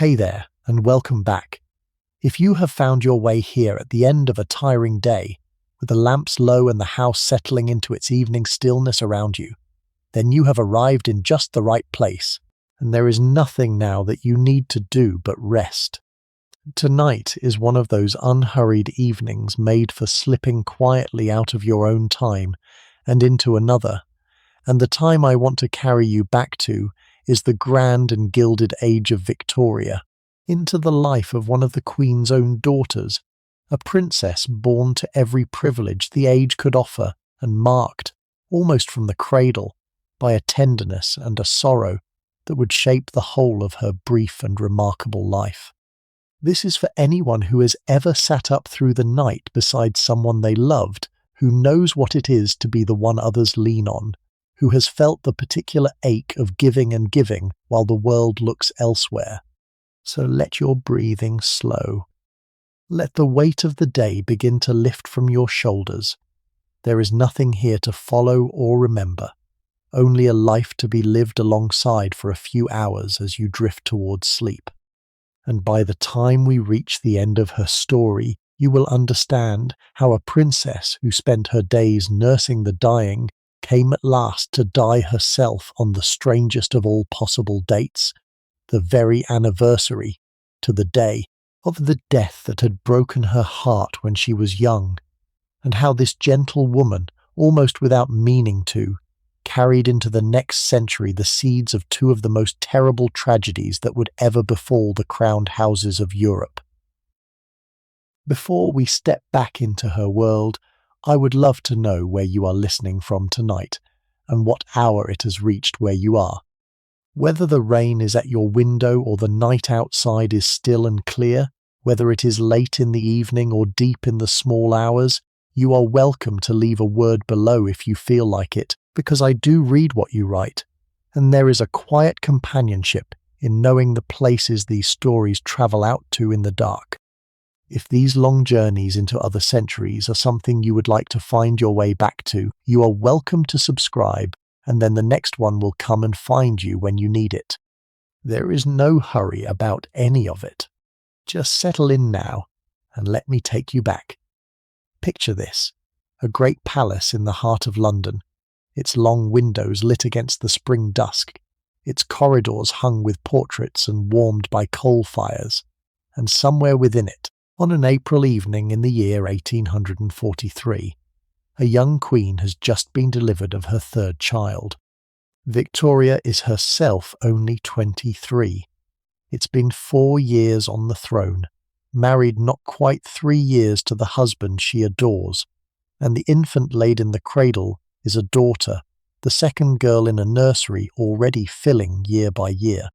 Hey there, and welcome back. If you have found your way here at the end of a tiring day, with the lamps low and the house settling into its evening stillness around you, then you have arrived in just the right place, and there is nothing now that you need to do but rest. Tonight is one of those unhurried evenings made for slipping quietly out of your own time and into another, and the time I want to carry you back to is the grand and gilded age of Victoria, into the life of one of the Queen's own daughters, a princess born to every privilege the age could offer and marked, almost from the cradle, by a tenderness and a sorrow that would shape the whole of her brief and remarkable life. This is for anyone who has ever sat up through the night beside someone they loved, who knows what it is to be the one others lean on, who has felt the particular ache of giving and giving while the world looks elsewhere. So let your breathing slow. Let the weight of the day begin to lift from your shoulders. There is nothing here to follow or remember, only a life to be lived alongside for a few hours as you drift towards sleep. And by the time we reach the end of her story, you will understand how a princess who spent her days nursing the dying came at last to die herself on the strangest of all possible dates, the very anniversary, to the day, of the death that had broken her heart when she was young, and how this gentle woman, almost without meaning to, carried into the next century the seeds of two of the most terrible tragedies that would ever befall the crowned houses of Europe. Before we step back into her world, I would love to know where you are listening from tonight, and what hour it has reached where you are. Whether the rain is at your window or the night outside is still and clear, whether it is late in the evening or deep in the small hours, you are welcome to leave a word below if you feel like it, because I do read what you write, and there is a quiet companionship in knowing the places these stories travel out to in the dark. If these long journeys into other centuries are something you would like to find your way back to, you are welcome to subscribe, and then the next one will come and find you when you need it. There is no hurry about any of it. Just settle in now, and let me take you back. Picture this: a great palace in the heart of London, its long windows lit against the spring dusk, its corridors hung with portraits and warmed by coal fires, and somewhere within it, on an April evening in the year 1843, a young queen has just been delivered of her third child. Victoria is herself only 23. It's been 4 years on the throne, married not quite 3 years to the husband she adores, and the infant laid in the cradle is a daughter, the second girl in a nursery already filling year by year.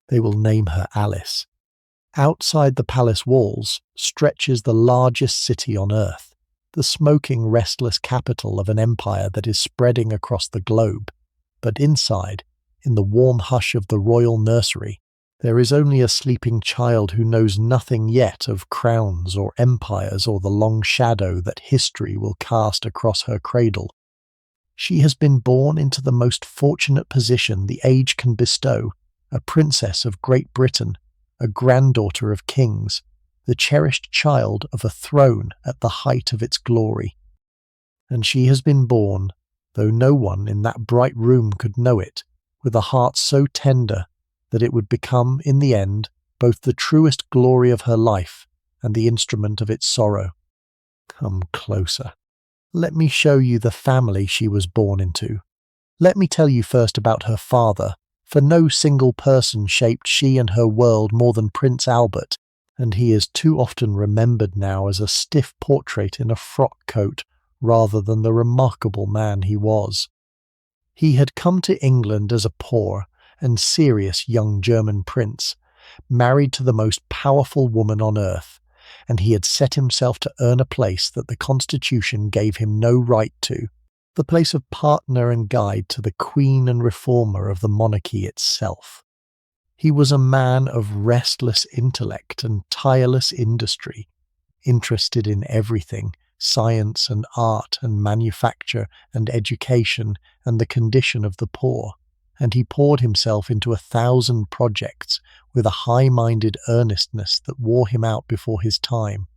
They will name her Alice. Outside the palace walls stretches the largest city on earth, the smoking, restless capital of an empire that is spreading across the globe. But inside, in the warm hush of the royal nursery, there is only a sleeping child who knows nothing yet of crowns or empires or the long shadow that history will cast across her cradle. She has been born into the most fortunate position the age can bestow, a princess of Great Britain, a granddaughter of kings, the cherished child of a throne at the height of its glory. And she has been born, though no one in that bright room could know it, with a heart so tender that it would become, in the end, both the truest glory of her life and the instrument of its sorrow. Come closer. Let me show you the family she was born into. Let me tell you first about her father, for no single person shaped she and her world more than Prince Albert, and he is too often remembered now as a stiff portrait in a frock coat rather than the remarkable man he was. He had come to England as a poor and serious young German prince, married to the most powerful woman on earth, and he had set himself to earn a place that the Constitution gave him no right to, the place of partner and guide to the queen and reformer of the monarchy itself. He was a man of restless intellect and tireless industry, interested in everything, science and art and manufacture and education and the condition of the poor, and he poured himself into 1,000 projects with a high-minded earnestness that wore him out before his time.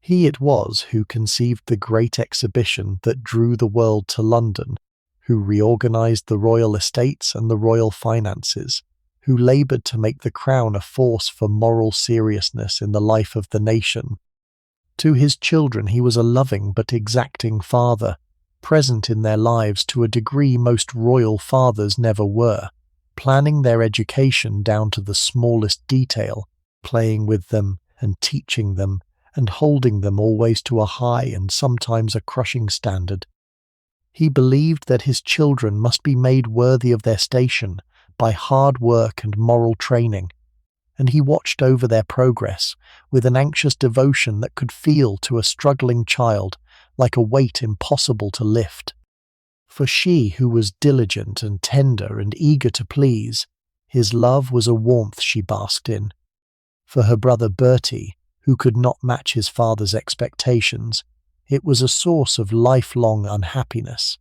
He it was who conceived the great exhibition that drew the world to London, who reorganised the royal estates and the royal finances, who laboured to make the crown a force for moral seriousness in the life of the nation. To his children he was a loving but exacting father, present in their lives to a degree most royal fathers never were, planning their education down to the smallest detail, playing with them and teaching them, and holding them always to a high and sometimes a crushing standard. He believed that his children must be made worthy of their station by hard work and moral training, and he watched over their progress with an anxious devotion that could feel to a struggling child like a weight impossible to lift. For she who was diligent and tender and eager to please, his love was a warmth she basked in. For her brother Bertie, who could not match his father's expectations, it was a source of lifelong unhappiness.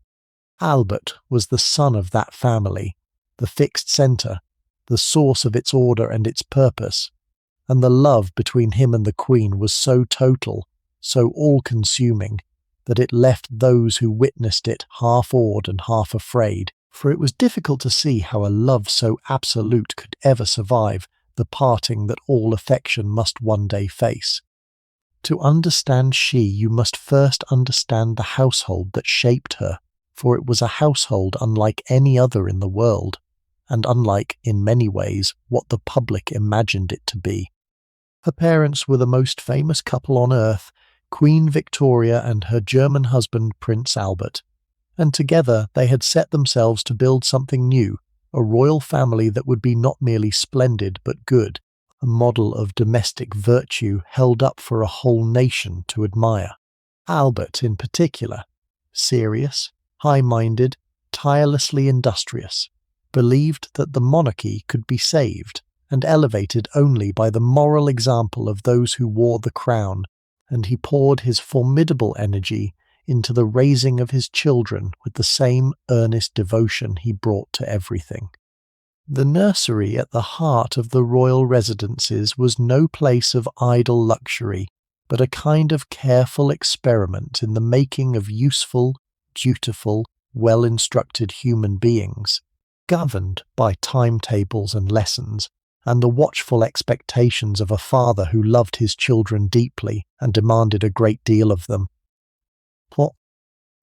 Albert was the son of that family, the fixed centre, the source of its order and its purpose, and the love between him and the Queen was so total, so all-consuming, that it left those who witnessed it half awed and half afraid, for it was difficult to see how a love so absolute could ever survive the parting that all affection must one day face. To understand she, you must first understand the household that shaped her, for it was a household unlike any other in the world, and unlike, in many ways, what the public imagined it to be. Her parents were the most famous couple on earth, Queen Victoria and her German husband Prince Albert, and together they had set themselves to build something new, a royal family that would be not merely splendid but good, a model of domestic virtue held up for a whole nation to admire. Albert, in particular, serious, high-minded, tirelessly industrious, believed that the monarchy could be saved and elevated only by the moral example of those who wore the crown, and he poured his formidable energy into the raising of his children with the same earnest devotion he brought to everything. The nursery at the heart of the royal residences was no place of idle luxury, but a kind of careful experiment in the making of useful, dutiful, well-instructed human beings, governed by timetables and lessons, and the watchful expectations of a father who loved his children deeply and demanded a great deal of them.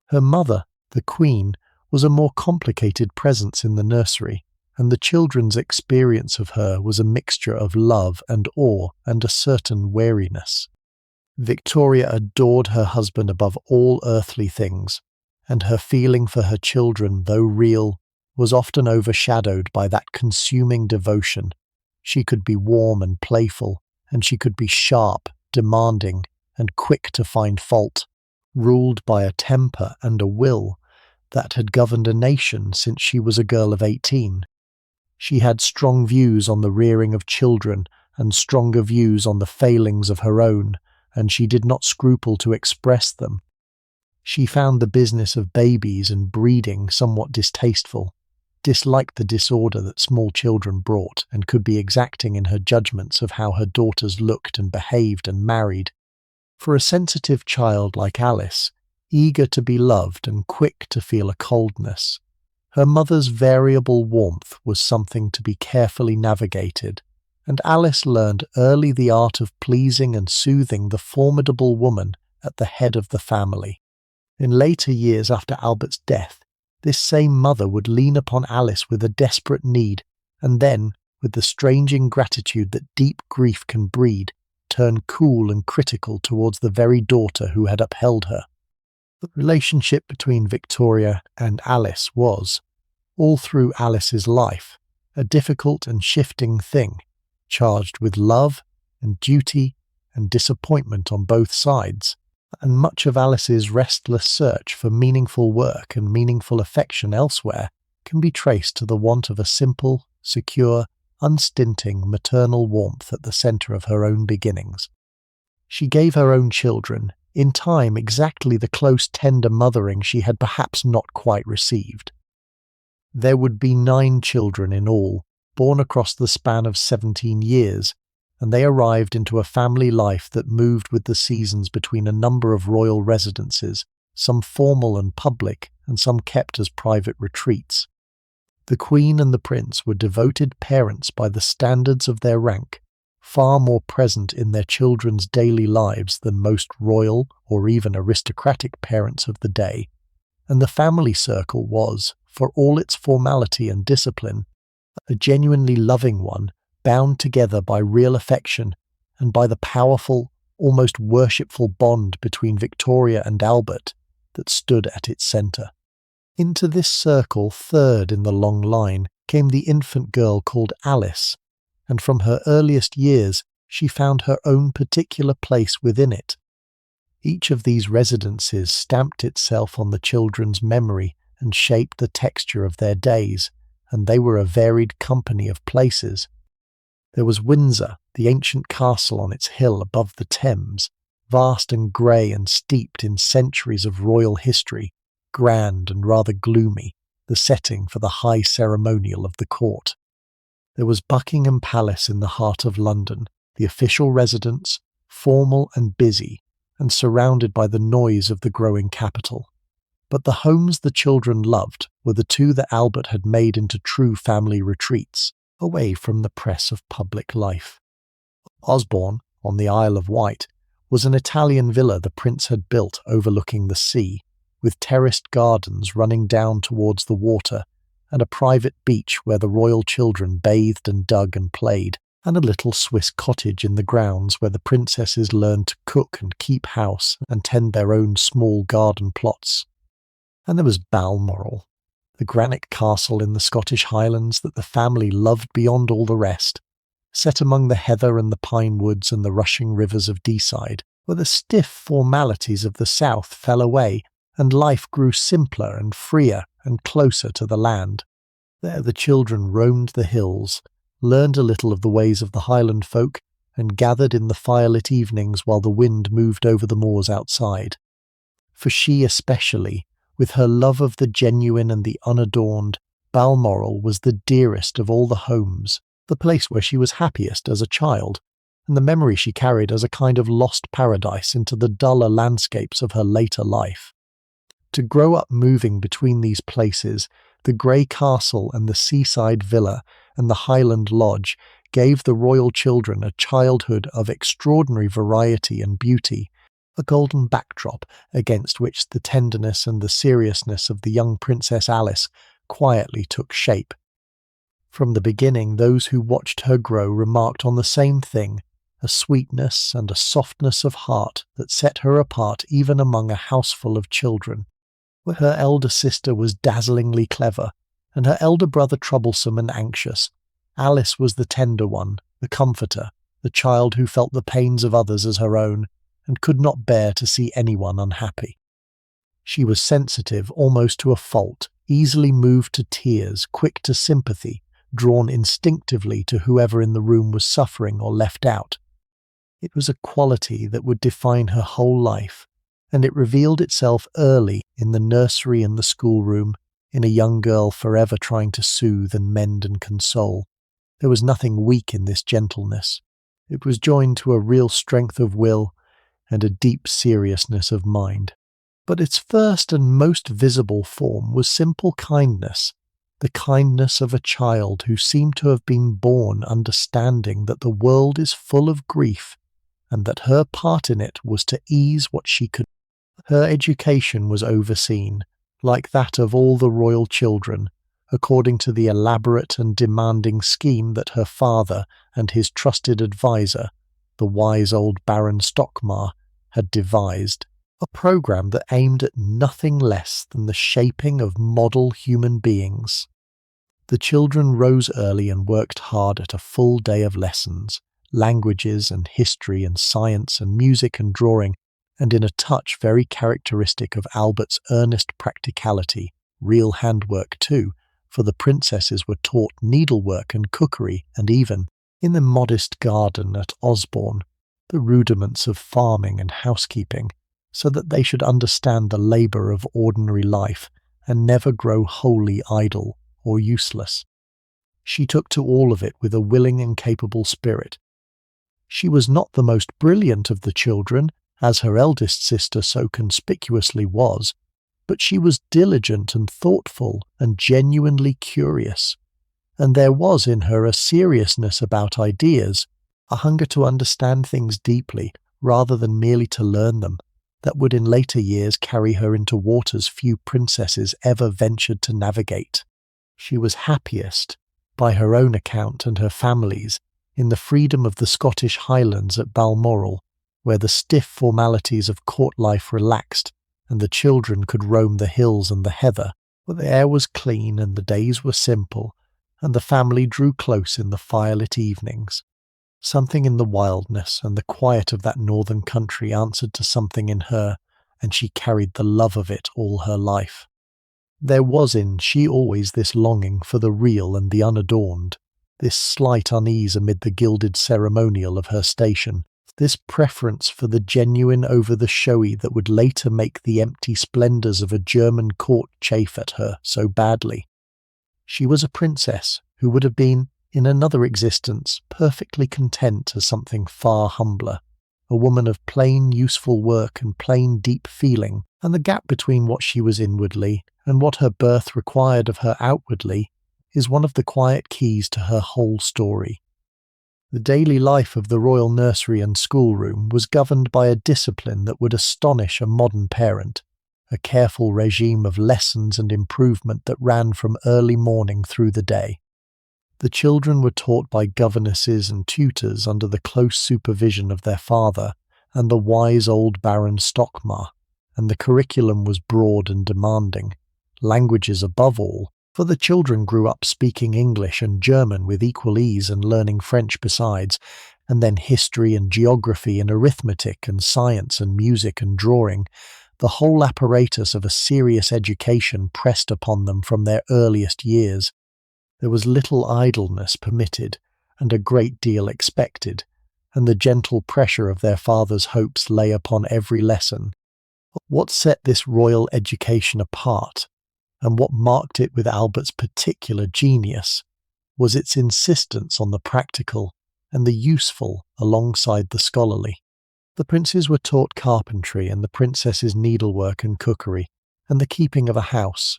Her mother, the Queen, was a more complicated presence in the nursery, and the children's experience of her was a mixture of love and awe and a certain weariness. Victoria adored her husband above all earthly things, and her feeling for her children, though real, was often overshadowed by that consuming devotion. She could be warm and playful, and she could be sharp, demanding, and quick to find fault, ruled by a temper and a will that had governed a nation since she was a girl of 18. She had strong views on the rearing of children and stronger views on the failings of her own, and she did not scruple to express them. She found the business of babies and breeding somewhat distasteful, disliked the disorder that small children brought, and could be exacting in her judgments of how her daughters looked and behaved and married. For a sensitive child like Alice, eager to be loved and quick to feel a coldness, her mother's variable warmth was something to be carefully navigated, and Alice learned early the art of pleasing and soothing the formidable woman at the head of the family. In later years after Albert's death, this same mother would lean upon Alice with a desperate need, and then, with the strange ingratitude that deep grief can breed, turn cool and critical towards the very daughter who had upheld her. The relationship between Victoria and Alice was, all through Alice's life, a difficult and shifting thing, charged with love and duty and disappointment on both sides, and much of Alice's restless search for meaningful work and meaningful affection elsewhere can be traced to the want of a simple, secure, unstinting maternal warmth at the centre of her own beginnings. She gave her own children, in time, exactly the close, tender mothering she had perhaps not quite received. There would be 9 children in all, born across the span of 17 years, and they arrived into a family life that moved with the seasons between a number of royal residences, some formal and public, and some kept as private retreats. The Queen and the Prince were devoted parents by the standards of their rank, far more present in their children's daily lives than most royal or even aristocratic parents of the day, and the family circle was, for all its formality and discipline, a genuinely loving one, bound together by real affection and by the powerful, almost worshipful bond between Victoria and Albert that stood at its centre. Into this circle, third in the long line, came the infant girl called Alice, and from her earliest years she found her own particular place within it. Each of these residences stamped itself on the children's memory and shaped the texture of their days, and they were a varied company of places. There was Windsor, the ancient castle on its hill above the Thames, vast and grey and steeped in centuries of royal history, grand and rather gloomy, the setting for the high ceremonial of the court. There was Buckingham Palace in the heart of London, the official residence, formal and busy, and surrounded by the noise of the growing capital. But the homes the children loved were the 2 that Albert had made into true family retreats, away from the press of public life. Osborne, on the Isle of Wight, was an Italian villa the prince had built overlooking the sea, with terraced gardens running down towards the water, and a private beach where the royal children bathed and dug and played, and a little Swiss cottage in the grounds where the princesses learned to cook and keep house and tend their own small garden plots. And there was Balmoral, the granite castle in the Scottish Highlands that the family loved beyond all the rest, set among the heather and the pine woods and the rushing rivers of Deeside, where the stiff formalities of the south fell away and life grew simpler and freer and closer to the land. There the children roamed the hills, learned a little of the ways of the Highland folk, and gathered in the firelit evenings while the wind moved over the moors outside. For she especially, with her love of the genuine and the unadorned, Balmoral was the dearest of all the homes, the place where she was happiest as a child, and the memory she carried as a kind of lost paradise into the duller landscapes of her later life. To grow up moving between these places, the grey castle and the seaside villa and the Highland lodge gave the royal children a childhood of extraordinary variety and beauty, a golden backdrop against which the tenderness and the seriousness of the young Princess Alice quietly took shape. From the beginning, those who watched her grow remarked on the same thing, a sweetness and a softness of heart that set her apart even among a houseful of children. Her elder sister was dazzlingly clever, and her elder brother troublesome and anxious. Alice was the tender one, the comforter, the child who felt the pains of others as her own, and could not bear to see anyone unhappy. She was sensitive almost to a fault, easily moved to tears, quick to sympathy, drawn instinctively to whoever in the room was suffering or left out. It was a quality that would define her whole life, and it revealed itself early in the nursery and the schoolroom, in a young girl forever trying to soothe and mend and console. There was nothing weak in this gentleness. It was joined to a real strength of will and a deep seriousness of mind. But its first and most visible form was simple kindness, the kindness of a child who seemed to have been born understanding that the world is full of grief, and that her part in it was to ease what she could. Her education was overseen, like that of all the royal children, according to the elaborate and demanding scheme that her father and his trusted adviser, the wise old Baron Stockmar, had devised, a programme that aimed at nothing less than the shaping of model human beings. The children rose early and worked hard at a full day of lessons, languages and history and science and music and drawing, and in a touch very characteristic of Albert's earnest practicality, real handwork too, for the princesses were taught needlework and cookery and even, in the modest garden at Osborne, the rudiments of farming and housekeeping, so that they should understand the labour of ordinary life and never grow wholly idle or useless. She took to all of it with a willing and capable spirit. She was not the most brilliant of the children, as her eldest sister so conspicuously was, but she was diligent and thoughtful and genuinely curious. And there was in her a seriousness about ideas, a hunger to understand things deeply rather than merely to learn them, that would in later years carry her into waters few princesses ever ventured to navigate. She was happiest, by her own account and her family's, in the freedom of the Scottish Highlands at Balmoral, where the stiff formalities of court life relaxed and the children could roam the hills and the heather, where the air was clean and the days were simple, and the family drew close in the firelit evenings. Something in the wildness and the quiet of that northern country answered to something in her, and she carried the love of it all her life. There was in she always this longing for the real and the unadorned, this slight unease amid the gilded ceremonial of her station, this preference for the genuine over the showy that would later make the empty splendours of a German court chafe at her so badly. She was a princess who would have been, in another existence, perfectly content as something far humbler, a woman of plain useful work and plain deep feeling, and the gap between what she was inwardly and what her birth required of her outwardly is one of the quiet keys to her whole story. The daily life of the royal nursery and schoolroom was governed by a discipline that would astonish a modern parent, a careful regime of lessons and improvement that ran from early morning through the day. The children were taught by governesses and tutors under the close supervision of their father and the wise old Baron Stockmar, and the curriculum was broad and demanding, languages above all, for the children grew up speaking English and German with equal ease and learning French besides, and then history and geography and arithmetic and science and music and drawing, the whole apparatus of a serious education pressed upon them from their earliest years. There was little idleness permitted, and a great deal expected, and the gentle pressure of their father's hopes lay upon every lesson. What set this royal education apart, and what marked it with Albert's particular genius, was its insistence on the practical and the useful alongside the scholarly. The princes were taught carpentry and the princesses needlework and cookery, and the keeping of a house.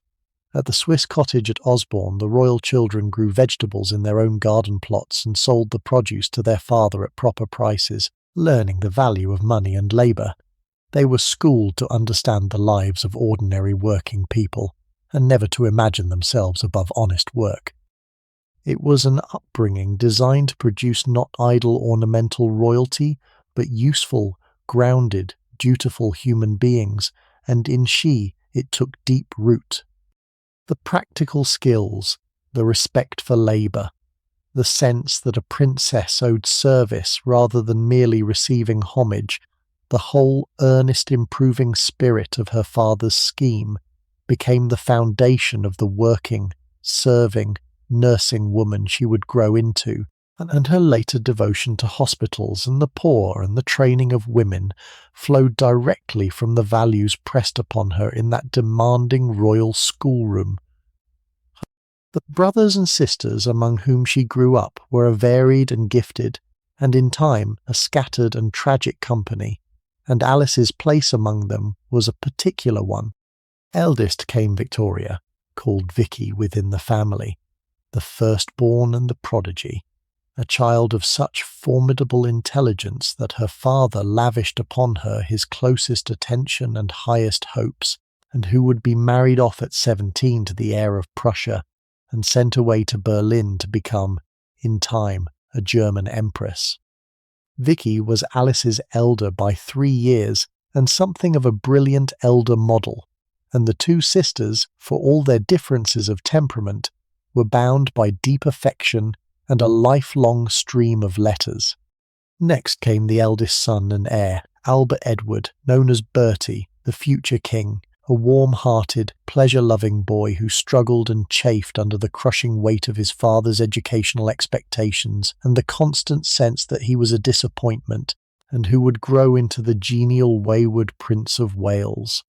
At the Swiss cottage at Osborne, the royal children grew vegetables in their own garden plots and sold the produce to their father at proper prices, learning the value of money and labour. They were schooled to understand the lives of ordinary working people, and never to imagine themselves above honest work. It was an upbringing designed to produce not idle ornamental royalty, but useful, grounded, dutiful human beings, and in she it took deep root. The practical skills, the respect for labour, the sense that a princess owed service rather than merely receiving homage, the whole earnest improving spirit of her father's scheme, became the foundation of the working, serving, nursing woman she would grow into, and her later devotion to hospitals and the poor and the training of women flowed directly from the values pressed upon her in that demanding royal schoolroom. The brothers and sisters among whom she grew up were a varied and gifted, and in time a scattered and tragic company, and Alice's place among them was a particular one. Eldest came Victoria, called Vicky within the family, the firstborn and the prodigy, a child of such formidable intelligence that her father lavished upon her his closest attention and highest hopes, and who would be married off at 17 to the heir of Prussia, and sent away to Berlin to become, in time, a German empress. Vicky was Alice's elder by 3 years, and something of a brilliant elder model, and the two sisters, for all their differences of temperament, were bound by deep affection and a lifelong stream of letters. Next came the eldest son and heir, Albert Edward, known as Bertie, the future king, a warm-hearted, pleasure-loving boy who struggled and chafed under the crushing weight of his father's educational expectations and the constant sense that he was a disappointment, and who would grow into the genial wayward Prince of Wales.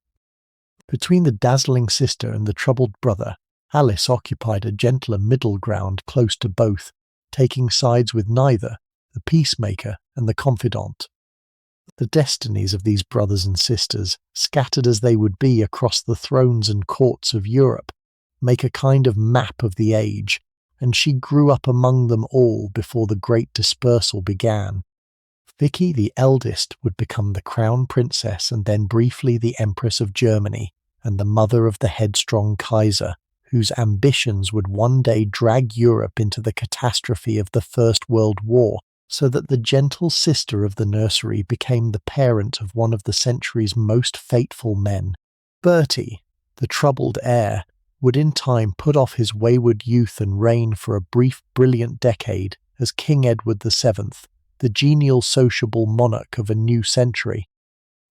Between the dazzling sister and the troubled brother, Alice occupied a gentler middle ground close to both, taking sides with neither, the peacemaker and the confidant. The destinies of these brothers and sisters, scattered as they would be across the thrones and courts of Europe, make a kind of map of the age, and she grew up among them all before the great dispersal began. Vicky, the eldest, would become the crown princess and then briefly the Empress of Germany, and the mother of the headstrong Kaiser, whose ambitions would one day drag Europe into the catastrophe of the First World War, so that the gentle sister of the nursery became the parent of one of the century's most fateful men. Bertie, the troubled heir, would in time put off his wayward youth and reign for a brief, brilliant decade as King Edward VII, the genial, sociable monarch of a new century.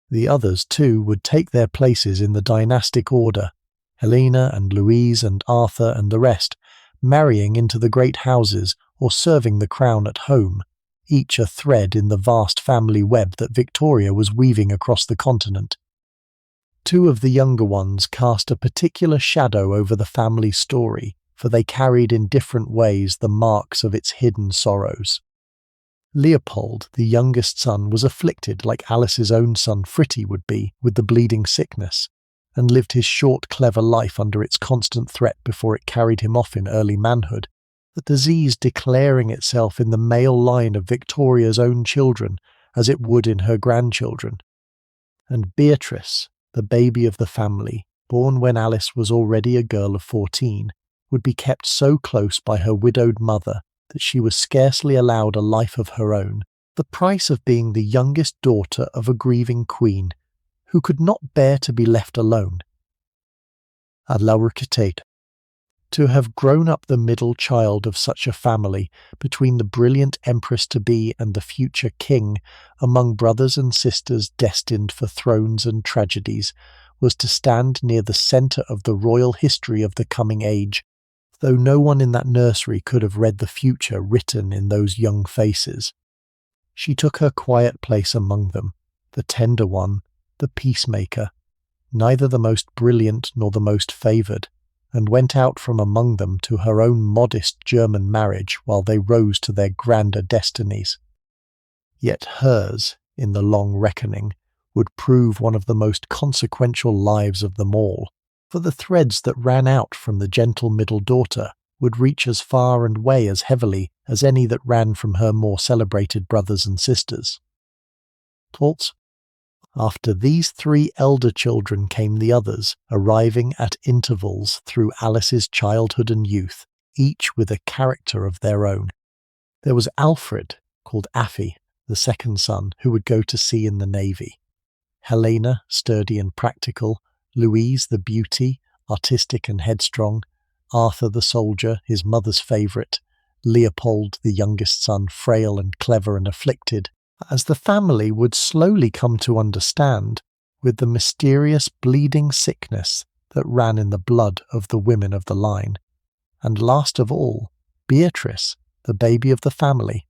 The others, too, would take their places in the dynastic order, Helena and Louise and Arthur and the rest, marrying into the great houses or serving the crown at home, each a thread in the vast family web that Victoria was weaving across the continent. Two of the younger ones cast a particular shadow over the family story, for they carried in different ways the marks of its hidden sorrows. Leopold, the youngest son, was afflicted like Alice's own son Fritty would be with the bleeding sickness, and lived his short, clever life under its constant threat before it carried him off in early manhood, the disease declaring itself in the male line of Victoria's own children as it would in her grandchildren. And Beatrice, the baby of the family, born when Alice was already a girl of 14, would be kept so close by her widowed mother that she was scarcely allowed a life of her own, the price of being the youngest daughter of a grieving queen, who could not bear to be left alone. Ad lauricatate. To have grown up the middle child of such a family, between the brilliant empress-to-be and the future king, among brothers and sisters destined for thrones and tragedies, was to stand near the centre of the royal history of the coming age, though no one in that nursery could have read the future written in those young faces. She took her quiet place among them, the tender one, the peacemaker, neither the most brilliant nor the most favoured, and went out from among them to her own modest German marriage while they rose to their grander destinies. Yet hers, in the long reckoning, would prove one of the most consequential lives of them all, for the threads that ran out from the gentle middle daughter would reach as far and weigh as heavily as any that ran from her more celebrated brothers and sisters. Thoughts? After these three elder children came the others, arriving at intervals through Alice's childhood and youth, each with a character of their own. There was Alfred, called Affy, the second son, who would go to sea in the navy. Helena, sturdy and practical. Louise, the beauty, artistic and headstrong. Arthur, the soldier, his mother's favourite. Leopold, the youngest son, frail and clever and afflicted, as the family would slowly come to understand, with the mysterious bleeding sickness that ran in the blood of the women of the line. And last of all, Beatrice, the baby of the family,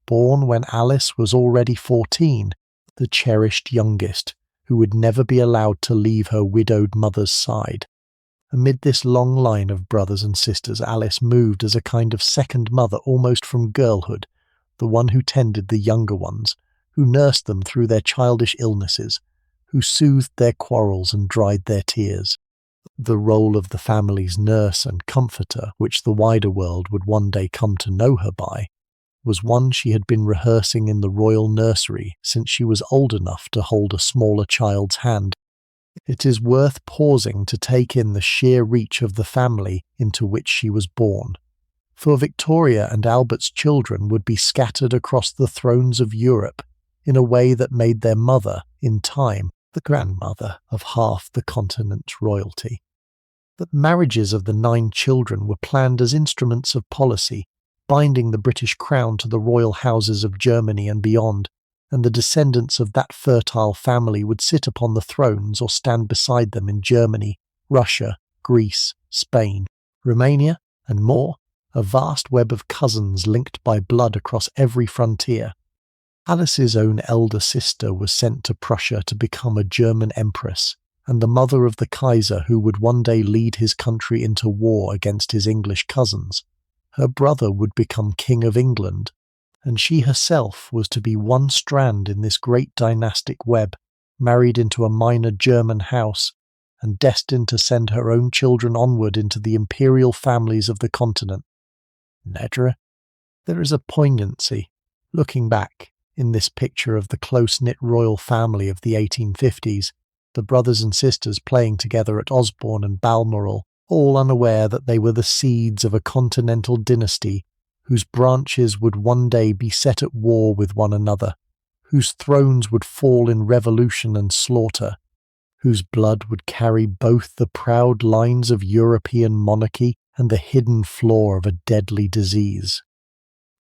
born when Alice was already 14, the cherished youngest, who would never be allowed to leave her widowed mother's side. Amid this long line of brothers and sisters, Alice moved as a kind of second mother almost from girlhood, the one who tended the younger ones, who nursed them through their childish illnesses, who soothed their quarrels and dried their tears. The role of the family's nurse and comforter, which the wider world would one day come to know her by, was one she had been rehearsing in the royal nursery since she was old enough to hold a smaller child's hand. It is worth pausing to take in the sheer reach of the family into which she was born. For Victoria and Albert's children would be scattered across the thrones of Europe in a way that made their mother, in time, the grandmother of half the continent's royalty. The marriages of the 9 children were planned as instruments of policy, binding the British crown to the royal houses of Germany and beyond, and the descendants of that fertile family would sit upon the thrones or stand beside them in Germany, Russia, Greece, Spain, Romania, and more, a vast web of cousins linked by blood across every frontier. Alice's own elder sister was sent to Prussia to become a German empress, and the mother of the Kaiser who would one day lead his country into war against his English cousins. Her brother would become King of England, and she herself was to be one strand in this great dynastic web, married into a minor German house, and destined to send her own children onward into the imperial families of the continent. Nedra? There is a poignancy, looking back, in this picture of the close-knit royal family of the 1850s, the brothers and sisters playing together at Osborne and Balmoral, all unaware that they were the seeds of a continental dynasty whose branches would one day be set at war with one another, whose thrones would fall in revolution and slaughter, whose blood would carry both the proud lines of European monarchy and the hidden flaw of a deadly disease.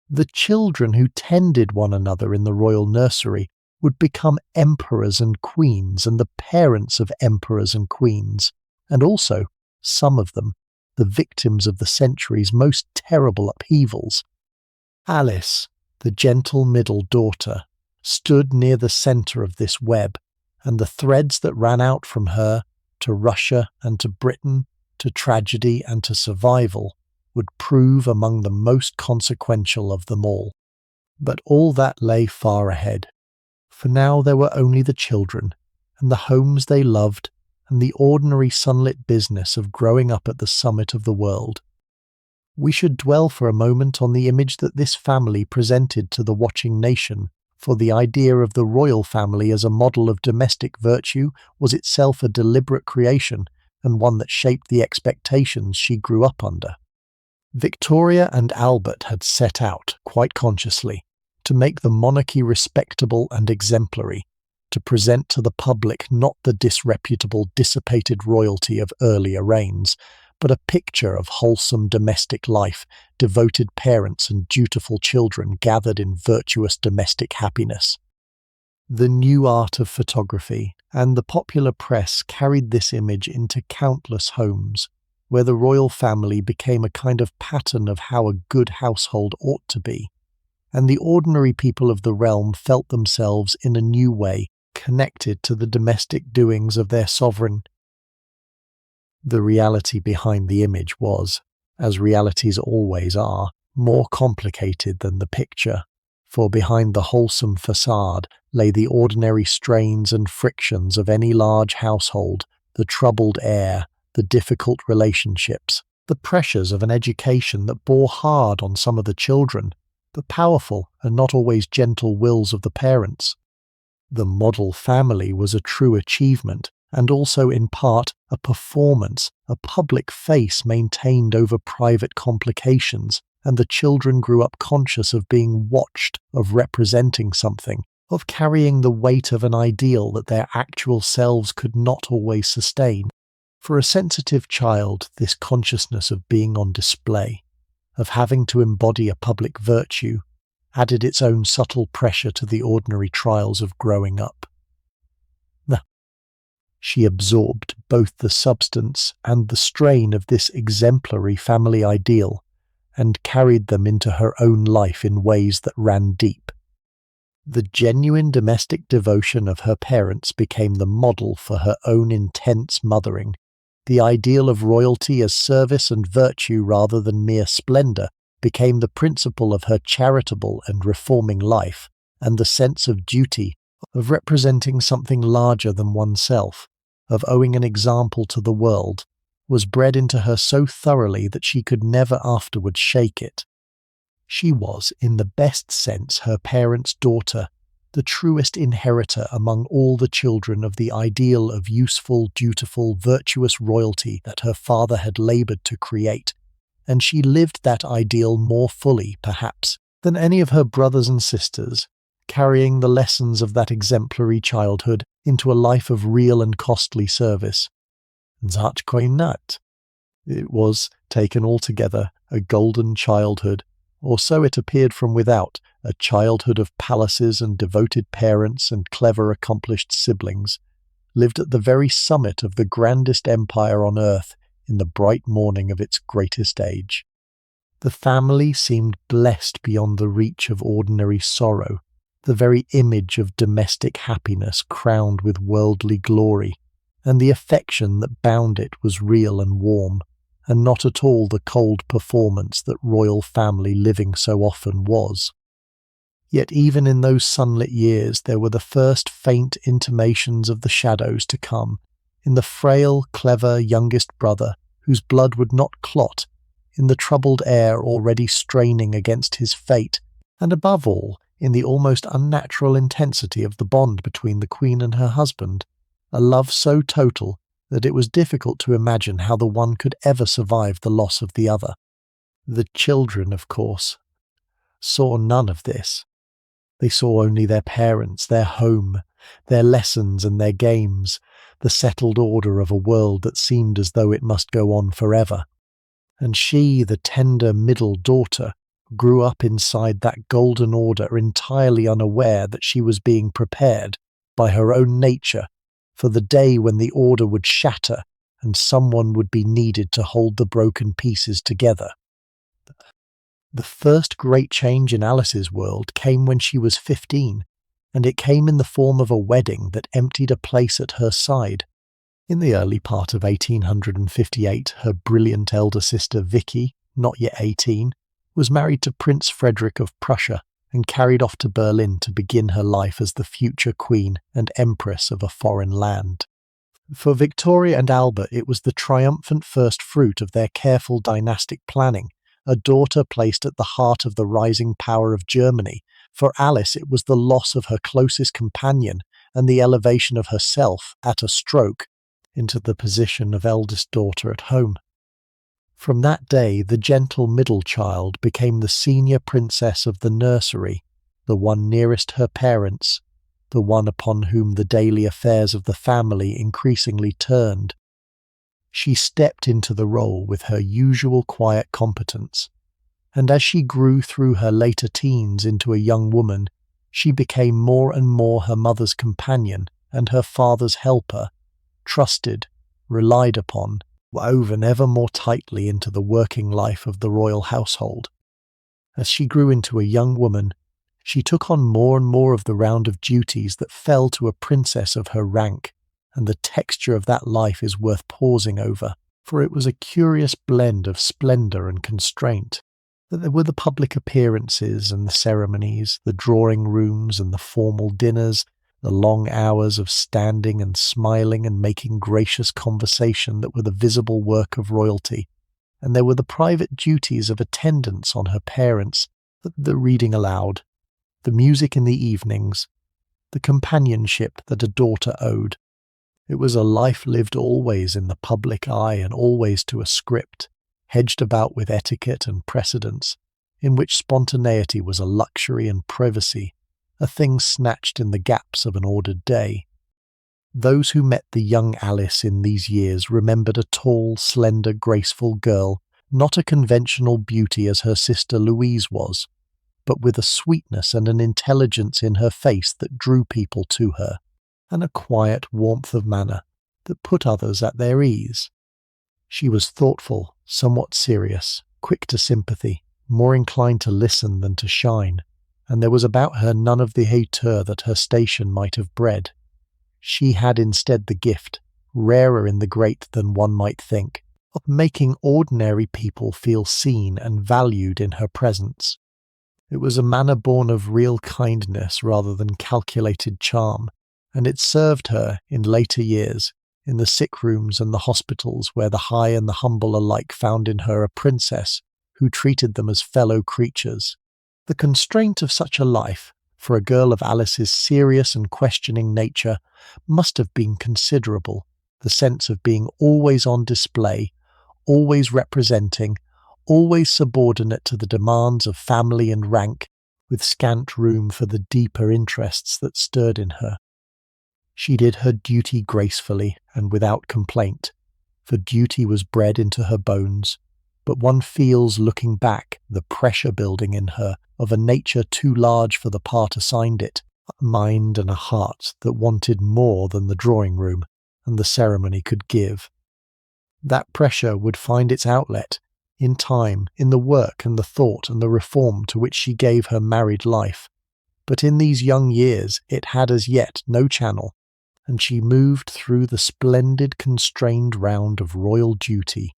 The children who tended one another in the royal nursery would become emperors and queens and the parents of emperors and queens, and also, some of them, the victims of the century's most terrible upheavals. Alice, the gentle middle daughter, stood near the centre of this web, and the threads that ran out from her to Russia and to Britain, to tragedy and to survival, would prove among the most consequential of them all. But all that lay far ahead, for now there were only the children, and the homes they loved, and the ordinary sunlit business of growing up at the summit of the world. We should dwell for a moment on the image that this family presented to the watching nation, for the idea of the royal family as a model of domestic virtue was itself a deliberate creation, and one that shaped the expectations she grew up under. Victoria and Albert had set out, quite consciously, to make the monarchy respectable and exemplary, to present to the public not the disreputable, dissipated royalty of earlier reigns, but a picture of wholesome domestic life, devoted parents and dutiful children gathered in virtuous domestic happiness. The new art of photography and the popular press carried this image into countless homes, where the royal family became a kind of pattern of how a good household ought to be, and the ordinary people of the realm felt themselves in a new way connected to the domestic doings of their sovereign. The reality behind the image was, as realities always are, more complicated than the picture, for behind the wholesome facade lay the ordinary strains and frictions of any large household, the troubled air, the difficult relationships, the pressures of an education that bore hard on some of the children, the powerful and not always gentle wills of the parents. The model family was a true achievement, and also in part a performance, a public face maintained over private complications, and the children grew up conscious of being watched, of representing something, of carrying the weight of an ideal that their actual selves could not always sustain. For a sensitive child, this consciousness of being on display, of having to embody a public virtue, added its own subtle pressure to the ordinary trials of growing up. She absorbed both the substance and the strain of this exemplary family ideal, and carried them into her own life in ways that ran deep. The genuine domestic devotion of her parents became the model for her own intense mothering. The ideal of royalty as service and virtue rather than mere splendour became the principle of her charitable and reforming life, and the sense of duty, of representing something larger than oneself, of owing an example to the world, was bred into her so thoroughly that she could never afterwards shake it. She was, in the best sense, her parents' daughter, the truest inheritor among all the children of the ideal of useful, dutiful, virtuous royalty that her father had laboured to create, and she lived that ideal more fully, perhaps, than any of her brothers and sisters, carrying the lessons of that exemplary childhood into a life of real and costly service. Zatkoinat. It was, taken altogether, a golden childhood, or so it appeared from without, a childhood of palaces and devoted parents and clever accomplished siblings, lived at the very summit of the grandest empire on earth in the bright morning of its greatest age. The family seemed blessed beyond the reach of ordinary sorrow, the very image of domestic happiness crowned with worldly glory, and the affection that bound it was real and warm, and not at all the cold performance that royal family living so often was. Yet even in those sunlit years there were the first faint intimations of the shadows to come, in the frail, clever youngest brother whose blood would not clot, in the troubled air already straining against his fate, and above all, in the almost unnatural intensity of the bond between the Queen and her husband, a love so total that it was difficult to imagine how the one could ever survive the loss of the other. The children, of course, saw none of this. They saw only their parents, their home, their lessons and their games, the settled order of a world that seemed as though it must go on forever. And she, the tender middle daughter, grew up inside that golden order entirely unaware that she was being prepared, by her own nature, for the day when the order would shatter and someone would be needed to hold the broken pieces together. The first great change in Alice's world came when she was 15, and it came in the form of a wedding that emptied a place at her side. In the early part of 1858, her brilliant elder sister Vicky, not yet 18, was married to Prince Frederick of Prussia and carried off to Berlin to begin her life as the future queen and empress of a foreign land. For Victoria and Albert it was the triumphant first fruit of their careful dynastic planning, a daughter placed at the heart of the rising power of Germany. For Alice it was the loss of her closest companion and the elevation of herself, at a stroke, into the position of eldest daughter at home. From that day the gentle middle child became the senior princess of the nursery, the one nearest her parents, the one upon whom the daily affairs of the family increasingly turned. She stepped into the role with her usual quiet competence, and as she grew through her later teens into a young woman, she became more and more her mother's companion and her father's helper, trusted, relied upon, woven ever more tightly into the working life of the royal household. As she grew into a young woman, she took on more and more of the round of duties that fell to a princess of her rank, and the texture of that life is worth pausing over, for it was a curious blend of splendour and constraint. That there were the public appearances and the ceremonies, the drawing rooms and the formal dinners, the long hours of standing and smiling and making gracious conversation that were the visible work of royalty, and there were the private duties of attendance on her parents, the reading aloud, the music in the evenings, the companionship that a daughter owed. It was a life lived always in the public eye and always to a script, hedged about with etiquette and precedence, in which spontaneity was a luxury and privacy, a thing snatched in the gaps of an ordered day. Those who met the young Alice in these years remembered a tall, slender, graceful girl, not a conventional beauty as her sister Louise was, but with a sweetness and an intelligence in her face that drew people to her, and a quiet warmth of manner that put others at their ease. She was thoughtful, somewhat serious, quick to sympathy, more inclined to listen than to shine, and there was about her none of the hauteur that her station might have bred. She had instead the gift, rarer in the great than one might think, of making ordinary people feel seen and valued in her presence. It was a manner born of real kindness rather than calculated charm, and it served her, in later years, in the sick rooms and the hospitals where the high and the humble alike found in her a princess who treated them as fellow creatures. The constraint of such a life, for a girl of Alice's serious and questioning nature, must have been considerable, the sense of being always on display, always representing, always subordinate to the demands of family and rank, with scant room for the deeper interests that stirred in her. She did her duty gracefully and without complaint, for duty was bred into her bones, but one feels looking back the pressure building in her of a nature too large for the part assigned it, a mind and a heart that wanted more than the drawing room and the ceremony could give. That pressure would find its outlet, in time, in the work and the thought and the reform to which she gave her married life, but in these young years it had as yet no channel, and she moved through the splendid constrained round of royal duty,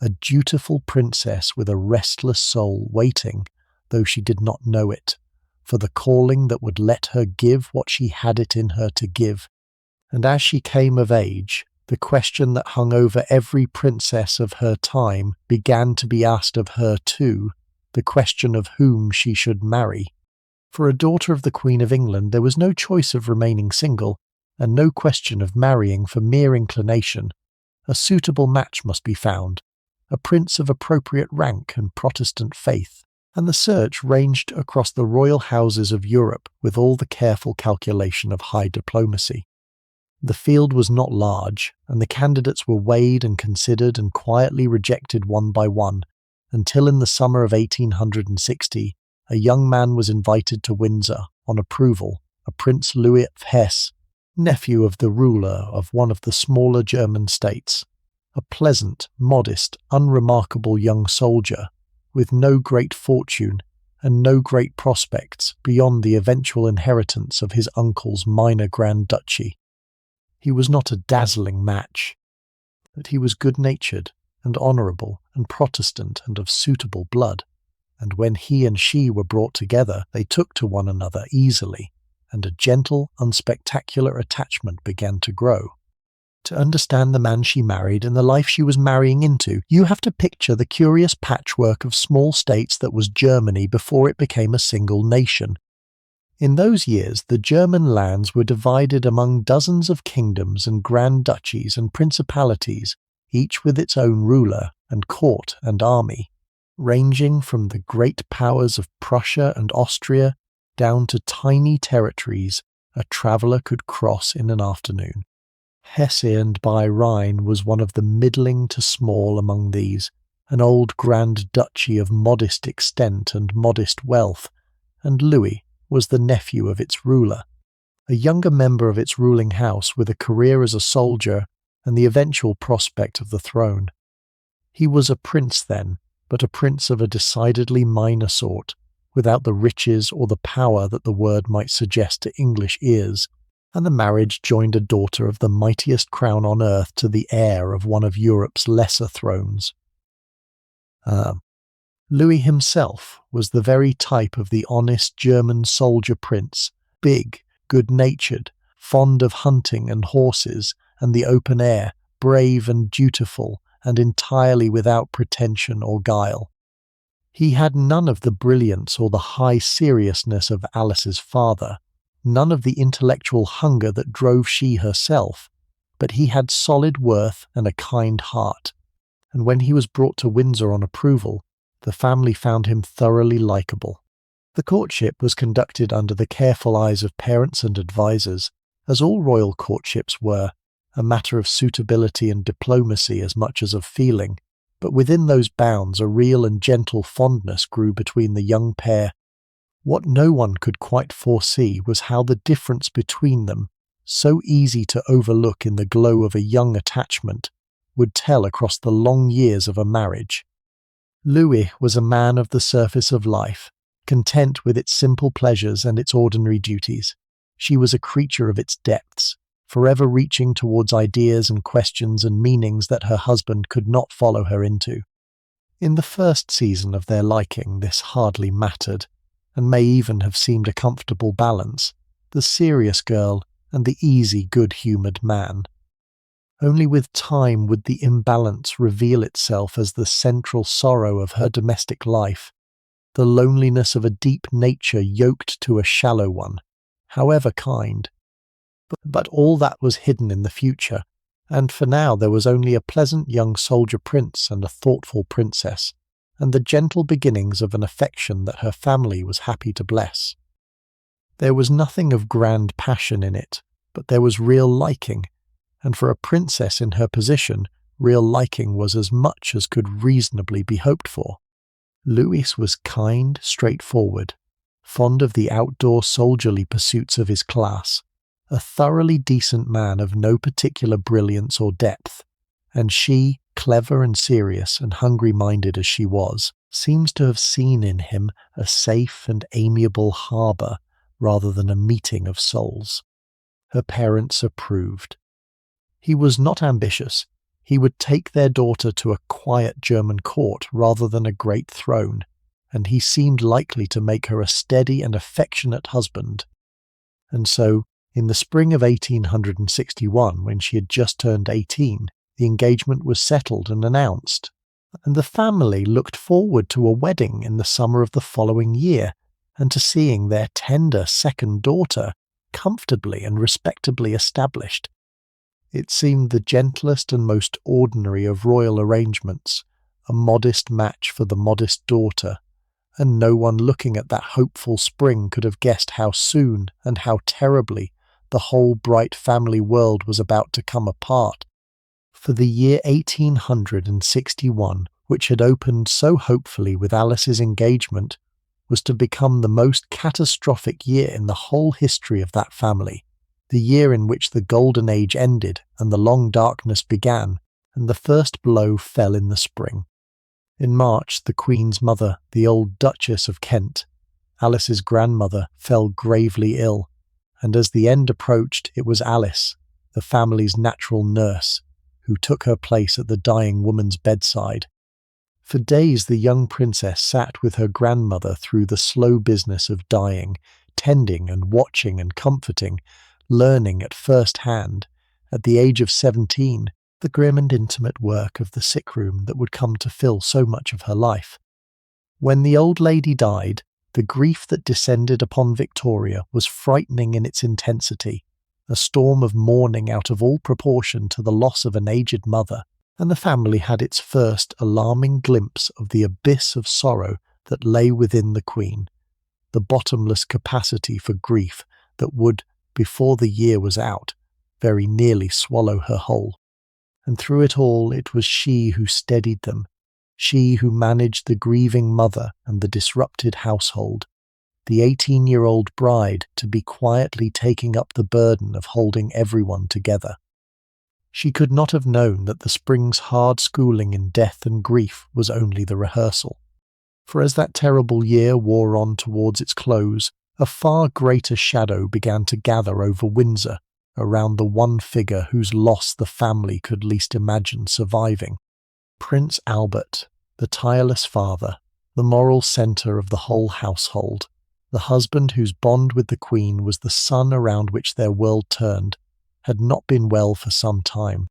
a dutiful princess with a restless soul waiting, though she did not know it, for the calling that would let her give what she had it in her to give. And as she came of age, the question that hung over every princess of her time began to be asked of her too, the question of whom she should marry. For a daughter of the Queen of England there was no choice of remaining single, and no question of marrying for mere inclination. A suitable match must be found, a prince of appropriate rank and Protestant faith, and the search ranged across the royal houses of Europe with all the careful calculation of high diplomacy. The field was not large, and the candidates were weighed and considered and quietly rejected one by one, until in the summer of 1860, a young man was invited to Windsor on approval, a Prince Louis of Hesse, nephew of the ruler of one of the smaller German states, a pleasant, modest, unremarkable young soldier, with no great fortune and no great prospects beyond the eventual inheritance of his uncle's minor grand duchy. He was not a dazzling match, but he was good-natured and honourable and Protestant and of suitable blood, and when he and she were brought together they took to one another easily, and a gentle, unspectacular attachment began to grow. To understand the man she married and the life she was marrying into, you have to picture the curious patchwork of small states that was Germany before it became a single nation. In those years, the German lands were divided among dozens of kingdoms and grand duchies and principalities, each with its own ruler and court and army, ranging from the great powers of Prussia and Austria down to tiny territories a traveller could cross in an afternoon. Hesse and by Rhine was one of the middling to small among these, an old grand duchy of modest extent and modest wealth, and Louis was the nephew of its ruler, a younger member of its ruling house with a career as a soldier and the eventual prospect of the throne. He was a prince then, but a prince of a decidedly minor sort, without the riches or the power that the word might suggest to English ears, and the marriage joined a daughter of the mightiest crown on earth to the heir of one of Europe's lesser thrones. Louis himself was the very type of the honest German soldier prince, big, good-natured, fond of hunting and horses and the open air, brave and dutiful, and entirely without pretension or guile. He had none of the brilliance or the high seriousness of Alice's father, none of the intellectual hunger that drove she herself, but he had solid worth and a kind heart, and when he was brought to Windsor on approval, the family found him thoroughly likeable. The courtship was conducted under the careful eyes of parents and advisers, as all royal courtships were, a matter of suitability and diplomacy as much as of feeling, but within those bounds a real and gentle fondness grew between the young pair. What no one could quite foresee was how the difference between them, so easy to overlook in the glow of a young attachment, would tell across the long years of a marriage. Louis was a man of the surface of life, content with its simple pleasures and its ordinary duties. She was a creature of its depths, forever reaching towards ideas and questions and meanings that her husband could not follow her into. In the first season of their liking this hardly mattered, and may even have seemed a comfortable balance, the serious girl and the easy good-humoured man. Only with time would the imbalance reveal itself as the central sorrow of her domestic life, the loneliness of a deep nature yoked to a shallow one, however kind. But all that was hidden in the future, and for now there was only a pleasant young soldier prince and a thoughtful princess, and the gentle beginnings of an affection that her family was happy to bless. There was nothing of grand passion in it, but there was real liking, and for a princess in her position, real liking was as much as could reasonably be hoped for. Louis was kind, straightforward, fond of the outdoor soldierly pursuits of his class, a thoroughly decent man of no particular brilliance or depth, and she, clever and serious and hungry-minded as she was, seems to have seen in him a safe and amiable harbour rather than a meeting of souls. her parents approved. He was not ambitious. He would take their daughter to a quiet German court rather than a great throne, and he seemed likely to make her a steady and affectionate husband. And so, in the spring of 1861, when she had just turned 18, the engagement was settled and announced, and the family looked forward to a wedding in the summer of the following year, and to seeing their tender second daughter comfortably and respectably established. It seemed the gentlest and most ordinary of royal arrangements, a modest match for the modest daughter, and no one looking at that hopeful spring could have guessed how soon and how terribly the whole bright family world was about to come apart. For the year 1861, which had opened so hopefully with Alice's engagement, was to become the most catastrophic year in the whole history of that family, the year in which the golden age ended and the long darkness began, and the first blow fell in the spring. In March, the Queen's mother, the old Duchess of Kent, Alice's grandmother, fell gravely ill, and as the end approached, it was Alice, the family's natural nurse, who took her place at the dying woman's bedside. For days the young princess sat with her grandmother through the slow business of dying, tending and watching and comforting, learning at first hand, at the age of 17, the grim and intimate work of the sick room that would come to fill so much of her life. When the old lady died, the grief that descended upon Victoria was frightening in its intensity, a storm of mourning out of all proportion to the loss of an aged mother, and the family had its first alarming glimpse of the abyss of sorrow that lay within the Queen, the bottomless capacity for grief that would, before the year was out, very nearly swallow her whole. And through it all it was she who steadied them, she who managed the grieving mother and the disrupted household, the 18-year-old bride to be quietly taking up the burden of holding everyone together. She could not have known that the spring's hard schooling in death and grief was only the rehearsal. For as that terrible year wore on towards its close, a far greater shadow began to gather over Windsor, around the one figure whose loss the family could least imagine surviving. Prince Albert, the tireless father, the moral centre of the whole household, the husband whose bond with the Queen was the sun around which their world turned, had not been well for some time.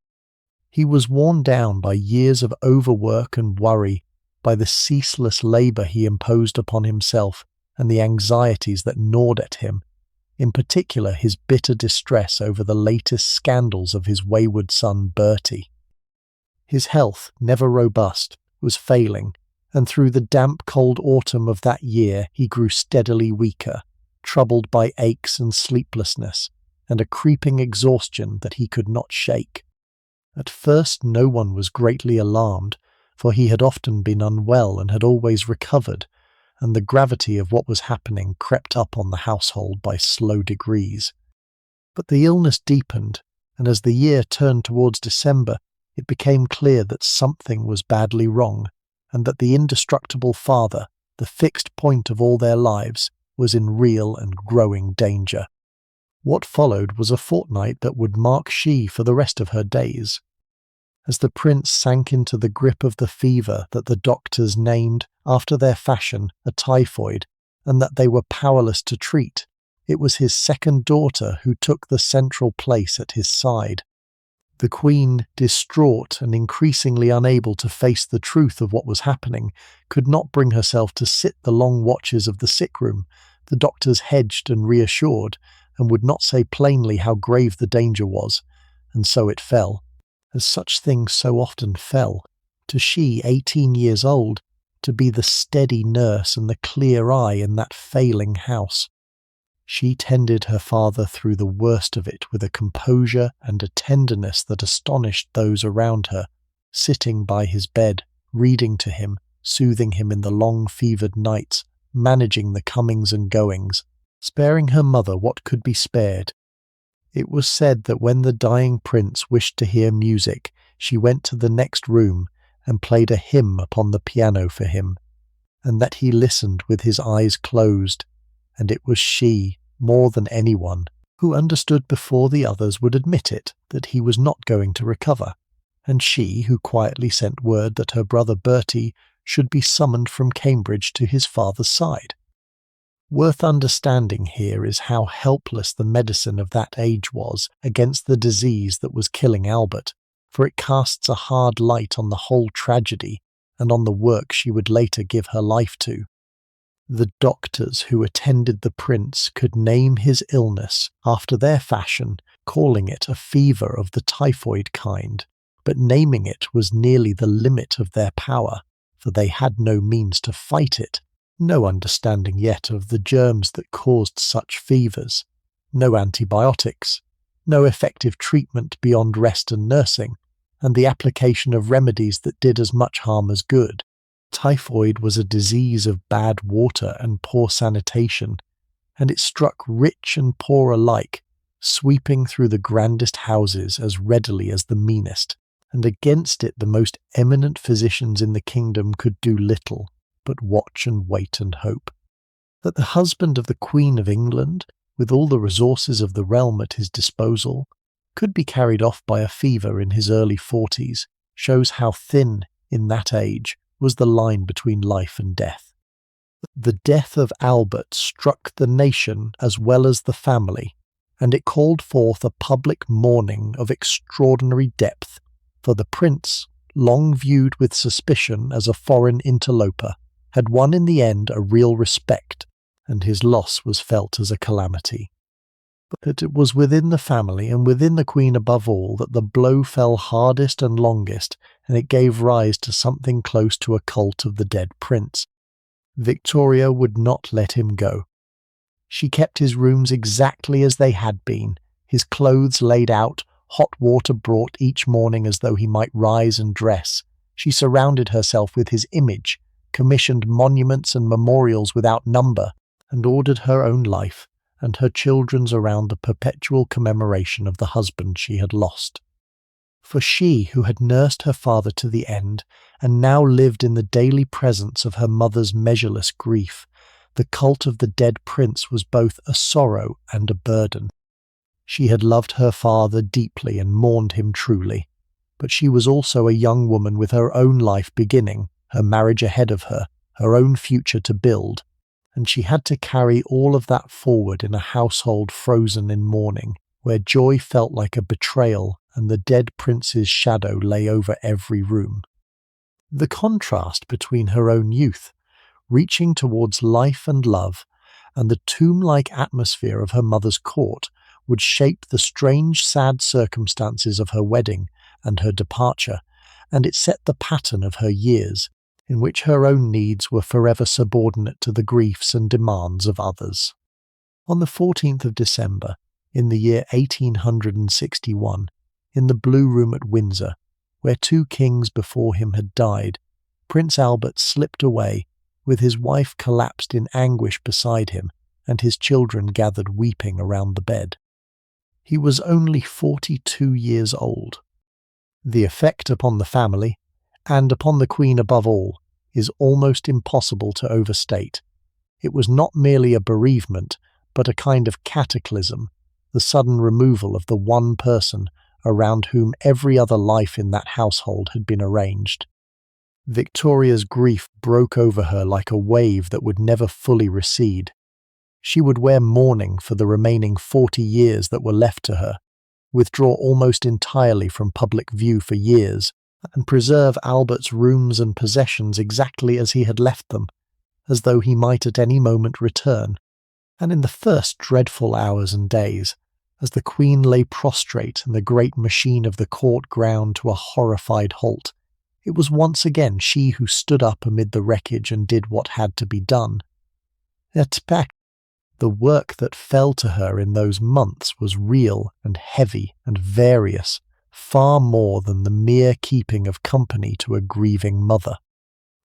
He was worn down by years of overwork and worry, by the ceaseless labour he imposed upon himself and the anxieties that gnawed at him, in particular his bitter distress over the latest scandals of his wayward son Bertie. His health, never robust, was failing, and through the damp cold autumn of that year he grew steadily weaker, troubled by aches and sleeplessness, and a creeping exhaustion that he could not shake. At first no one was greatly alarmed, for he had often been unwell and had always recovered, and the gravity of what was happening crept up on the household by slow degrees. But the illness deepened, and as the year turned towards December, it became clear that something was badly wrong, and that the indestructible father, the fixed point of all their lives, was in real and growing danger. What followed was a fortnight that would mark she for the rest of her days. As the prince sank into the grip of the fever that the doctors named, after their fashion, a typhoid, and that they were powerless to treat, it was his second daughter who took the central place at his side. The Queen, distraught and increasingly unable to face the truth of what was happening, could not bring herself to sit the long watches of the sick room. The doctors hedged and reassured, and would not say plainly how grave the danger was, and so it fell, as such things so often fell, to she, 18 years old, to be the steady nurse and the clear eye in that failing house. She tended her father through the worst of it with a composure and a tenderness that astonished those around her, sitting by his bed, reading to him, soothing him in the long fevered nights, managing the comings and goings, sparing her mother what could be spared. It was said that when the dying prince wished to hear music, she went to the next room and played a hymn upon the piano for him, and that he listened with his eyes closed, and it was she, more than anyone, who understood before the others would admit it that he was not going to recover, and she who quietly sent word that her brother Bertie should be summoned from Cambridge to his father's side. Worth understanding here is how helpless the medicine of that age was against the disease that was killing Albert, for it casts a hard light on the whole tragedy and on the work she would later give her life to. The doctors who attended the prince could name his illness after their fashion, calling it a fever of the typhoid kind, but naming it was nearly the limit of their power, for they had no means to fight it, no understanding yet of the germs that caused such fevers, no antibiotics, no effective treatment beyond rest and nursing, and the application of remedies that did as much harm as good. Typhoid was a disease of bad water and poor sanitation, and it struck rich and poor alike, sweeping through the grandest houses as readily as the meanest, and against it the most eminent physicians in the kingdom could do little but watch and wait and hope. That the husband of the Queen of England, with all the resources of the realm at his disposal, could be carried off by a fever in his early 40s shows how thin, in that age, was the line between life and death. The death of Albert struck the nation as well as the family, and it called forth a public mourning of extraordinary depth, for the prince, long viewed with suspicion as a foreign interloper, had won in the end a real respect, and his loss was felt as a calamity. But it was within the family, and within the Queen above all, that the blow fell hardest and longest, and it gave rise to something close to a cult of the dead prince. Victoria would not let him go. She kept his rooms exactly as they had been, his clothes laid out, hot water brought each morning as though he might rise and dress. She surrounded herself with his image, commissioned monuments and memorials without number, and ordered her own life and her children's around the perpetual commemoration of the husband she had lost. For she, who had nursed her father to the end, and now lived in the daily presence of her mother's measureless grief, the cult of the dead prince was both a sorrow and a burden. She had loved her father deeply and mourned him truly, but she was also a young woman with her own life beginning, her marriage ahead of her, her own future to build, and she had to carry all of that forward in a household frozen in mourning, where joy felt like a betrayal and the dead prince's shadow lay over every room. The contrast between her own youth, reaching towards life and love, and the tomb-like atmosphere of her mother's court would shape the strange, sad circumstances of her wedding and her departure, and it set the pattern of her years, in which her own needs were forever subordinate to the griefs and demands of others. On the 14th of December, in the year 1861, in the Blue Room at Windsor, where 2 kings before him had died, Prince Albert slipped away, with his wife collapsed in anguish beside him, and his children gathered weeping around the bed. He was only 42 years old. The effect upon the family, and upon the Queen above all, is almost impossible to overstate. It was not merely a bereavement, but a kind of cataclysm, the sudden removal of the one person around whom every other life in that household had been arranged. Victoria's grief broke over her like a wave that would never fully recede. She would wear mourning for the remaining 40 years that were left to her, withdraw almost entirely from public view for years, and preserve Albert's rooms and possessions exactly as he had left them, as though he might at any moment return. And in the first dreadful hours and days, as the Queen lay prostrate and the great machine of the court ground to a horrified halt, it was once again she who stood up amid the wreckage and did what had to be done. Yet the work that fell to her in those months was real and heavy and various, far more than the mere keeping of company to a grieving mother.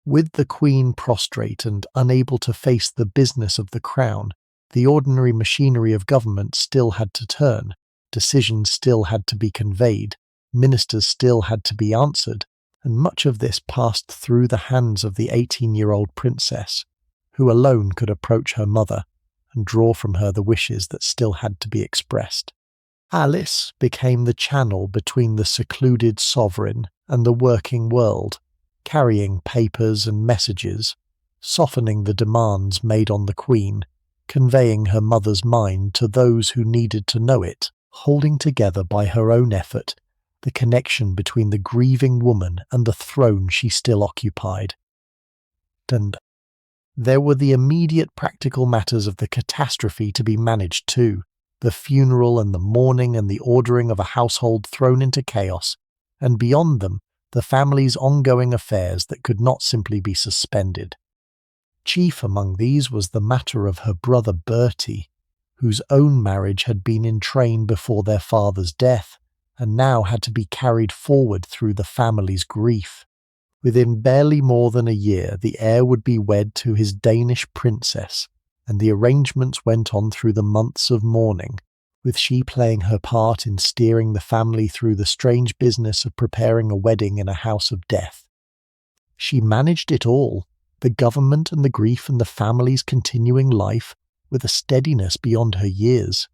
With the Queen prostrate and unable to face the business of the crown, the ordinary machinery of government still had to turn, decisions still had to be conveyed, ministers still had to be answered, and much of this passed through the hands of the 18-year-old princess, who alone could approach her mother, and draw from her the wishes that still had to be expressed. Alice became the channel between the secluded sovereign and the working world, carrying papers and messages, softening the demands made on the Queen, conveying her mother's mind to those who needed to know it, holding together by her own effort the connection between the grieving woman and the throne she still occupied. And there were the immediate practical matters of the catastrophe to be managed too, the funeral and the mourning and the ordering of a household thrown into chaos, and beyond them, the family's ongoing affairs that could not simply be suspended. Chief among these was the matter of her brother Bertie, whose own marriage had been in train before their father's death, and now had to be carried forward through the family's grief. Within barely more than a year, the heir would be wed to his Danish princess, and the arrangements went on through the months of mourning, with she playing her part in steering the family through the strange business of preparing a wedding in a house of death. She managed it all, the government and the grief and the family's continuing life, with a steadiness beyond her years.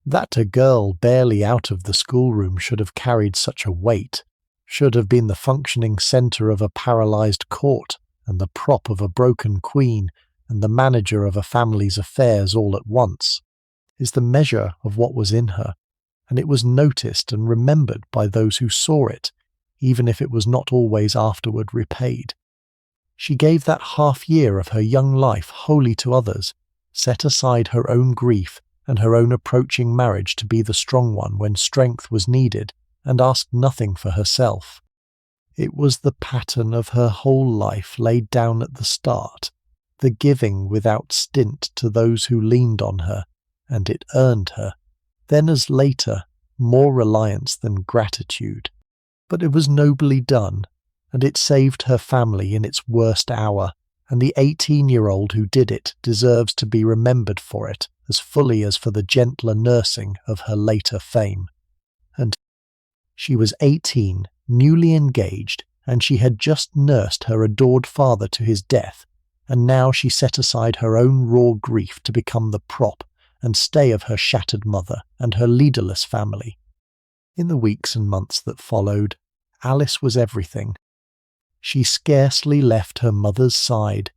That a girl barely out of the schoolroom should have carried such a weight, should have been the functioning centre of a paralysed court, and the prop of a broken queen, and the manager of a family's affairs all at once, is the measure of what was in her, and it was noticed and remembered by those who saw it, even if it was not always afterward repaid. She gave that half-year of her young life wholly to others, set aside her own grief and her own approaching marriage to be the strong one when strength was needed, and asked nothing for herself. It was the pattern of her whole life laid down at the start, the giving without stint to those who leaned on her, and it earned her, then as later, more reliance than gratitude. But it was nobly done, and it saved her family in its worst hour, and the 18-year-old who did it deserves to be remembered for it as fully as for the gentler nursing of her later fame. And she was 18, newly engaged, and she had just nursed her adored father to his death, and now she set aside her own raw grief to become the prop and stay of her shattered mother and her leaderless family. In the weeks and months that followed, Alice was everything. She scarcely left her mother's side,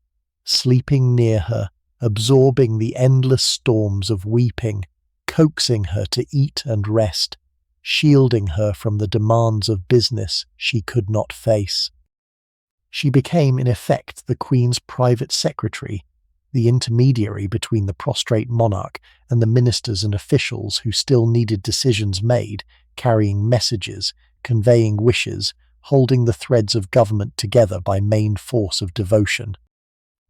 sleeping near her, absorbing the endless storms of weeping, coaxing her to eat and rest, shielding her from the demands of business she could not face. She became, in effect, the Queen's private secretary, the intermediary between the prostrate monarch and the ministers and officials who still needed decisions made, carrying messages, conveying wishes, holding the threads of government together by main force of devotion.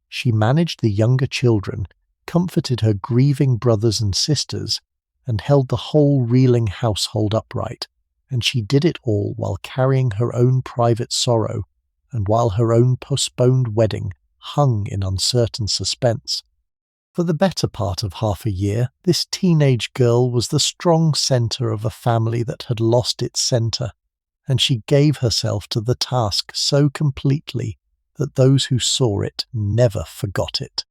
She managed the younger children, comforted her grieving brothers and sisters, and held the whole reeling household upright, and she did it all while carrying her own private sorrow, and while her own postponed wedding hung in uncertain suspense. For the better part of half a year, this teenage girl was the strong centre of a family that had lost its centre, and she gave herself to the task so completely that those who saw it never forgot it.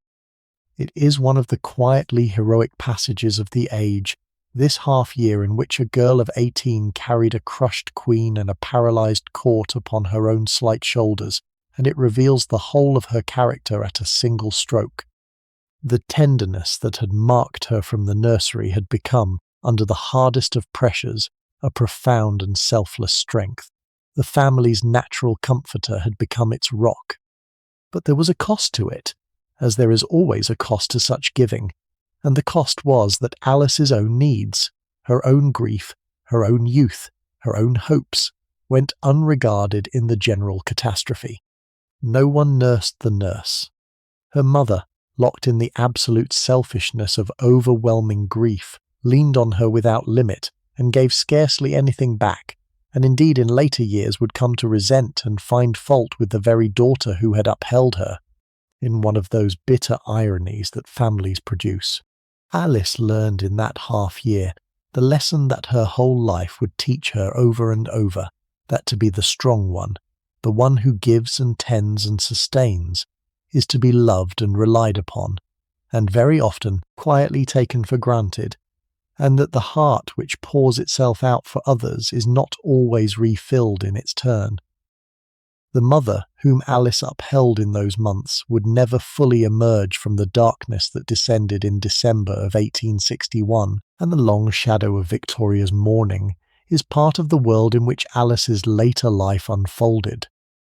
It is one of the quietly heroic passages of the age, this half-year in which a girl of 18 carried a crushed queen and a paralysed court upon her own slight shoulders, and it reveals the whole of her character at a single stroke. The tenderness that had marked her from the nursery had become, under the hardest of pressures, a profound and selfless strength. The family's natural comforter had become its rock. But there was a cost to it, as there is always a cost to such giving, and the cost was that Alice's own needs, her own grief, her own youth, her own hopes, went unregarded in the general catastrophe. No one nursed the nurse. Her mother, locked in the absolute selfishness of overwhelming grief, leaned on her without limit and gave scarcely anything back, and indeed in later years would come to resent and find fault with the very daughter who had upheld her, in one of those bitter ironies that families produce. Alice learned in that half-year the lesson that her whole life would teach her over and over, that to be the strong one, the one who gives and tends and sustains, is to be loved and relied upon, and very often quietly taken for granted, and that the heart which pours itself out for others is not always refilled in its turn. The mother whom Alice upheld in those months would never fully emerge from the darkness that descended in December of 1861, and the long shadow of Victoria's mourning is part of the world in which Alice's later life unfolded.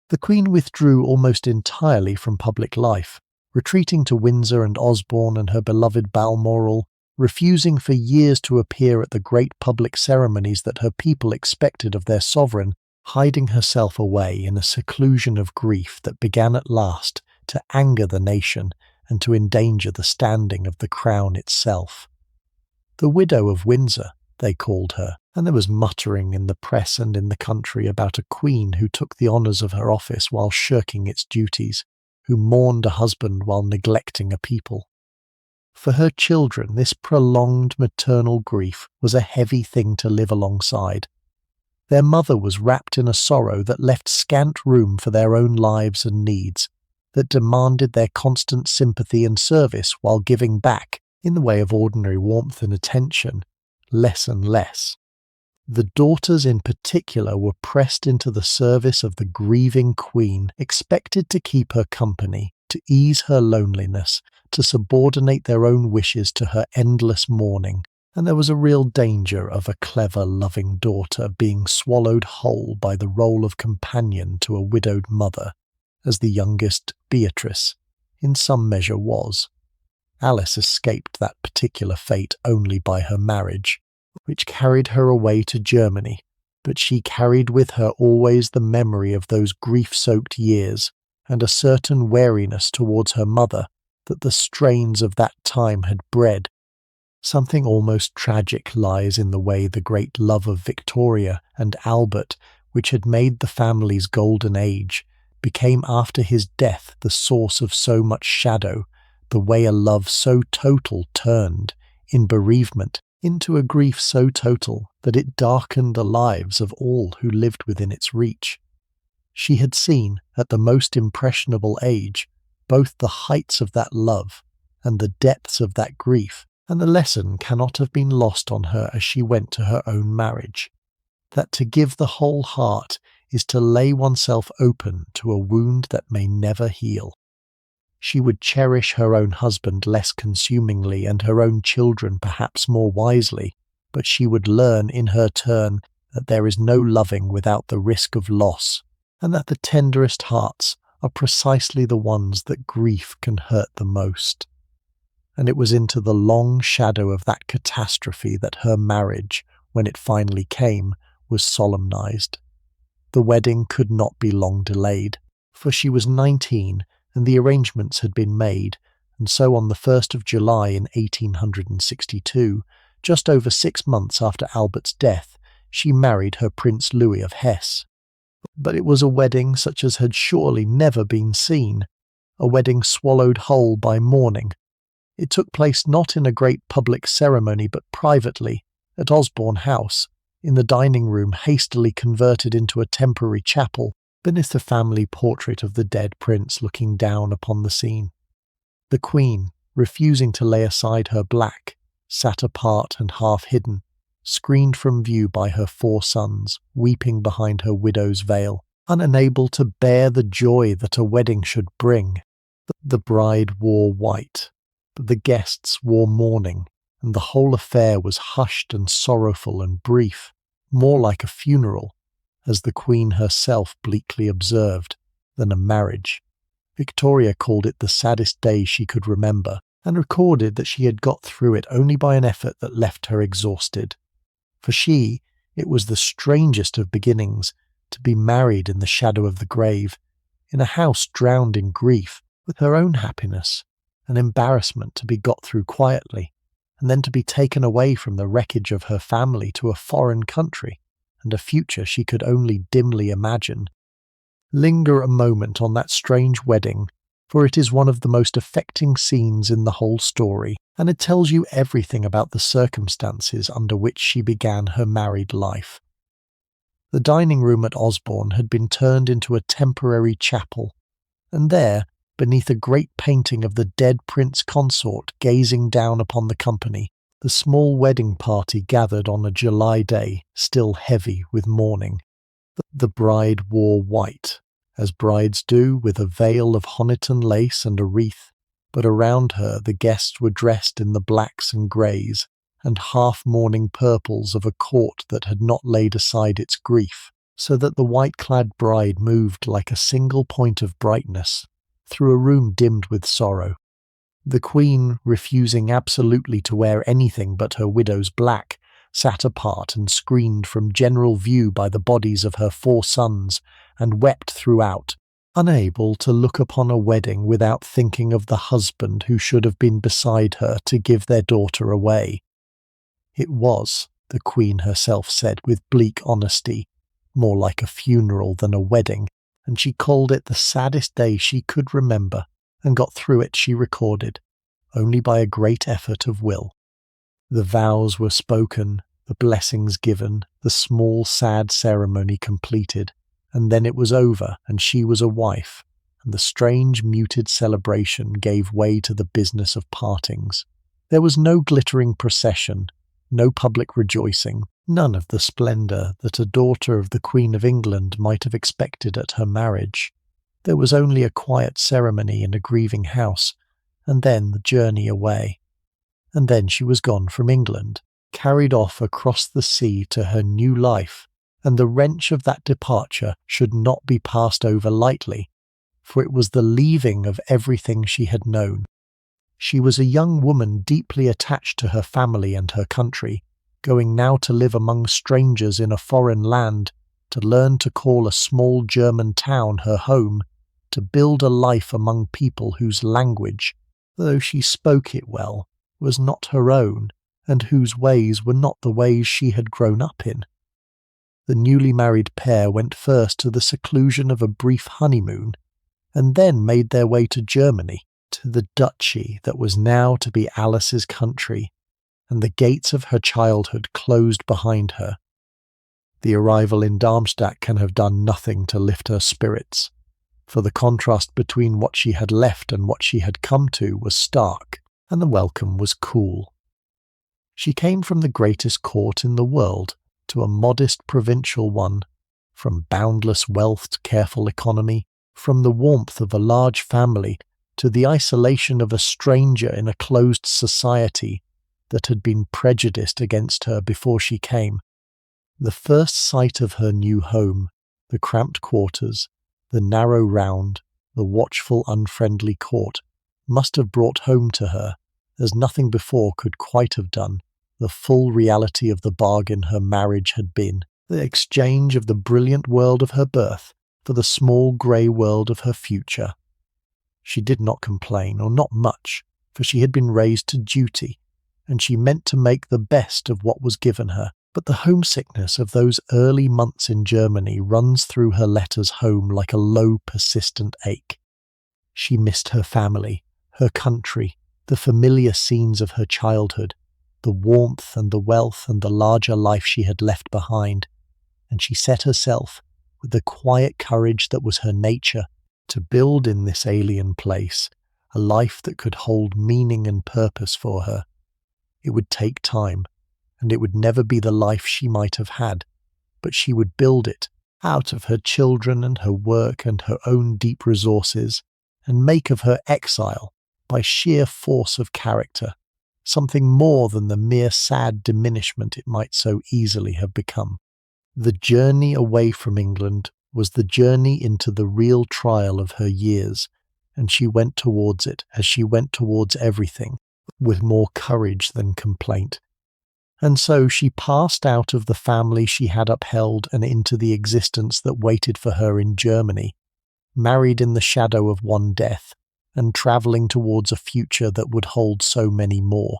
The Queen withdrew almost entirely from public life, retreating to Windsor and Osborne and her beloved Balmoral, refusing for years to appear at the great public ceremonies that her people expected of their sovereign, hiding herself away in a seclusion of grief that began at last to anger the nation and to endanger the standing of the crown itself. The Widow of Windsor, they called her, and there was muttering in the press and in the country about a queen who took the honours of her office while shirking its duties, who mourned a husband while neglecting a people. For her children, this prolonged maternal grief was a heavy thing to live alongside. Their mother was wrapped in a sorrow that left scant room for their own lives and needs, that demanded their constant sympathy and service while giving back, in the way of ordinary warmth and attention, less and less. The daughters in particular were pressed into the service of the grieving queen, expected to keep her company, to ease her loneliness, to subordinate their own wishes to her endless mourning, and there was a real danger of a clever, loving daughter being swallowed whole by the role of companion to a widowed mother, as the youngest Beatrice, in some measure, was. Alice escaped that particular fate only by her marriage, which carried her away to Germany, but she carried with her always the memory of those grief-soaked years, and a certain wariness towards her mother that the strains of that time had bred. Something almost tragic lies in the way the great love of Victoria and Albert, which had made the family's golden age, became after his death the source of so much shadow, the way a love so total turned, in bereavement, into a grief so total that it darkened the lives of all who lived within its reach. She had seen, at the most impressionable age, both the heights of that love and the depths of that grief, and the lesson cannot have been lost on her as she went to her own marriage, that to give the whole heart is to lay oneself open to a wound that may never heal. She would cherish her own husband less consumingly and her own children perhaps more wisely, but she would learn in her turn that there is no loving without the risk of loss, and that the tenderest hearts are precisely the ones that grief can hurt the most. And it was into the long shadow of that catastrophe that her marriage, when it finally came, was solemnized. The wedding could not be long delayed, for she was 19 and the arrangements had been made, and so on the 1st of July in 1862, just over 6 months after Albert's death, she married her Prince Louis of Hesse. But it was a wedding such as had surely never been seen, a wedding swallowed whole by mourning. It took place not in a great public ceremony but privately, at Osborne House, in the dining room hastily converted into a temporary chapel, beneath the family portrait of the dead prince looking down upon the scene. The Queen, refusing to lay aside her black, sat apart and half hidden, screened from view by her 4 sons, weeping behind her widow's veil, unable to bear the joy that a wedding should bring. The bride wore white, but the guests wore mourning, and the whole affair was hushed and sorrowful and brief, more like a funeral, as the Queen herself bleakly observed, than a marriage. Victoria called it the saddest day she could remember, and recorded that she had got through it only by an effort that left her exhausted. For she, it was the strangest of beginnings, to be married in the shadow of the grave, in a house drowned in grief, with her own happiness, an embarrassment to be got through quietly, and then to be taken away from the wreckage of her family to a foreign country, and a future she could only dimly imagine. Linger a moment on that strange wedding, for it is one of the most affecting scenes in the whole story, and it tells you everything about the circumstances under which she began her married life. The dining room at Osborne had been turned into a temporary chapel, and there, beneath a great painting of the dead prince consort gazing down upon the company. The small wedding party gathered on a July day, still heavy with mourning. The bride wore white, as brides do, with a veil of Honiton lace and a wreath, but around her the guests were dressed in the blacks and greys and half-mourning purples of a court that had not laid aside its grief, so that the white-clad bride moved like a single point of brightness through a room dimmed with sorrow. The Queen, refusing absolutely to wear anything but her widow's black, sat apart and screened from general view by the bodies of her 4 sons, and wept throughout, unable to look upon a wedding without thinking of the husband who should have been beside her to give their daughter away. It was, the Queen herself said with bleak honesty, more like a funeral than a wedding, and she called it the saddest day she could remember, and got through it, she recorded, only by a great effort of will. The vows were spoken, the blessings given, the small sad ceremony completed, and then it was over, and she was a wife, and the strange muted celebration gave way to the business of partings. There was no glittering procession, no public rejoicing, none of the splendour that a daughter of the Queen of England might have expected at her marriage. There was only a quiet ceremony in a grieving house, and then the journey away. And then she was gone from England, carried off across the sea to her new life, and the wrench of that departure should not be passed over lightly, for it was the leaving of everything she had known. She was a young woman deeply attached to her family and her country, going now to live among strangers in a foreign land, to learn to call a small German town her home, to build a life among people whose language, though she spoke it well, was not her own, and whose ways were not the ways she had grown up in. The newly married pair went first to the seclusion of a brief honeymoon, and then made their way to Germany, to the duchy that was now to be Alice's country, and the gates of her childhood closed behind her. The arrival in Darmstadt can have done nothing to lift her spirits, for the contrast between what she had left and what she had come to was stark, and the welcome was cool. She came from the greatest court in the world to a modest provincial one, from boundless wealth to careful economy, from the warmth of a large family to the isolation of a stranger in a closed society that had been prejudiced against her before she came. The first sight of her new home, the cramped quarters, the narrow round, the watchful unfriendly court, must have brought home to her, as nothing before could quite have done, the full reality of the bargain her marriage had been, the exchange of the brilliant world of her birth for the small grey world of her future. She did not complain, or not much, for she had been raised to duty, and she meant to make the best of what was given her. But the homesickness of those early months in Germany runs through her letters home like a low, persistent ache. She missed her family, her country, the familiar scenes of her childhood, the warmth and the wealth and the larger life she had left behind, and she set herself, with the quiet courage that was her nature, to build in this alien place a life that could hold meaning and purpose for her. It would take time, and it would never be the life she might have had, but she would build it out of her children and her work and her own deep resources, and make of her exile, by sheer force of character, something more than the mere sad diminishment it might so easily have become. The journey away from England was the journey into the real trial of her years, and she went towards it, as she went towards everything, with more courage than complaint. And so she passed out of the family she had upheld and into the existence that waited for her in Germany, married in the shadow of one death, and travelling towards a future that would hold so many more.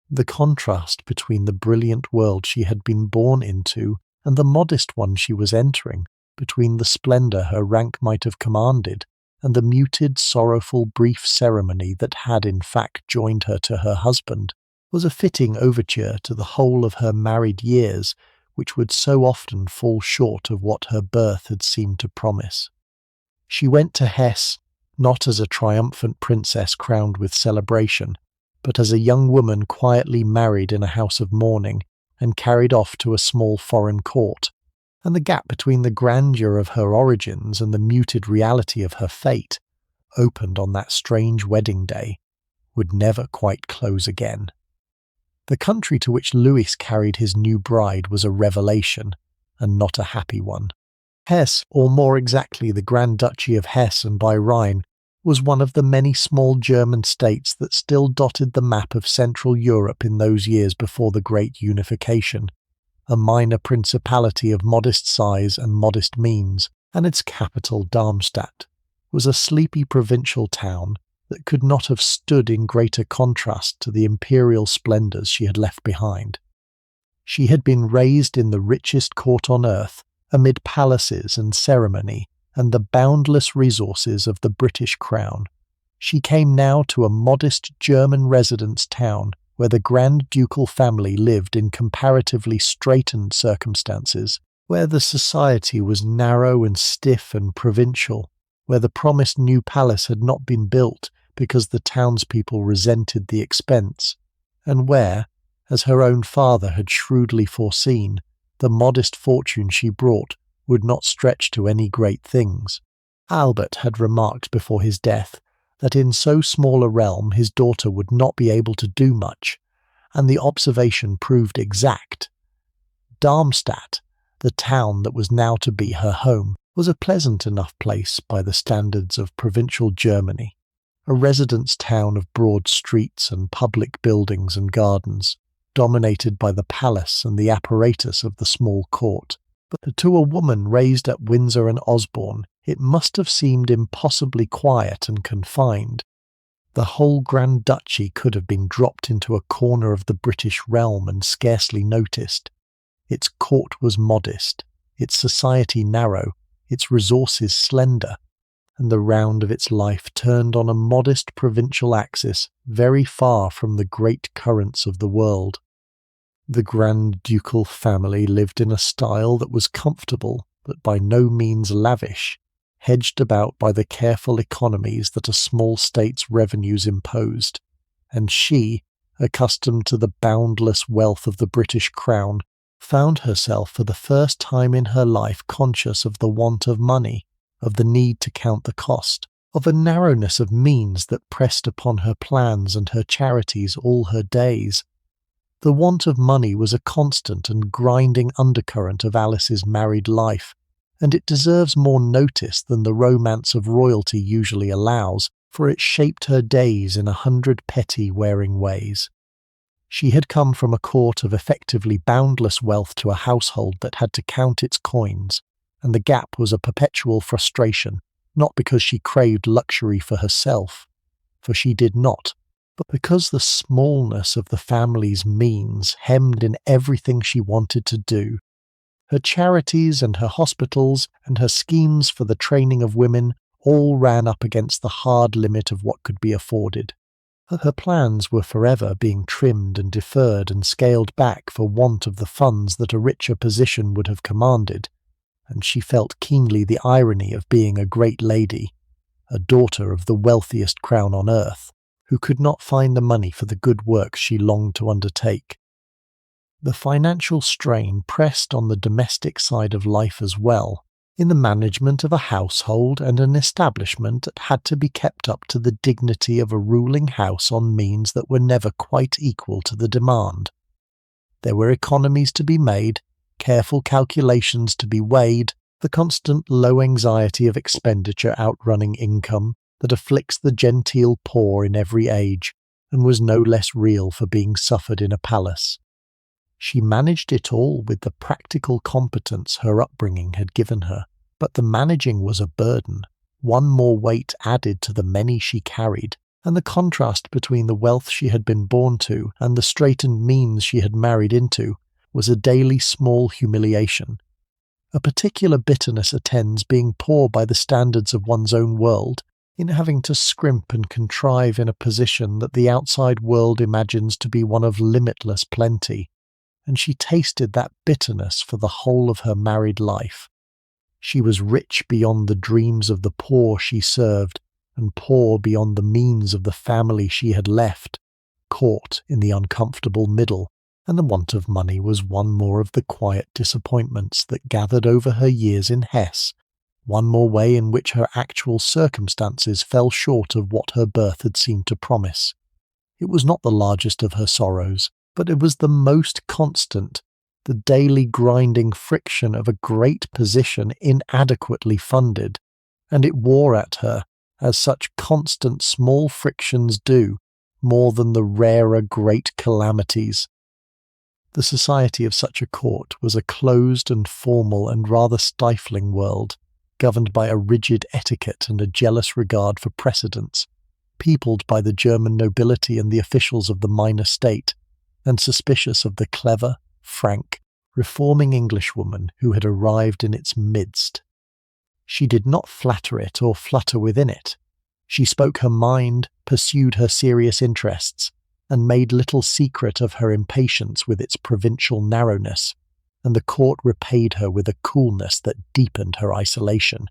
The contrast between the brilliant world she had been born into and the modest one she was entering, between the splendour her rank might have commanded and the muted, sorrowful, brief ceremony that had in fact joined her to her husband, was a fitting overture to the whole of her married years, which would so often fall short of what her birth had seemed to promise. She went to Hesse, not as a triumphant princess crowned with celebration, but as a young woman quietly married in a house of mourning and carried off to a small foreign court, and the gap between the grandeur of her origins and the muted reality of her fate, opened on that strange wedding day, would never quite close again. The country to which Louis carried his new bride was a revelation, and not a happy one. Hesse, or more exactly the Grand Duchy of Hesse and by Rhine, was one of the many small German states that still dotted the map of Central Europe in those years before the Great Unification, a minor principality of modest size and modest means, and its capital, Darmstadt, was a sleepy provincial town that could not have stood in greater contrast to the imperial splendours she had left behind. She had been raised in the richest court on earth, amid palaces and ceremony and the boundless resources of the British Crown. She came now to a modest German residence town where the Grand Ducal family lived in comparatively straitened circumstances, where the society was narrow and stiff and provincial, where the promised new palace had not been built because the townspeople resented the expense, and where, as her own father had shrewdly foreseen, the modest fortune she brought would not stretch to any great things. Albert had remarked before his death that in so small a realm his daughter would not be able to do much, and the observation proved exact. Darmstadt, the town that was now to be her home, was a pleasant enough place by the standards of provincial Germany, a residence town of broad streets and public buildings and gardens, dominated by the palace and the apparatus of the small court. But to a woman raised at Windsor and Osborne, it must have seemed impossibly quiet and confined. The whole Grand Duchy could have been dropped into a corner of the British realm and scarcely noticed. Its court was modest, its society narrow, its resources slender, and the round of its life turned on a modest provincial axis very far from the great currents of the world. The Grand Ducal family lived in a style that was comfortable but by no means lavish, hedged about by the careful economies that a small state's revenues imposed, and she, accustomed to the boundless wealth of the British Crown, found herself for the first time in her life conscious of the want of money, of the need to count the cost, of a narrowness of means that pressed upon her plans and her charities all her days. The want of money was a constant and grinding undercurrent of Alice's married life, and it deserves more notice than the romance of royalty usually allows, for it shaped her days in 100 petty wearing ways. She had come from a court of effectively boundless wealth to a household that had to count its coins, and the gap was a perpetual frustration, not because she craved luxury for herself, for she did not, but because the smallness of the family's means hemmed in everything she wanted to do. Her charities and her hospitals and her schemes for the training of women all ran up against the hard limit of what could be afforded. Her plans were forever being trimmed and deferred and scaled back for want of the funds that a richer position would have commanded, and she felt keenly the irony of being a great lady, a daughter of the wealthiest crown on earth, who could not find the money for the good works she longed to undertake. The financial strain pressed on the domestic side of life as well, in the management of a household and an establishment that had to be kept up to the dignity of a ruling house on means that were never quite equal to the demand. There were economies to be made, careful calculations to be weighed, the constant low anxiety of expenditure outrunning income that afflicts the genteel poor in every age, and was no less real for being suffered in a palace. She managed it all with the practical competence her upbringing had given her, but the managing was a burden, one more weight added to the many she carried, and the contrast between the wealth she had been born to and the straitened means she had married into was a daily small humiliation. A particular bitterness attends being poor by the standards of one's own world, in having to scrimp and contrive in a position that the outside world imagines to be one of limitless plenty, and she tasted that bitterness for the whole of her married life. She was rich beyond the dreams of the poor she served, and poor beyond the means of the family she had left, caught in the uncomfortable middle, and the want of money was one more of the quiet disappointments that gathered over her years in Hesse, one more way in which her actual circumstances fell short of what her birth had seemed to promise. It was not the largest of her sorrows, but it was the most constant, the daily grinding friction of a great position inadequately funded, and it wore at her, as such constant small frictions do, more than the rarer great calamities. The society of such a court was a closed and formal and rather stifling world, governed by a rigid etiquette and a jealous regard for precedents, peopled by the German nobility and the officials of the minor state, and suspicious of the clever, frank, reforming Englishwoman who had arrived in its midst. She did not flatter it or flutter within it. She spoke her mind, pursued her serious interests, and made little secret of her impatience with its provincial narrowness, and the court repaid her with a coolness that deepened her isolation.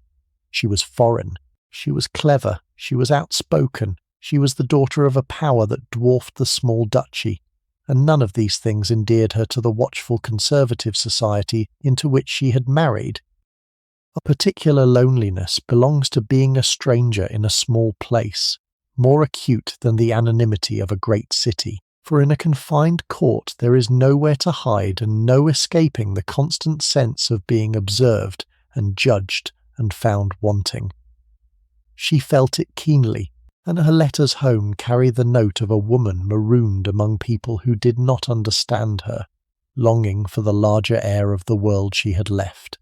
She was foreign, she was clever, she was outspoken, she was the daughter of a power that dwarfed the small duchy, and none of these things endeared her to the watchful conservative society into which she had married. A particular loneliness belongs to being a stranger in a small place, more acute than the anonymity of a great city, for in a confined court there is nowhere to hide and no escaping the constant sense of being observed and judged and found wanting. She felt it keenly, and her letters home carry the note of a woman marooned among people who did not understand her, longing for the larger air of the world she had left.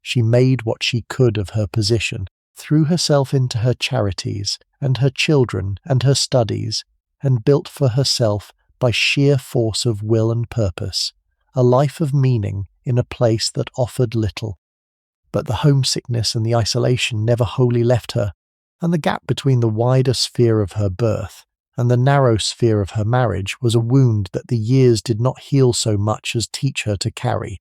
She made what she could of her position, threw herself into her charities, and her children, and her studies, and built for herself, by sheer force of will and purpose, a life of meaning in a place that offered little. But the homesickness and the isolation never wholly left her, and the gap between the wider sphere of her birth and the narrow sphere of her marriage was a wound that the years did not heal so much as teach her to carry.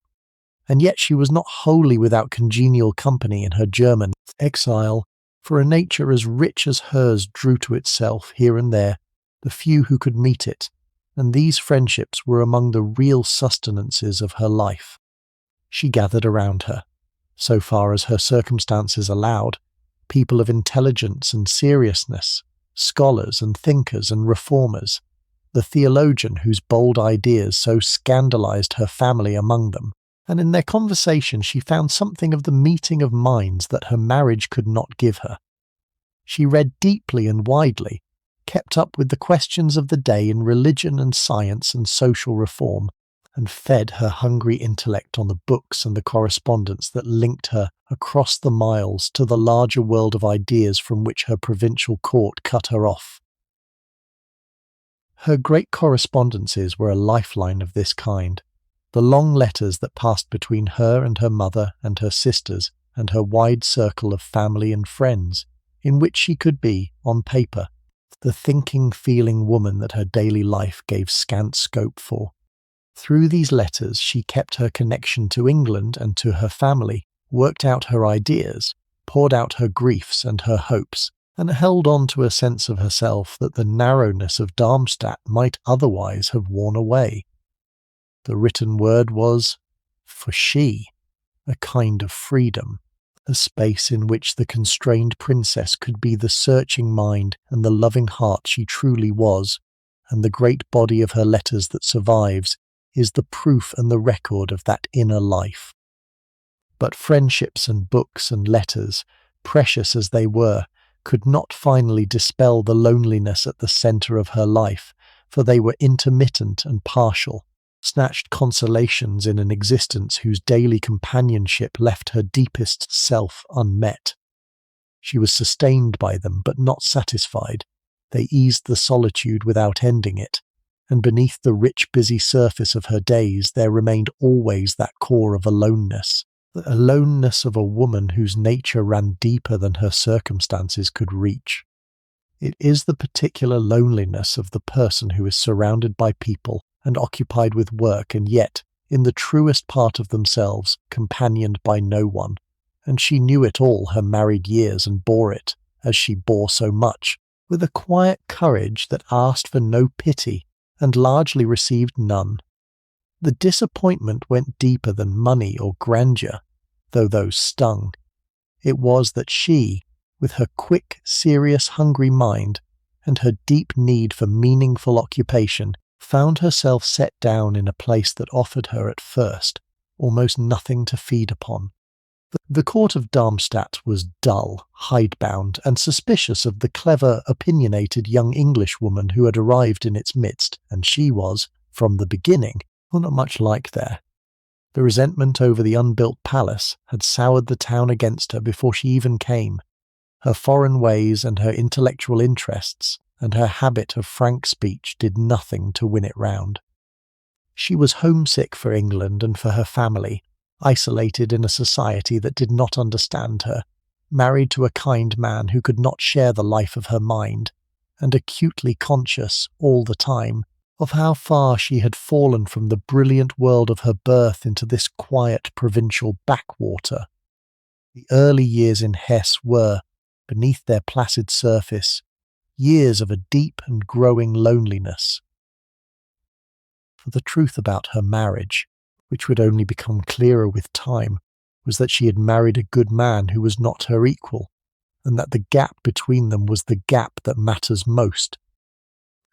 And yet she was not wholly without congenial company in her German exile, for a nature as rich as hers drew to itself, here and there, the few who could meet it, and these friendships were among the real sustenances of her life. She gathered around her, so far as her circumstances allowed, people of intelligence and seriousness, scholars and thinkers and reformers, the theologian whose bold ideas so scandalized her family among them, and in their conversation she found something of the meeting of minds that her marriage could not give her. She read deeply and widely, kept up with the questions of the day in religion and science and social reform, and fed her hungry intellect on the books and the correspondence that linked her across the miles to the larger world of ideas from which her provincial court cut her off. Her great correspondences were a lifeline of this kind. The long letters that passed between her and her mother and her sisters and her wide circle of family and friends, in which she could be, on paper, the thinking, feeling woman that her daily life gave scant scope for. Through these letters she kept her connection to England and to her family, worked out her ideas, poured out her griefs and her hopes, and held on to a sense of herself that the narrowness of Darmstadt might otherwise have worn away. The written word was, for she, a kind of freedom, a space in which the constrained princess could be the searching mind and the loving heart she truly was, and the great body of her letters that survives is the proof and the record of that inner life. But friendships and books and letters, precious as they were, could not finally dispel the loneliness at the centre of her life, for they were intermittent and partial, snatched consolations in an existence whose daily companionship left her deepest self unmet. She was sustained by them, but not satisfied. They eased the solitude without ending it, and beneath the rich, busy surface of her days there remained always that core of aloneness, the aloneness of a woman whose nature ran deeper than her circumstances could reach. It is the particular loneliness of the person who is surrounded by people and occupied with work, and yet, in the truest part of themselves, companioned by no one. And she knew it all her married years and bore it, as she bore so much, with a quiet courage that asked for no pity and largely received none. The disappointment went deeper than money or grandeur, though those stung. It was that she, with her quick, serious, hungry mind, and her deep need for meaningful occupation, found herself set down in a place that offered her at first almost nothing to feed upon. The court of Darmstadt was dull, hidebound, and suspicious of the clever, opinionated young Englishwoman who had arrived in its midst, and she was, from the beginning, not much like there. The resentment over the unbuilt palace had soured the town against her before she even came. Her foreign ways and her intellectual interests and her habit of frank speech did nothing to win it round. She was homesick for England and for her family, isolated in a society that did not understand her, married to a kind man who could not share the life of her mind, and acutely conscious, all the time, of how far she had fallen from the brilliant world of her birth into this quiet provincial backwater. The early years in Hesse were, beneath their placid surface, years of a deep and growing loneliness. For the truth about her marriage, which would only become clearer with time, was that she had married a good man who was not her equal, and that the gap between them was the gap that matters most.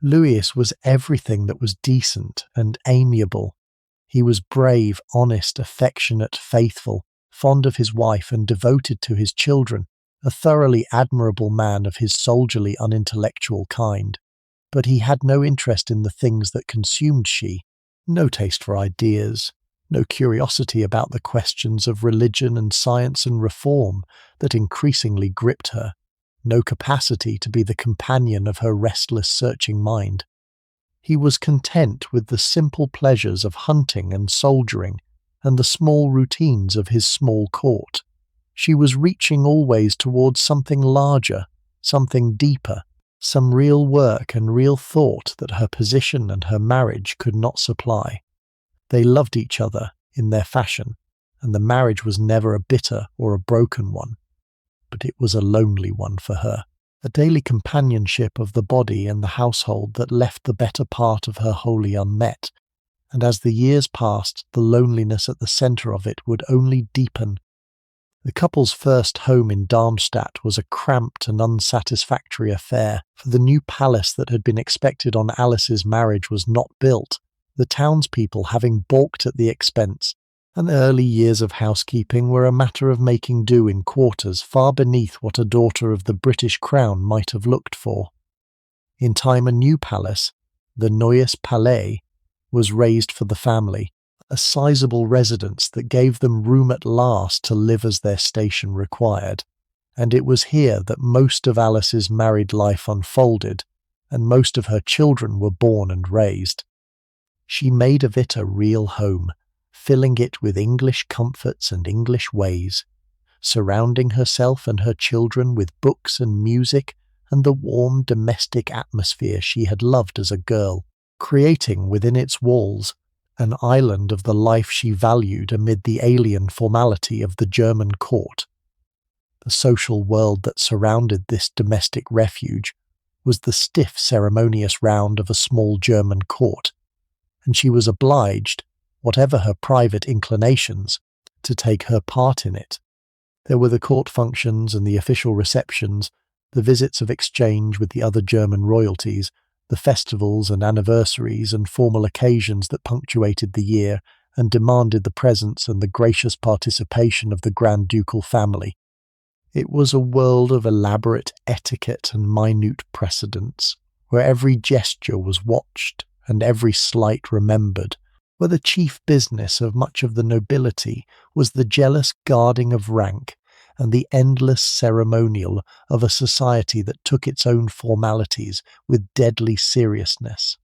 Louis was everything that was decent and amiable. He was brave, honest, affectionate, faithful, fond of his wife and devoted to his children, a thoroughly admirable man of his soldierly, unintellectual kind. But he had no interest in the things that consumed she, no taste for ideas, no curiosity about the questions of religion and science and reform that increasingly gripped her, no capacity to be the companion of her restless, searching mind. He was content with the simple pleasures of hunting and soldiering and the small routines of his small court. She was reaching always towards something larger, something deeper, some real work and real thought that her position and her marriage could not supply. They loved each other in their fashion, and the marriage was never a bitter or a broken one. But it was a lonely one for her, a daily companionship of the body and the household that left the better part of her wholly unmet, and as the years passed, the loneliness at the centre of it would only deepen. The couple's first home in Darmstadt was a cramped and unsatisfactory affair, for the new palace that had been expected on Alice's marriage was not built, the townspeople having balked at the expense, and the early years of housekeeping were a matter of making do in quarters far beneath what a daughter of the British Crown might have looked for. In time a new palace, the Neues Palais, was raised for the family, a sizable residence that gave them room at last to live as their station required, and it was here that most of Alice's married life unfolded, and most of her children were born and raised. She made of it a real home, filling it with English comforts and English ways, surrounding herself and her children with books and music and the warm domestic atmosphere she had loved as a girl, creating within its walls an island of the life she valued amid the alien formality of the German court. The social world that surrounded this domestic refuge was the stiff, ceremonious round of a small German court, and she was obliged, whatever her private inclinations, to take her part in it. There were the court functions and the official receptions, the visits of exchange with the other German royalties, the festivals and anniversaries and formal occasions that punctuated the year and demanded the presence and the gracious participation of the Grand Ducal family. It was a world of elaborate etiquette and minute precedents, where every gesture was watched and every slight remembered, where the chief business of much of the nobility was the jealous guarding of rank and the endless ceremonial of a society that took its own formalities with deadly seriousness.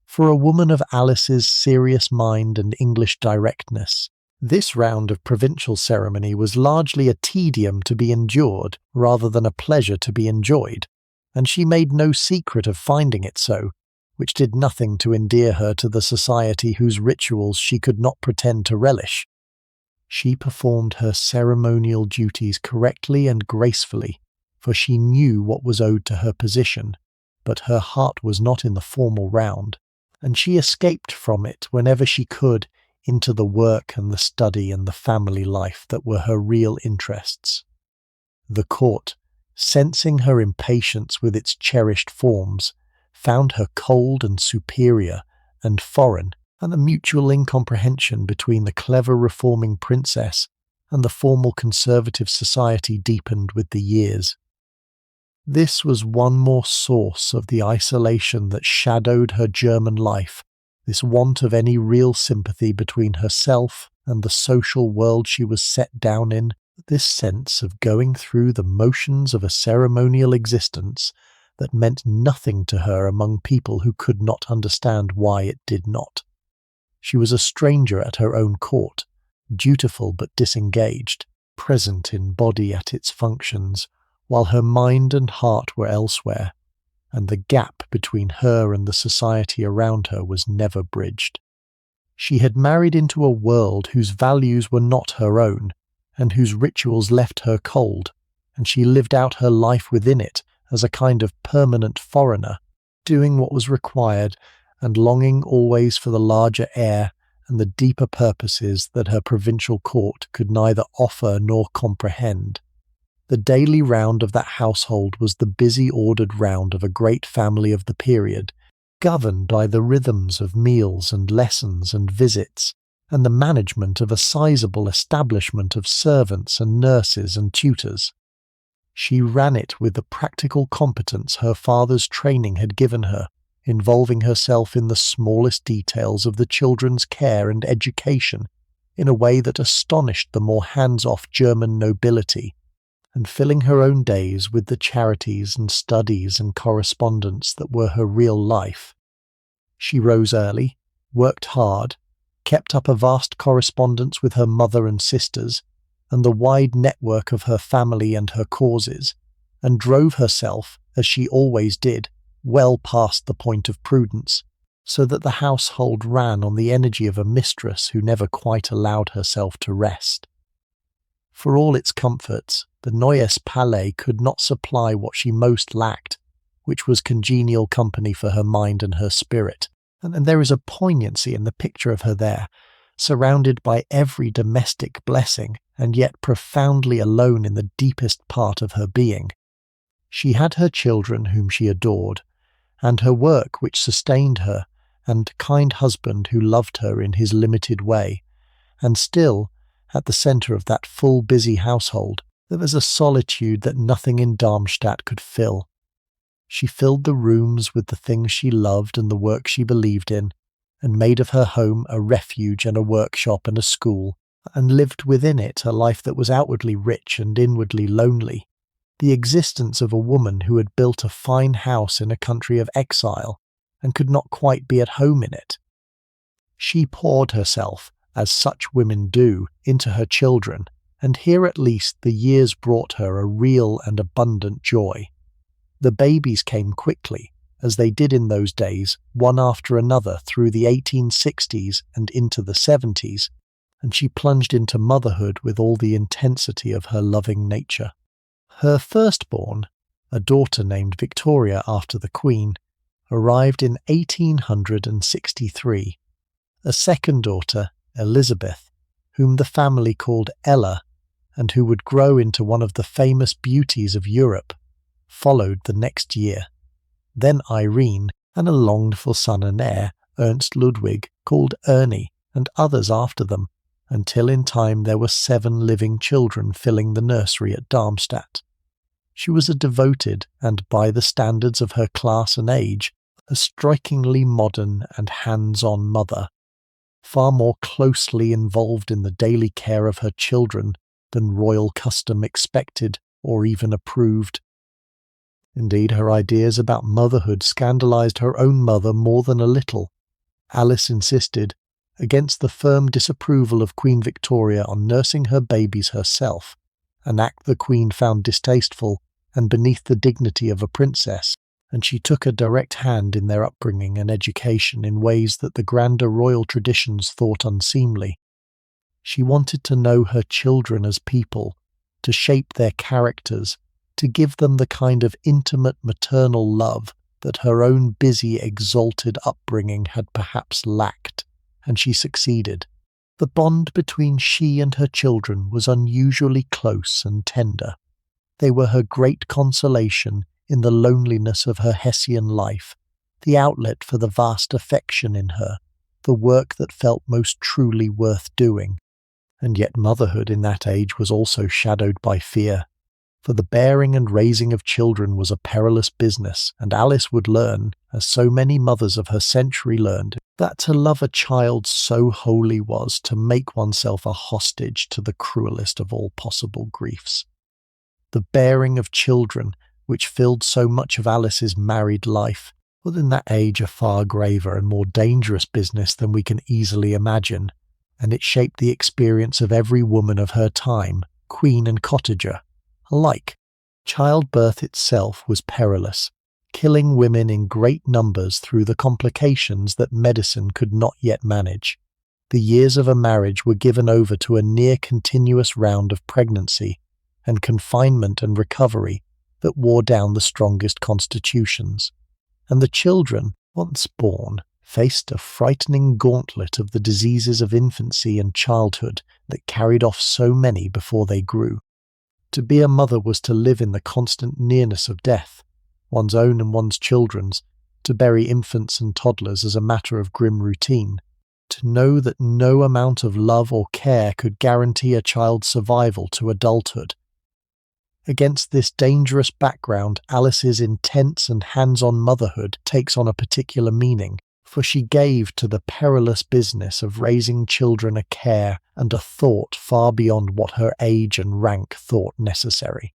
For a woman of Alice's serious mind and English directness, this round of provincial ceremony was largely a tedium to be endured rather than a pleasure to be enjoyed, and she made no secret of finding it so, which did nothing to endear her to the society whose rituals she could not pretend to relish. She performed her ceremonial duties correctly and gracefully, for she knew what was owed to her position, but her heart was not in the formal round, and she escaped from it whenever she could into the work and the study and the family life that were her real interests. The court, sensing her impatience with its cherished forms, found her cold and superior and foreign, and the mutual incomprehension between the clever reforming princess and the formal conservative society deepened with the years. This was one more source of the isolation that shadowed her German life, this want of any real sympathy between herself and the social world she was set down in, this sense of going through the motions of a ceremonial existence that meant nothing to her among people who could not understand why it did not. She was a stranger at her own court, dutiful but disengaged, present in body at its functions, while her mind and heart were elsewhere, and the gap between her and the society around her was never bridged. She had married into a world whose values were not her own, and whose rituals left her cold, and she lived out her life within it as a kind of permanent foreigner, doing what was required and longing always for the larger air and the deeper purposes that her provincial court could neither offer nor comprehend. The daily round of that household was the busy ordered round of a great family of the period, governed by the rhythms of meals and lessons and visits, and the management of a sizable establishment of servants and nurses and tutors. She ran it with the practical competence her father's training had given her, involving herself in the smallest details of the children's care and education in a way that astonished the more hands-off German nobility, and filling her own days with the charities and studies and correspondence that were her real life. She rose early, worked hard, kept up a vast correspondence with her mother and sisters, and the wide network of her family and her causes, and drove herself, as she always did, well past the point of prudence, so that the household ran on the energy of a mistress who never quite allowed herself to rest. For all its comforts, the Neues Palais could not supply what she most lacked, which was congenial company for her mind and her spirit, and there is a poignancy in the picture of her there, surrounded by every domestic blessing, and yet profoundly alone in the deepest part of her being. She had her children whom she adored, and her work which sustained her, and kind husband who loved her in his limited way, and still, at the centre of that full busy household, there was a solitude that nothing in Darmstadt could fill. She filled the rooms with the things she loved and the work she believed in, and made of her home a refuge and a workshop and a school, and lived within it a life that was outwardly rich and inwardly lonely, the existence of a woman who had built a fine house in a country of exile, and could not quite be at home in it. She poured herself, as such women do, into her children, and here at least the years brought her a real and abundant joy. The babies came quickly, as they did in those days, one after another through the 1860s and into the 70s, and she plunged into motherhood with all the intensity of her loving nature. Her firstborn, a daughter named Victoria after the Queen, arrived in 1863. A second daughter, Elizabeth, whom the family called Ella, and who would grow into one of the famous beauties of Europe, followed the next year. Then Irene, and a longed-for son and heir, Ernst Ludwig, called Ernie, and others after them, until in time there were 7 living children filling the nursery at Darmstadt. She was a devoted, and by the standards of her class and age, a strikingly modern and hands-on mother, far more closely involved in the daily care of her children than royal custom expected or even approved. Indeed, her ideas about motherhood scandalized her own mother more than a little. Alice insisted, against the firm disapproval of Queen Victoria, on nursing her babies herself, an act the Queen found distasteful and beneath the dignity of a princess, and she took a direct hand in their upbringing and education in ways that the grander royal traditions thought unseemly. She wanted to know her children as people, to shape their characters, to give them the kind of intimate maternal love that her own busy, exalted upbringing had perhaps lacked, and she succeeded. The bond between she and her children was unusually close and tender. They were her great consolation in the loneliness of her Hessian life, the outlet for the vast affection in her, the work that felt most truly worth doing. And yet motherhood in that age was also shadowed by fear, for the bearing and raising of children was a perilous business, and Alice would learn, as so many mothers of her century learned, that to love a child so wholly was to make oneself a hostage to the cruelest of all possible griefs. The bearing of children, which filled so much of Alice's married life, was in that age a far graver and more dangerous business than we can easily imagine, and it shaped the experience of every woman of her time, queen and cottager, alike. Childbirth itself was perilous, killing women in great numbers through the complications that medicine could not yet manage. The years of a marriage were given over to a near-continuous round of pregnancy and confinement and recovery that wore down the strongest constitutions. And the children, once born, faced a frightening gauntlet of the diseases of infancy and childhood that carried off so many before they grew. To be a mother was to live in the constant nearness of death, one's own and one's children's, to bury infants and toddlers as a matter of grim routine, to know that no amount of love or care could guarantee a child's survival to adulthood. Against this dangerous background, Alice's intense and hands-on motherhood takes on a particular meaning, for she gave to the perilous business of raising children a care and a thought far beyond what her age and rank thought necessary.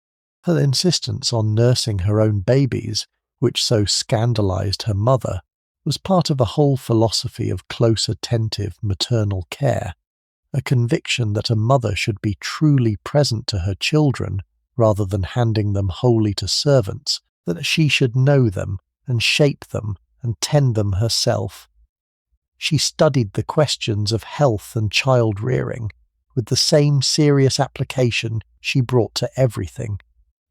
Her insistence on nursing her own babies, which so scandalized her mother, was part of a whole philosophy of close attentive maternal care, a conviction that a mother should be truly present to her children rather than handing them wholly to servants, that she should know them and shape them and tend them herself. She studied the questions of health and child rearing with the same serious application she brought to everything,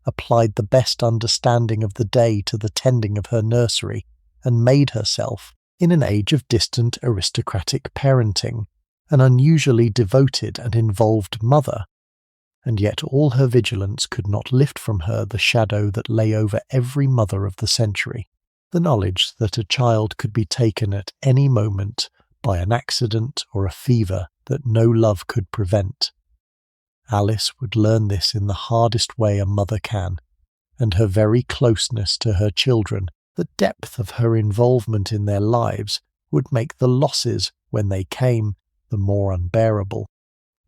applied the best understanding of the day to the tending of her nursery, and made herself, in an age of distant aristocratic parenting, an unusually devoted and involved mother. And yet all her vigilance could not lift from her the shadow that lay over every mother of the century, the knowledge that a child could be taken at any moment by an accident or a fever that no love could prevent. Alice would learn this in the hardest way a mother can, and her very closeness to her children, the depth of her involvement in their lives, would make the losses, when they came, the more unbearable.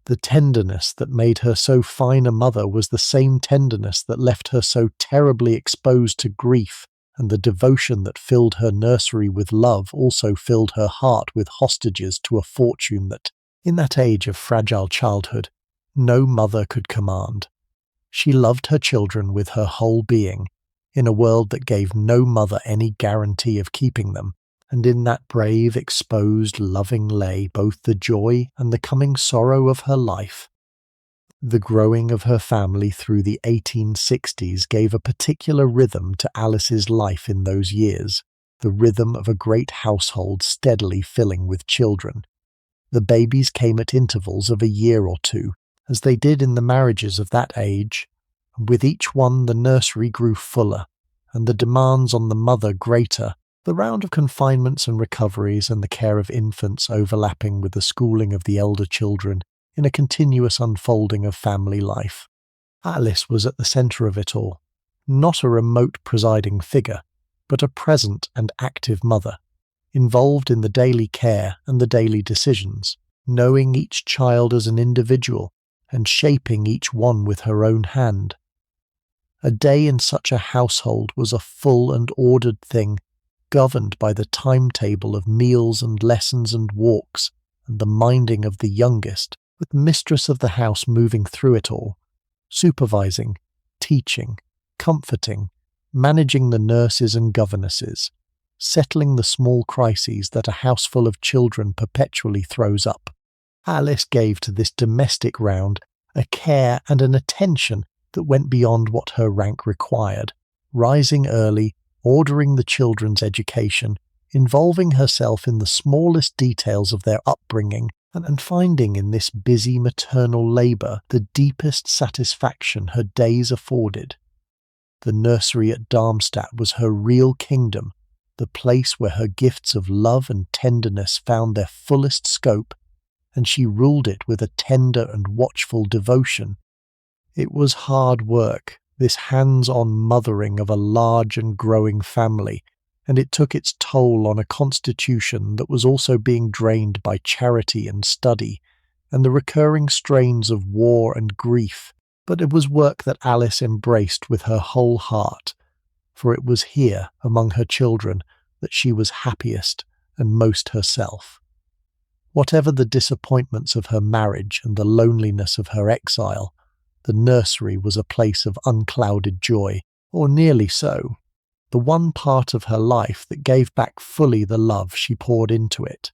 The tenderness that made her so fine a mother was the same tenderness that left her so terribly exposed to grief, and the devotion that filled her nursery with love also filled her heart with hostages to a fortune that, in that age of fragile childhood, no mother could command. She loved her children with her whole being, in a world that gave no mother any guarantee of keeping them, and in that brave, exposed, loving lay both the joy and the coming sorrow of her life. The growing of her family through the 1860s gave a particular rhythm to Alice's life in those years, the rhythm of a great household steadily filling with children. The babies came at intervals of a year or two, as they did in the marriages of that age, and with each one the nursery grew fuller, and the demands on the mother greater, the round of confinements and recoveries and the care of infants overlapping with the schooling of the elder children in a continuous unfolding of family life. Alice was at the centre of it all, not a remote presiding figure, but a present and active mother, involved in the daily care and the daily decisions, knowing each child as an individual and shaping each one with her own hand. A day in such a household was a full and ordered thing, governed by the timetable of meals and lessons and walks, and the minding of the youngest, with the mistress of the house moving through it all, supervising, teaching, comforting, managing the nurses and governesses, settling the small crises that a house full of children perpetually throws up. Alice gave to this domestic round a care and an attention that went beyond what her rank required, rising early, ordering the children's education, involving herself in the smallest details of their upbringing, and finding in this busy maternal labour the deepest satisfaction her days afforded. The nursery at Darmstadt was her real kingdom, the place where her gifts of love and tenderness found their fullest scope, and she ruled it with a tender and watchful devotion. It was hard work, this hands-on mothering of a large and growing family, and it took its toll on a constitution that was also being drained by charity and study, and the recurring strains of war and grief. But it was work that Alice embraced with her whole heart, for it was here, among her children, that she was happiest and most herself. Whatever the disappointments of her marriage and the loneliness of her exile, the nursery was a place of unclouded joy, or nearly so, the one part of her life that gave back fully the love she poured into it.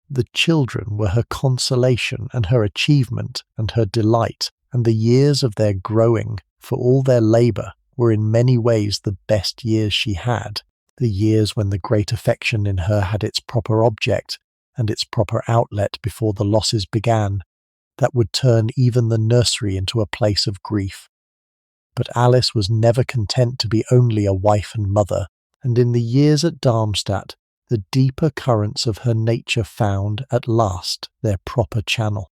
The children were her consolation and her achievement and her delight, and the years of their growing, for all their labour, were in many ways the best years she had, the years when the great affection in her had its proper object and its proper outlet before the losses began, that would turn even the nursery into a place of grief. But Alice was never content to be only a wife and mother, and in the years at Darmstadt, the deeper currents of her nature found, at last, their proper channel.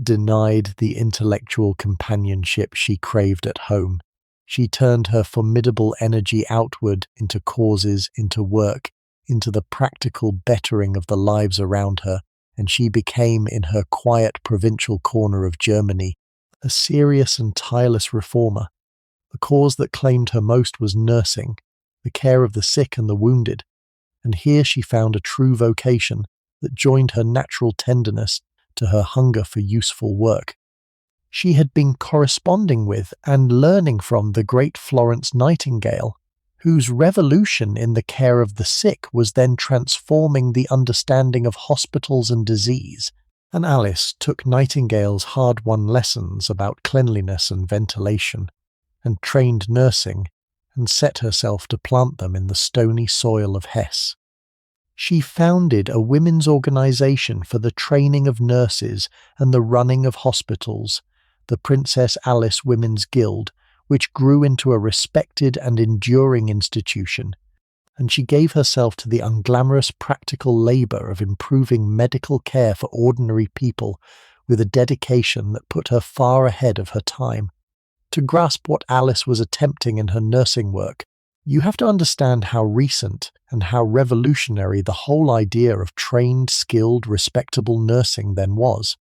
Denied the intellectual companionship she craved at home, she turned her formidable energy outward into causes, into work, into the practical bettering of the lives around her, and she became, in her quiet provincial corner of Germany, a serious and tireless reformer. The cause that claimed her most was nursing, the care of the sick and the wounded, and here she found a true vocation that joined her natural tenderness to her hunger for useful work. She had been corresponding with and learning from the great Florence Nightingale, whose revolution in the care of the sick was then transforming the understanding of hospitals and disease, and Alice took Nightingale's hard-won lessons about cleanliness and ventilation, and trained nursing, and set herself to plant them in the stony soil of Hesse. She founded a women's organisation for the training of nurses and the running of hospitals, the Princess Alice Women's Guild, which grew into a respected and enduring institution, and she gave herself to the unglamorous practical labour of improving medical care for ordinary people with a dedication that put her far ahead of her time. To grasp what Alice was attempting in her nursing work, you have to understand how recent and how revolutionary the whole idea of trained, skilled, respectable nursing then was.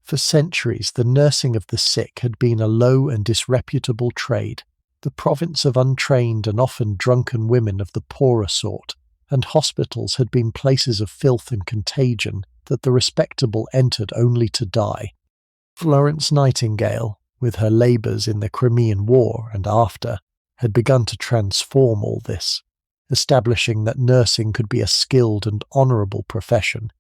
For centuries, the nursing of the sick had been a low and disreputable trade, the province of untrained and often drunken women of the poorer sort, and hospitals had been places of filth and contagion that the respectable entered only to die. Florence Nightingale, with her labours in the Crimean War and after, had begun to transform all this, establishing that nursing could be a skilled and honourable profession,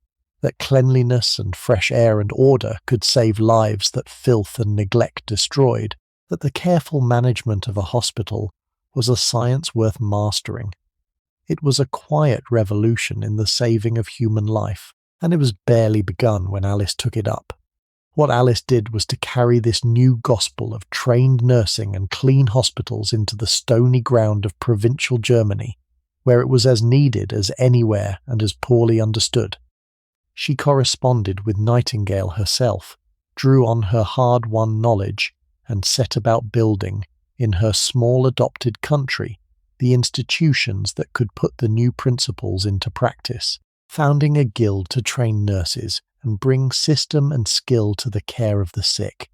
that cleanliness and fresh air and order could save lives that filth and neglect destroyed, that the careful management of a hospital was a science worth mastering. It was a quiet revolution in the saving of human life, and it was barely begun when Alice took it up. What Alice did was to carry this new gospel of trained nursing and clean hospitals into the stony ground of provincial Germany, where it was as needed as anywhere and as poorly understood. She corresponded with Nightingale herself, drew on her hard-won knowledge, and set about building, in her small adopted country, the institutions that could put the new principles into practice, founding a guild to train nurses and bring system and skill to the care of the sick.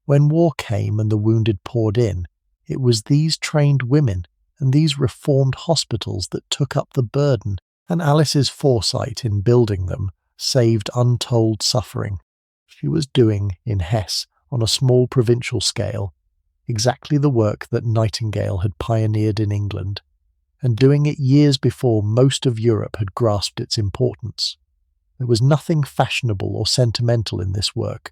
When war came and the wounded poured in, it was these trained women and these reformed hospitals that took up the burden, and Alice's foresight in building them saved untold suffering. She was doing, in Hesse, on a small provincial scale, exactly the work that Nightingale had pioneered in England, and doing it years before most of Europe had grasped its importance. There was nothing fashionable or sentimental in this work.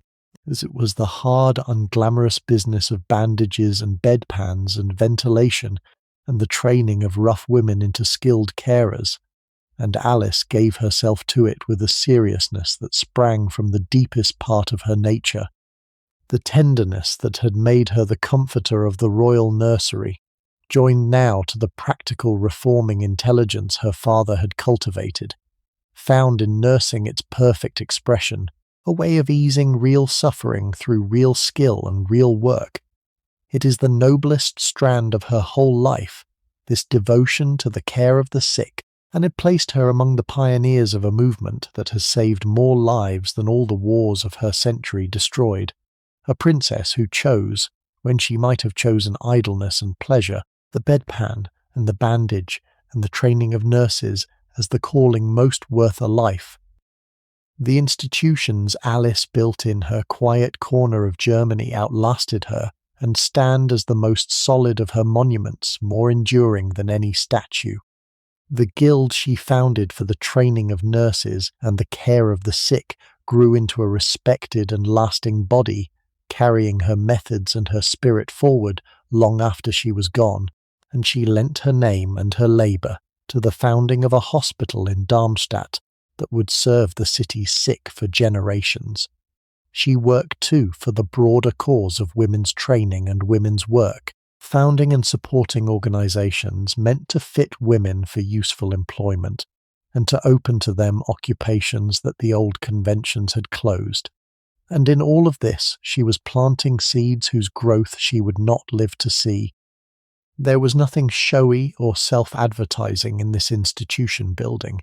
as it was the hard, unglamorous business of bandages and bedpans and ventilation and the training of rough women into skilled carers, and Alice gave herself to it with a seriousness that sprang from the deepest part of her nature. The tenderness that had made her the comforter of the royal nursery, joined now to the practical reforming intelligence her father had cultivated, found in nursing its perfect expression, a way of easing real suffering through real skill and real work. It is the noblest strand of her whole life, this devotion to the care of the sick, and it placed her among the pioneers of a movement that has saved more lives than all the wars of her century destroyed. A princess who chose, when she might have chosen idleness and pleasure, the bedpan and the bandage and the training of nurses as the calling most worth a life. The institutions Alice built in her quiet corner of Germany outlasted her and stand as the most solid of her monuments, more enduring than any statue. The guild she founded for the training of nurses and the care of the sick grew into a respected and lasting body, carrying her methods and her spirit forward long after she was gone, and she lent her name and her labour to the founding of a hospital in Darmstadt that would serve the city's sick for generations. She worked too for the broader cause of women's training and women's work, founding and supporting organisations meant to fit women for useful employment, and to open to them occupations that the old conventions had closed. And in all of this she was planting seeds whose growth she would not live to see. There was nothing showy or self-advertising in this institution building.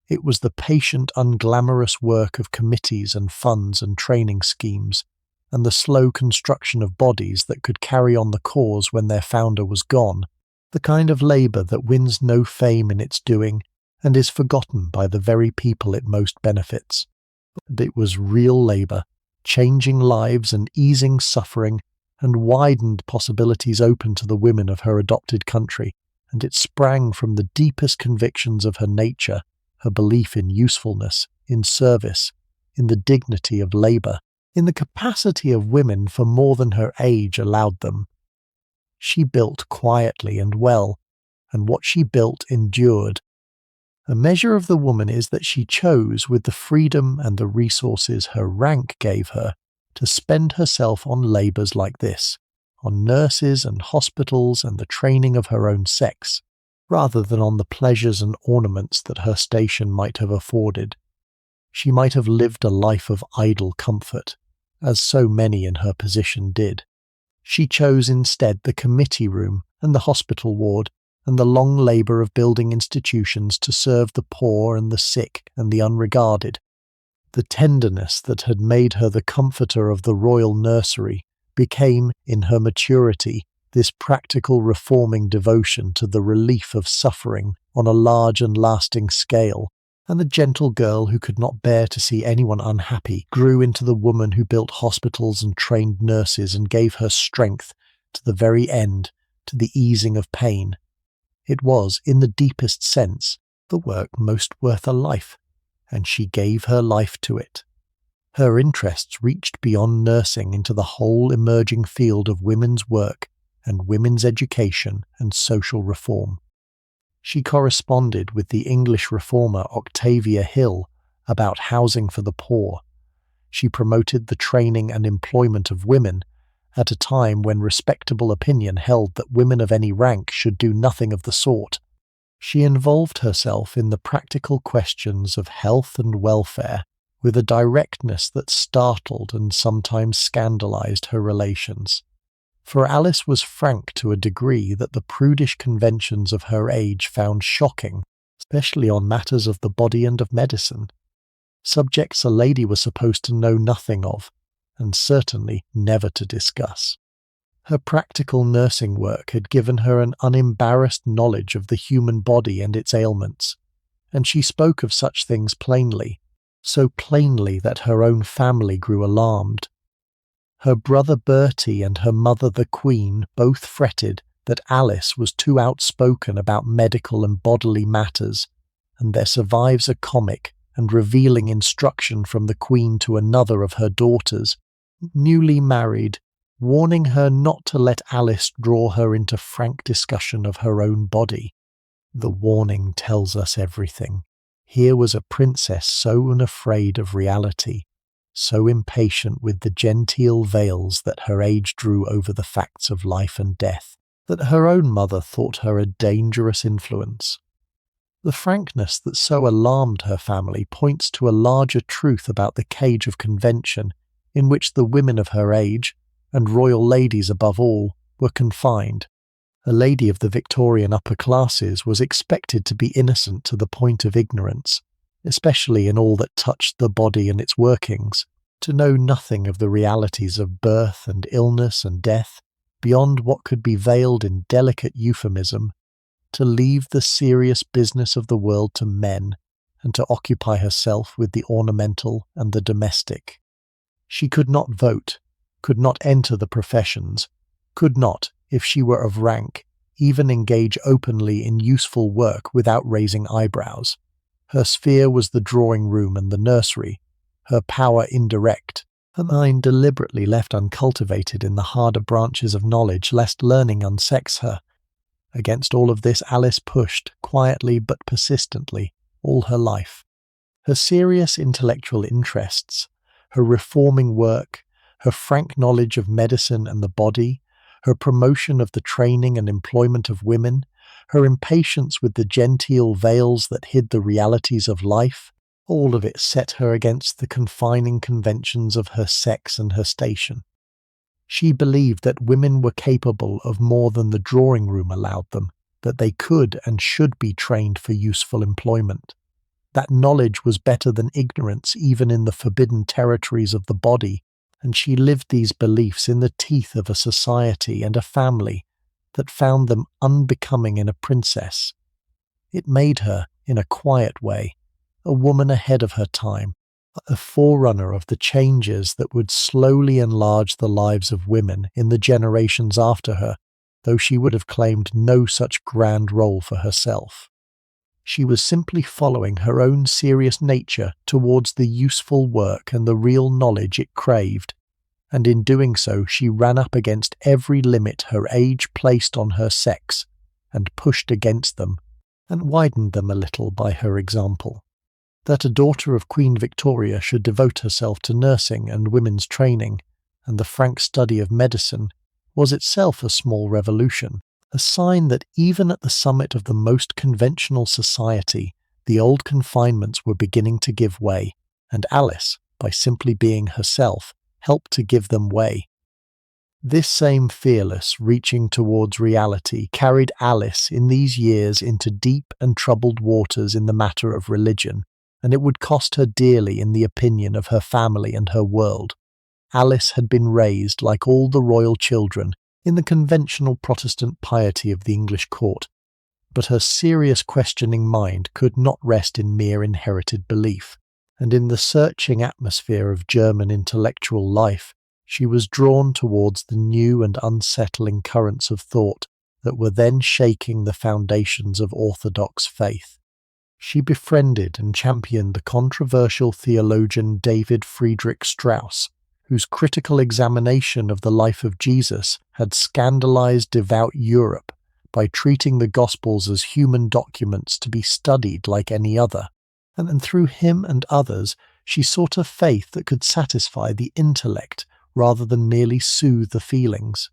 It was the patient, unglamorous work of committees and funds and training schemes, and the slow construction of bodies that could carry on the cause when their founder was gone, the kind of labour that wins no fame in its doing and is forgotten by the very people it most benefits. But it was real labour, changing lives and easing suffering, and widened possibilities open to the women of her adopted country, and it sprang from the deepest convictions of her nature, her belief in usefulness, in service, in the dignity of labour, in the capacity of women for more than her age allowed them. She built quietly and well, and what she built endured. A measure of the woman is that she chose, with the freedom and the resources her rank gave her, to spend herself on labours like this, on nurses and hospitals and the training of her own sex, rather than on the pleasures and ornaments that her station might have afforded. She might have lived a life of idle comfort, as so many in her position did. She chose instead the committee room and the hospital ward and the long labour of building institutions to serve the poor and the sick and the unregarded. The tenderness that had made her the comforter of the royal nursery became, in her maturity, this practical reforming devotion to the relief of suffering on a large and lasting scale, and the gentle girl who could not bear to see anyone unhappy grew into the woman who built hospitals and trained nurses and gave her strength to the very end, to the easing of pain. It was, in the deepest sense, the work most worth a life, and she gave her life to it. Her interests reached beyond nursing into the whole emerging field of women's work and women's education and social reform. She corresponded with the English reformer Octavia Hill about housing for the poor. She promoted the training and employment of women at a time when respectable opinion held that women of any rank should do nothing of the sort. She involved herself in the practical questions of health and welfare with a directness that startled and sometimes scandalized her relations. For Alice was frank to a degree that the prudish conventions of her age found shocking, especially on matters of the body and of medicine, subjects a lady was supposed to know nothing of, and certainly never to discuss. Her practical nursing work had given her an unembarrassed knowledge of the human body and its ailments, and she spoke of such things plainly, so plainly that her own family grew alarmed. Her brother Bertie and her mother the Queen both fretted that Alice was too outspoken about medical and bodily matters, and there survives a comic and revealing instruction from the Queen to another of her daughters, newly married, warning her not to let Alice draw her into frank discussion of her own body. The warning tells us everything. Here was a princess so unafraid of reality, so impatient with the genteel veils that her age drew over the facts of life and death, that her own mother thought her a dangerous influence. The frankness that so alarmed her family points to a larger truth about the cage of convention in which the women of her age, and royal ladies above all, were confined. A lady of the Victorian upper classes was expected to be innocent to the point of ignorance, especially in all that touched the body and its workings, to know nothing of the realities of birth and illness and death, beyond what could be veiled in delicate euphemism, to leave the serious business of the world to men, and to occupy herself with the ornamental and the domestic. She could not vote, could not enter the professions, could not, if she were of rank, even engage openly in useful work without raising eyebrows. Her sphere was the drawing-room and the nursery, her power indirect, her mind deliberately left uncultivated in the harder branches of knowledge lest learning unsex her. Against all of this Alice pushed, quietly but persistently, all her life. Her serious intellectual interests, her reforming work, her frank knowledge of medicine and the body, her promotion of the training and employment of women, her impatience with the genteel veils that hid the realities of life, all of it set her against the confining conventions of her sex and her station. She believed that women were capable of more than the drawing-room allowed them, that they could and should be trained for useful employment. That knowledge was better than ignorance even in the forbidden territories of the body, and she lived these beliefs in the teeth of a society and a family that found them unbecoming in a princess. It made her, in a quiet way, a woman ahead of her time, a forerunner of the changes that would slowly enlarge the lives of women in the generations after her, though she would have claimed no such grand role for herself. She was simply following her own serious nature towards the useful work and the real knowledge it craved, and in doing so she ran up against every limit her age placed on her sex, and pushed against them, and widened them a little by her example. That a daughter of Queen Victoria should devote herself to nursing and women's training, and the frank study of medicine, was itself a small revolution, a sign that even at the summit of the most conventional society, the old confinements were beginning to give way, and Alice, by simply being herself, helped to give them way. This same fearless reaching towards reality carried Alice in these years into deep and troubled waters in the matter of religion, and it would cost her dearly in the opinion of her family and her world. Alice had been raised, like all the royal children, in the conventional Protestant piety of the English court, but her serious questioning mind could not rest in mere inherited belief, and in the searching atmosphere of German intellectual life, she was drawn towards the new and unsettling currents of thought that were then shaking the foundations of orthodox faith. She befriended and championed the controversial theologian David Friedrich Strauss, whose critical examination of the life of Jesus had scandalized devout Europe by treating the Gospels as human documents to be studied like any other, and through him and others she sought a faith that could satisfy the intellect rather than merely soothe the feelings.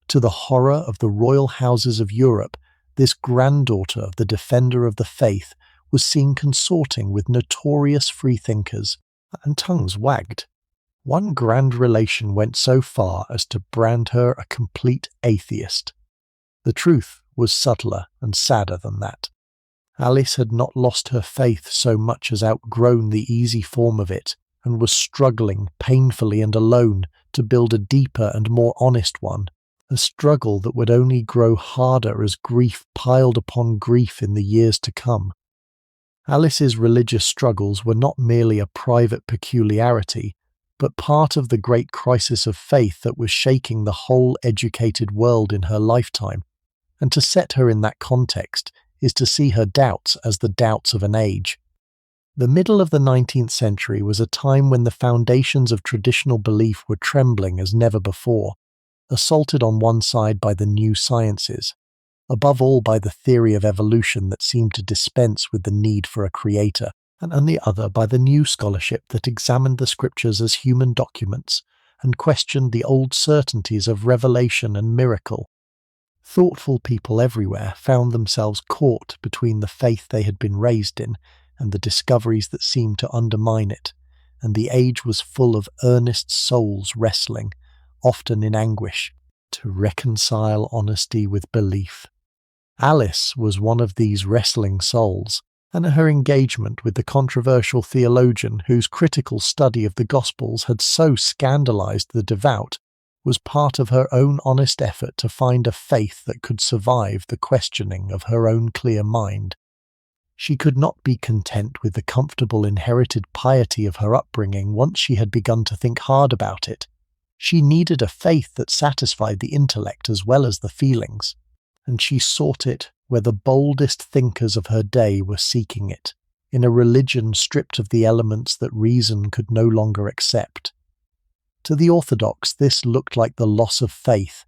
To the horror of the royal houses of Europe, this granddaughter of the defender of the faith was seen consorting with notorious freethinkers, and tongues wagged. One grand relation went so far as to brand her a complete atheist. The truth was subtler and sadder than that. Alice had not lost her faith so much as outgrown the easy form of it, and was struggling painfully and alone to build a deeper and more honest one, a struggle that would only grow harder as grief piled upon grief in the years to come. Alice's religious struggles were not merely a private peculiarity, but part of the great crisis of faith that was shaking the whole educated world in her lifetime, and to set her in that context is to see her doubts as the doubts of an age. The middle of the 19th century was a time when the foundations of traditional belief were trembling as never before, assaulted on one side by the new sciences, above all by the theory of evolution that seemed to dispense with the need for a creator, and on the other by the new scholarship that examined the scriptures as human documents and questioned the old certainties of revelation and miracle. Thoughtful people everywhere found themselves caught between the faith they had been raised in and the discoveries that seemed to undermine it, and the age was full of earnest souls wrestling, often in anguish, to reconcile honesty with belief. Alice was one of these wrestling souls, and her engagement with the controversial theologian whose critical study of the Gospels had so scandalized the devout was part of her own honest effort to find a faith that could survive the questioning of her own clear mind. She could not be content with the comfortable inherited piety of her upbringing once she had begun to think hard about it. She needed a faith that satisfied the intellect as well as the feelings, and she sought it where the boldest thinkers of her day were seeking it, in a religion stripped of the elements that reason could no longer accept. To the orthodox, this looked like the loss of faith,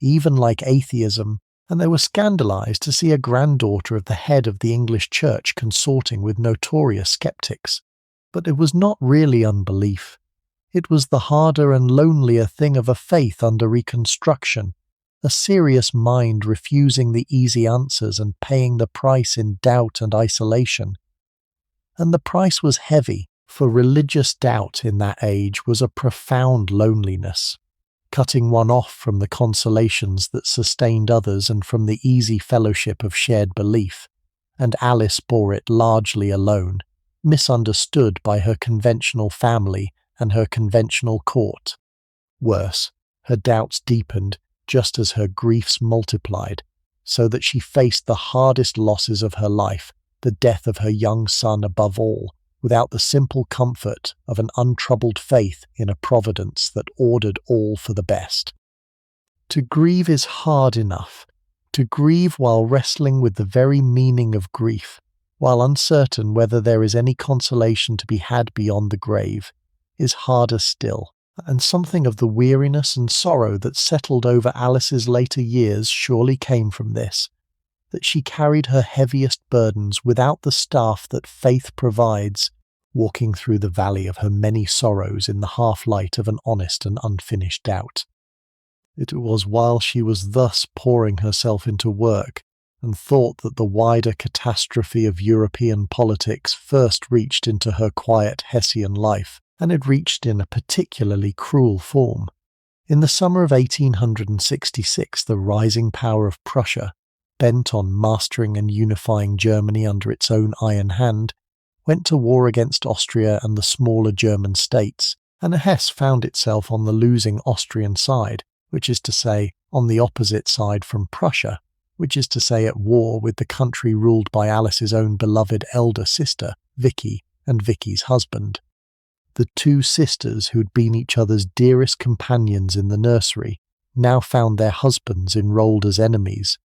even like atheism, and they were scandalized to see a granddaughter of the head of the English Church consorting with notorious skeptics. But it was not really unbelief. It was the harder and lonelier thing of a faith under reconstruction, a serious mind refusing the easy answers and paying the price in doubt and isolation. And the price was heavy, for religious doubt in that age was a profound loneliness, cutting one off from the consolations that sustained others and from the easy fellowship of shared belief, and Alice bore it largely alone, misunderstood by her conventional family and her conventional court. Worse, her doubts deepened just as her griefs multiplied, so that she faced the hardest losses of her life, the death of her young son above all, without the simple comfort of an untroubled faith in a providence that ordered all for the best. To grieve is hard enough. To grieve while wrestling with the very meaning of grief, while uncertain whether there is any consolation to be had beyond the grave, is harder still, and something of the weariness and sorrow that settled over Alice's later years surely came from this, that she carried her heaviest burdens without the staff that faith provides, walking through the valley of her many sorrows in the half-light of an honest and unfinished doubt. It was while she was thus pouring herself into work, and thought that the wider catastrophe of European politics first reached into her quiet Hessian life, and it reached in a particularly cruel form. In the summer of 1866, the rising power of Prussia, bent on mastering and unifying Germany under its own iron hand, went to war against Austria and the smaller German states, and Hesse found itself on the losing Austrian side, which is to say, on the opposite side from Prussia, which is to say at war with the country ruled by Alice's own beloved elder sister, Vicky, and Vicky's husband. The two sisters who had been each other's dearest companions in the nursery now found their husbands enrolled as enemies,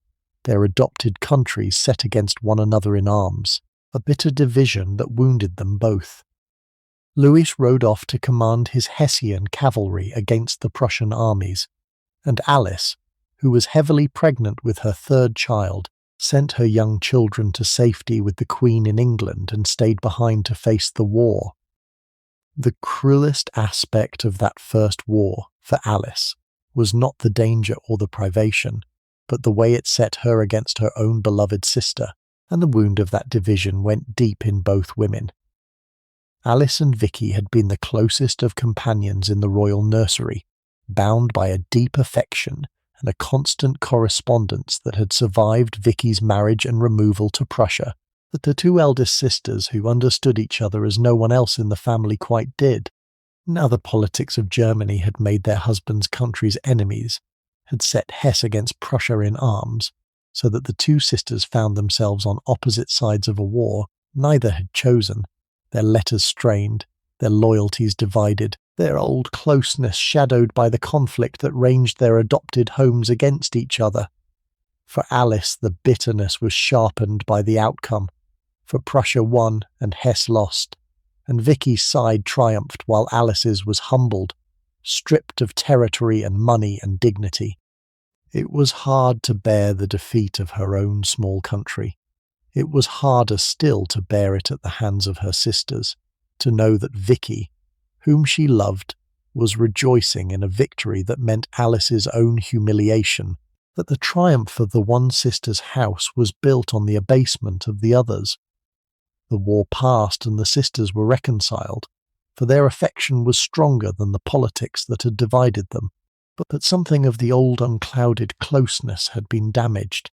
their adopted countries set against one another in arms, a bitter division that wounded them both. Louis rode off to command his Hessian cavalry against the Prussian armies, and Alice, who was heavily pregnant with her third child, sent her young children to safety with the Queen in England and stayed behind to face the war. The cruelest aspect of that first war, for Alice, was not the danger or the privation, but the way it set her against her own beloved sister, and the wound of that division went deep in both women. Alice and Vicky had been the closest of companions in the royal nursery, bound by a deep affection and a constant correspondence that had survived Vicky's marriage and removal to Prussia, that the two eldest sisters who understood each other as no one else in the family quite did. Now the politics of Germany had made their husbands' countries enemies, had set Hesse against Prussia in arms, so that the two sisters found themselves on opposite sides of a war neither had chosen, their letters strained, their loyalties divided, their old closeness shadowed by the conflict that ranged their adopted homes against each other. For Alice, the bitterness was sharpened by the outcome. for Prussia won and Hesse lost, and Vicky's side triumphed while Alice's was humbled, stripped of territory and money and dignity. It was hard to bear the defeat of her own small country. It was harder still to bear it at the hands of her sisters, to know that Vicky, whom she loved, was rejoicing in a victory that meant Alice's own humiliation, that the triumph of the one sister's house was built on the abasement of the others. The war passed and the sisters were reconciled, for their affection was stronger than the politics that had divided them, but that something of the old unclouded closeness had been damaged,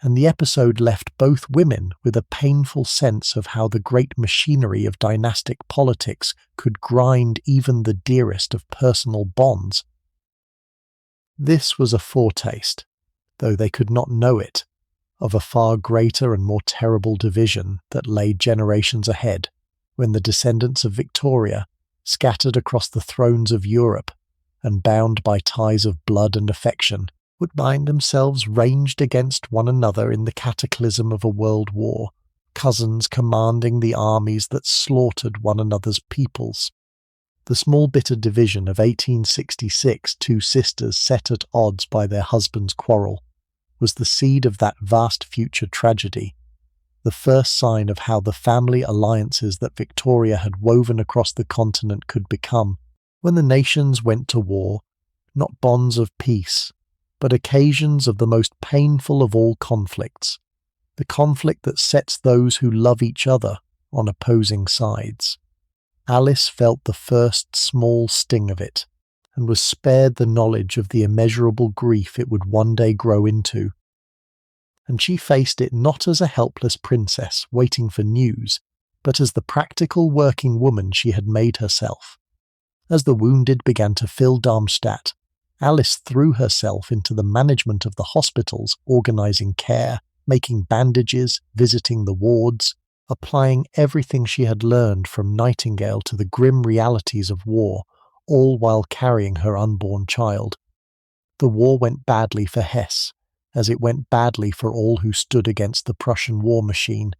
and the episode left both women with a painful sense of how the great machinery of dynastic politics could grind even the dearest of personal bonds. This was a foretaste, though they could not know it, of a far greater and more terrible division that lay generations ahead, when the descendants of Victoria, scattered across the thrones of Europe, and bound by ties of blood and affection, would find themselves ranged against one another in the cataclysm of a world war, cousins commanding the armies that slaughtered one another's peoples. The small bitter division of 1866, two sisters set at odds by their husbands' quarrel, was the seed of that vast future tragedy, the first sign of how the family alliances that Victoria had woven across the continent could become, when the nations went to war, not bonds of peace, but occasions of the most painful of all conflicts, the conflict that sets those who love each other on opposing sides. Alice felt the first small sting of it, and was spared the knowledge of the immeasurable grief it would one day grow into. And she faced it not as a helpless princess waiting for news, but as the practical working woman she had made herself. As the wounded began to fill Darmstadt, Alice threw herself into the management of the hospitals, organising care, making bandages, visiting the wards, applying everything she had learned from Nightingale to the grim realities of war, all while carrying her unborn child. The war went badly for Hesse, as it went badly for all who stood against the Prussian war machine.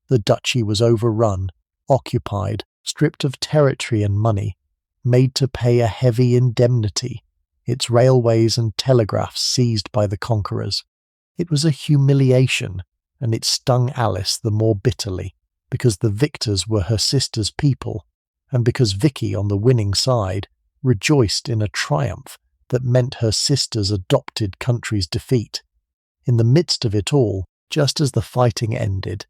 The duchy was overrun, occupied, stripped of territory and money, made to pay a heavy indemnity, its railways and telegraphs seized by the conquerors. It was a humiliation, and it stung Alice the more bitterly, because the victors were her sister's people, and because Vicky, on the winning side, rejoiced in a triumph that meant her sister's adopted country's defeat. In the midst of it all, just as the fighting ended,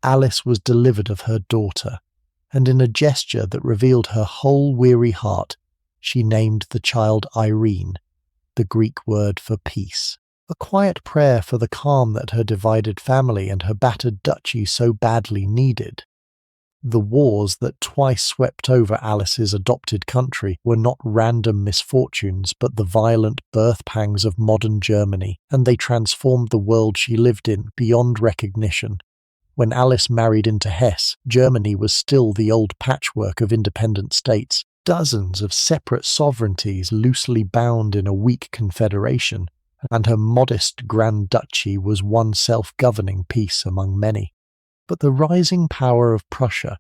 Alice was delivered of her daughter, and in a gesture that revealed her whole weary heart, she named the child Irene, the Greek word for peace, a quiet prayer for the calm that her divided family and her battered duchy so badly needed. The wars that twice swept over Alice's adopted country were not random misfortunes but the violent birth pangs of modern Germany, and they transformed the world she lived in beyond recognition. When Alice married into Hesse, Germany was still the old patchwork of independent states, dozens of separate sovereignties loosely bound in a weak confederation, and her modest Grand Duchy was one self-governing piece among many. But the rising power of Prussia,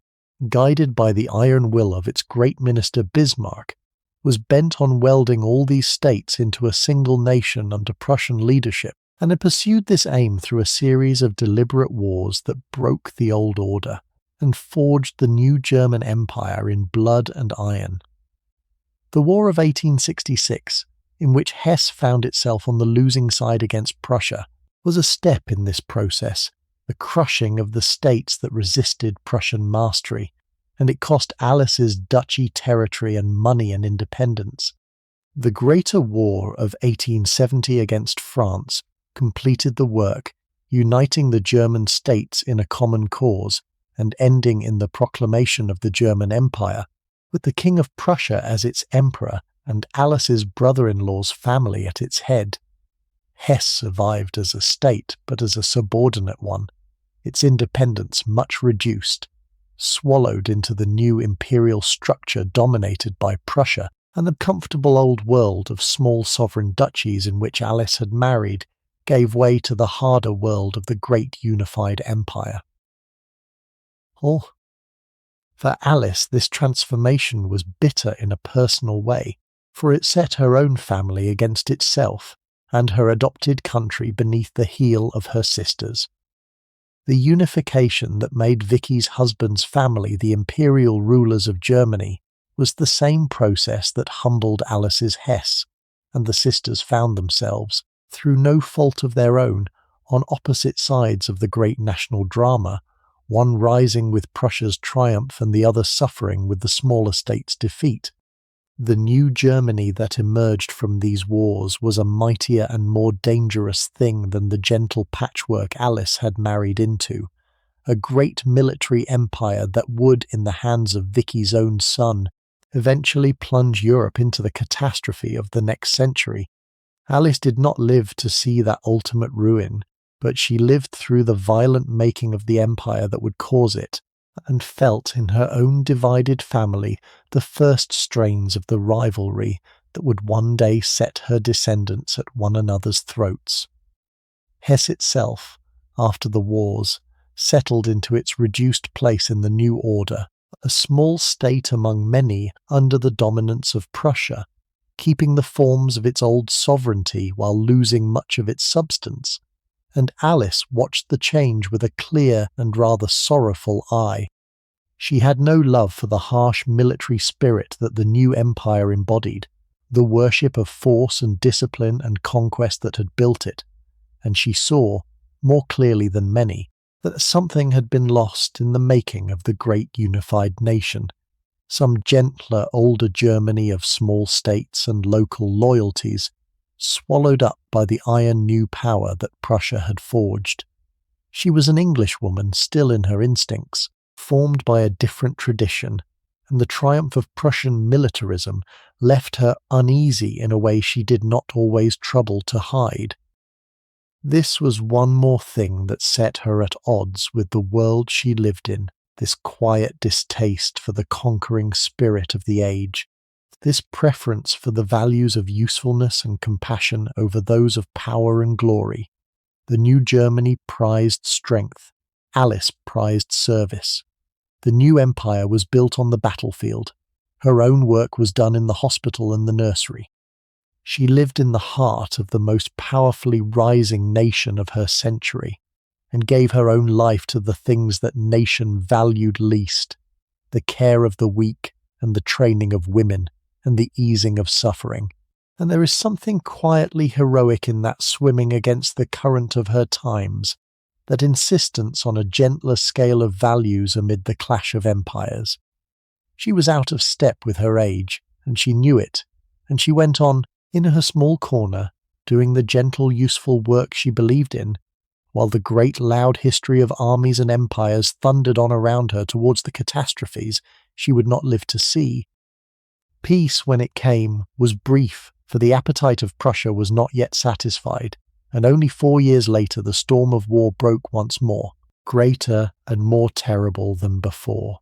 guided by the iron will of its great minister Bismarck, was bent on welding all these states into a single nation under Prussian leadership, and had pursued this aim through a series of deliberate wars that broke the old order and forged the new German Empire in blood and iron. The War of 1866, in which Hesse found itself on the losing side against Prussia, was a step in this process, the crushing of the states that resisted Prussian mastery, and it cost Alice's duchy territory and money and independence. The Greater War of 1870 against France completed the work, uniting the German states in a common cause and ending in the proclamation of the German Empire, with the King of Prussia as its emperor and Alice's brother-in-law's family at its head. Hesse survived as a state, but as a subordinate one, its independence much reduced, swallowed into the new imperial structure dominated by Prussia and the comfortable old world of small sovereign duchies in which Alice had married gave way to the harder world of the great unified empire. Oh. For Alice, this transformation was bitter in a personal way, for it set her own family against itself, and her adopted country beneath the heel of her sisters. The unification that made Vicky's husband's family the imperial rulers of Germany was the same process that humbled Alice's Hesse, and the sisters found themselves, through no fault of their own, on opposite sides of the great national drama, one rising with Prussia's triumph and the other suffering with the smaller state's defeat. The new Germany that emerged from these wars was a mightier and more dangerous thing than the gentle patchwork Alice had married into. A great military empire that would, in the hands of Vicky's own son, eventually plunge Europe into the catastrophe of the next century. Alice did not live to see that ultimate ruin, but she lived through the violent making of the empire that would cause it, and felt in her own divided family the first strains of the rivalry that would one day set her descendants at one another's throats. Hesse itself, after the wars, settled into its reduced place in the new order, a small state among many under the dominance of Prussia, keeping the forms of its old sovereignty while losing much of its substance, and Alice watched the change with a clear and rather sorrowful eye. She had no love for the harsh military spirit that the new empire embodied, the worship of force and discipline and conquest that had built it, and she saw, more clearly than many, that something had been lost in the making of the great unified nation, some gentler older Germany of small states and local loyalties, swallowed up by the iron new power that Prussia had forged. She was an Englishwoman still in her instincts, formed by a different tradition, and the triumph of Prussian militarism left her uneasy in a way she did not always trouble to hide. This was one more thing that set her at odds with the world she lived in, this quiet distaste for the conquering spirit of the age, this preference for the values of usefulness and compassion over those of power and glory. The new Germany prized strength, Alice prized service. The new empire was built on the battlefield. Her own work was done in the hospital and the nursery. She lived in the heart of the most powerfully rising nation of her century, and gave her own life to the things that nation valued least, the care of the weak and the training of women and the easing of suffering. And there is something quietly heroic in that swimming against the current of her times, that insistence on a gentler scale of values amid the clash of empires. She was out of step with her age, and she knew it, and she went on, in her small corner, doing the gentle, useful work she believed in, while the great loud history of armies and empires thundered on around her towards the catastrophes she would not live to see. Peace, when it came, was brief, for the appetite of Prussia was not yet satisfied, and only 4 years later the storm of war broke once more, greater and more terrible than before.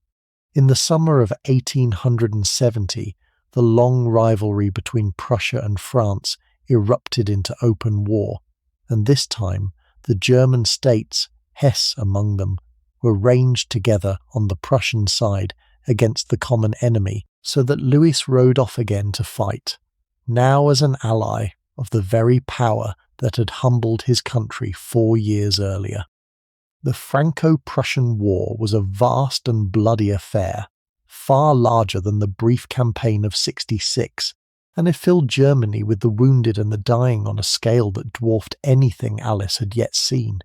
In the summer of 1870, the long rivalry between Prussia and France erupted into open war, and this time the German states, Hesse among them, were ranged together on the Prussian side against the common enemy, so that Louis rode off again to fight, now as an ally of the very power that had humbled his country 4 years earlier. The Franco-Prussian War was a vast and bloody affair, far larger than the brief campaign of '66, and it filled Germany with the wounded and the dying on a scale that dwarfed anything Alice had yet seen.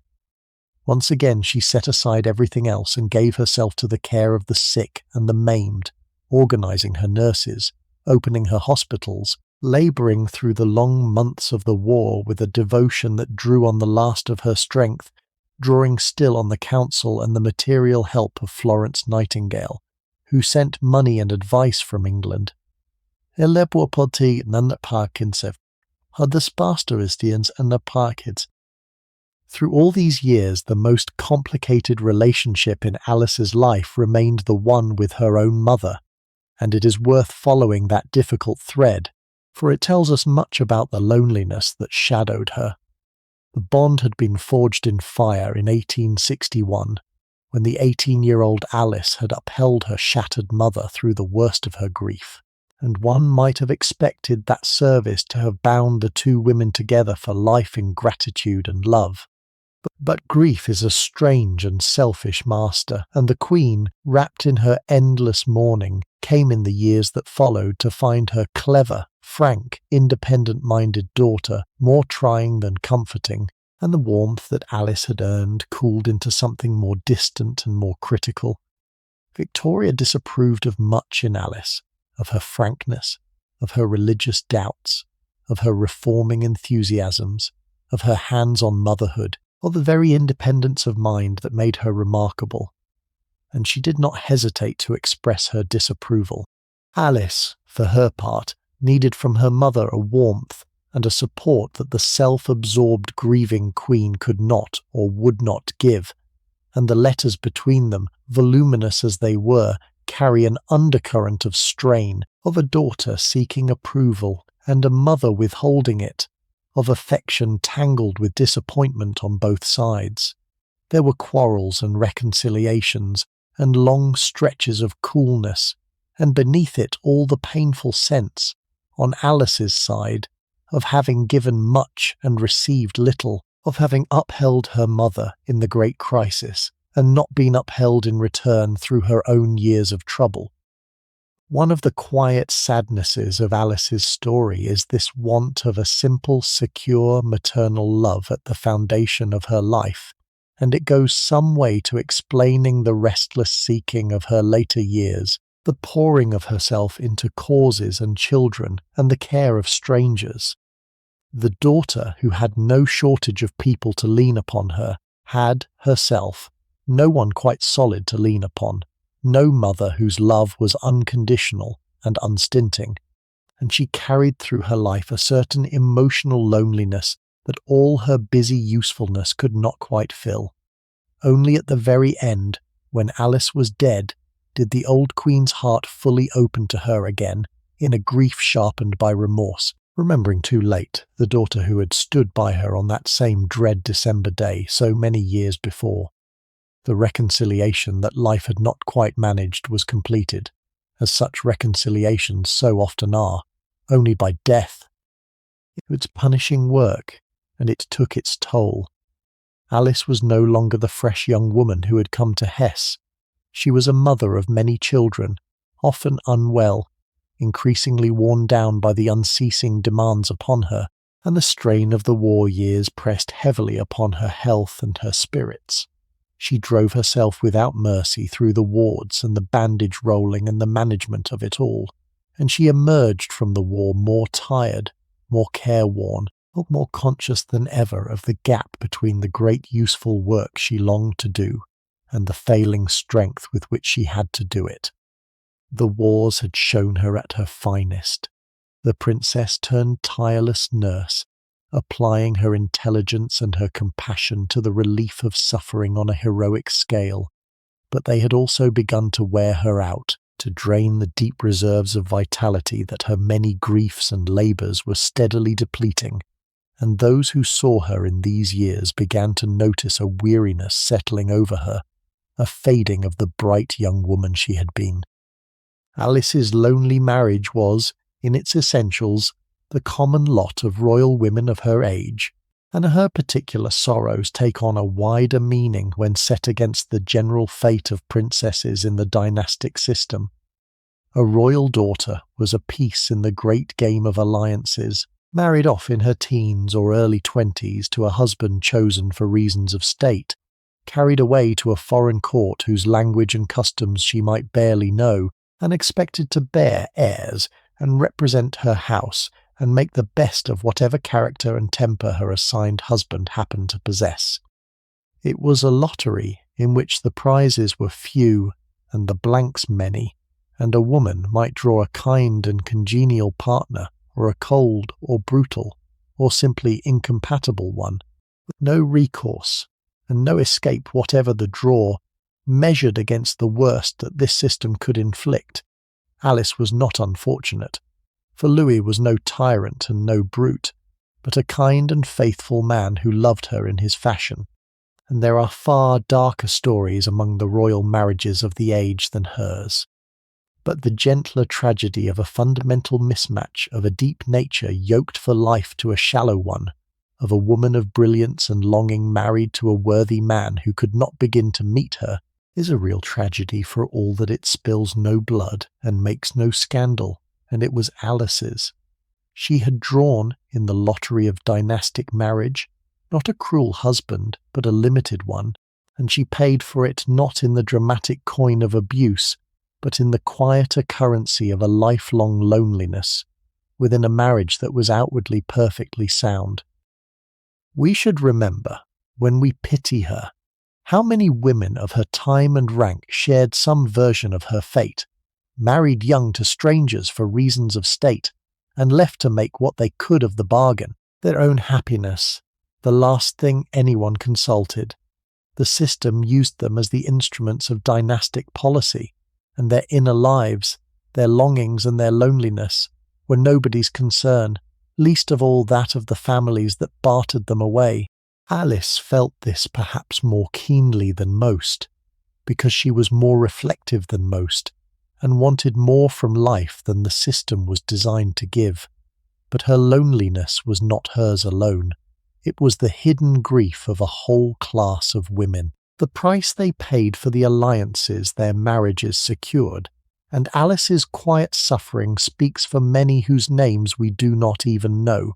Once again she set aside everything else and gave herself to the care of the sick and the maimed, organizing her nurses, opening her hospitals, laboring through the long months of the war with a devotion that drew on the last of her strength, drawing still on the counsel and the material help of Florence Nightingale, who sent money and advice from England. Through all these years, the most complicated relationship in Alice's life remained the one with her own mother, and it is worth following that difficult thread, for it tells us much about the loneliness that shadowed her. The bond had been forged in fire in 1861, when the 18-year-old Alice had upheld her shattered mother through the worst of her grief, and one might have expected that service to have bound the two women together for life in gratitude and love. But grief is a strange and selfish master, and the Queen, wrapped in her endless mourning, came in the years that followed to find her clever, frank, independent-minded daughter more trying than comforting, and the warmth that Alice had earned cooled into something more distant and more critical. Victoria disapproved of much in Alice, of her frankness, of her religious doubts, of her reforming enthusiasms, of her hands-on motherhood, or the very independence of mind that made her remarkable, and she did not hesitate to express her disapproval. Alice, for her part, needed from her mother a warmth and a support that the self-absorbed grieving Queen could not or would not give, and the letters between them, voluminous as they were, carry an undercurrent of strain, of a daughter seeking approval and a mother withholding it, of affection tangled with disappointment on both sides. There were quarrels and reconciliations, and long stretches of coolness, and beneath it all the painful sense, on Alice's side, of having given much and received little, of having upheld her mother in the great crisis, and not been upheld in return through her own years of trouble. One of the quiet sadnesses of Alice's story is this want of a simple, secure maternal love at the foundation of her life, and it goes some way to explaining the restless seeking of her later years, the pouring of herself into causes and children and the care of strangers. The daughter who had no shortage of people to lean upon her had, herself, no one quite solid to lean upon, no mother whose love was unconditional and unstinting, and she carried through her life a certain emotional loneliness that all her busy usefulness could not quite fill. Only at the very end, when Alice was dead, did the old Queen's heart fully open to her again, in a grief sharpened by remorse, remembering too late the daughter who had stood by her on that same dread December day so many years before. The reconciliation that life had not quite managed was completed, as such reconciliations so often are, only by death. It was punishing work, and it took its toll. Alice was no longer the fresh young woman who had come to Hesse. She was a mother of many children, often unwell, increasingly worn down by the unceasing demands upon her, and the strain of the war years pressed heavily upon her health and her spirits. She drove herself without mercy through the wards and the bandage rolling and the management of it all, and she emerged from the war more tired, more careworn, but more conscious than ever of the gap between the great useful work she longed to do and the failing strength with which she had to do it. The wars had shown her at her finest. The princess turned tireless nurse, applying her intelligence and her compassion to the relief of suffering on a heroic scale, but they had also begun to wear her out, to drain the deep reserves of vitality that her many griefs and labours were steadily depleting, and those who saw her in these years began to notice a weariness settling over her, a fading of the bright young woman she had been. Alice's lonely marriage was, in its essentials, the common lot of royal women of her age, and her particular sorrows take on a wider meaning when set against the general fate of princesses in the dynastic system. A royal daughter was a piece in the great game of alliances, married off in her teens or early 20s to a husband chosen for reasons of state, carried away to a foreign court whose language and customs she might barely know, and expected to bear heirs and represent her house and make the best of whatever character and temper her assigned husband happened to possess. It was a lottery in which the prizes were few and the blanks many, and a woman might draw a kind and congenial partner, or a cold or brutal, or simply incompatible one, with no recourse and no escape whatever the draw, measured against the worst that this system could inflict. Alice was not unfortunate, for Louis was no tyrant and no brute, but a kind and faithful man who loved her in his fashion. and there are far darker stories among the royal marriages of the age than hers. But the gentler tragedy of a fundamental mismatch of a deep nature yoked for life to a shallow one, of a woman of brilliance and longing married to a worthy man who could not begin to meet her, is a real tragedy for all that it spills no blood and makes no scandal, and it was Alice's. She had drawn, in the lottery of dynastic marriage, not a cruel husband, but a limited one, and she paid for it not in the dramatic coin of abuse, but in the quieter currency of a lifelong loneliness, within a marriage that was outwardly perfectly sound. We should remember, when we pity her, how many women of her time and rank shared some version of her fate, married young to strangers for reasons of state, and left to make what they could of the bargain, their own happiness, the last thing anyone consulted. The system used them as the instruments of dynastic policy, and their inner lives, their longings and their loneliness, were nobody's concern, least of all that of the families that bartered them away. Alice felt this perhaps more keenly than most, because she was more reflective than most, and wanted more from life than the system was designed to give. But her loneliness was not hers alone. It was the hidden grief of a whole class of women. The price they paid for the alliances their marriages secured, and Alice's quiet suffering speaks for many whose names we do not even know.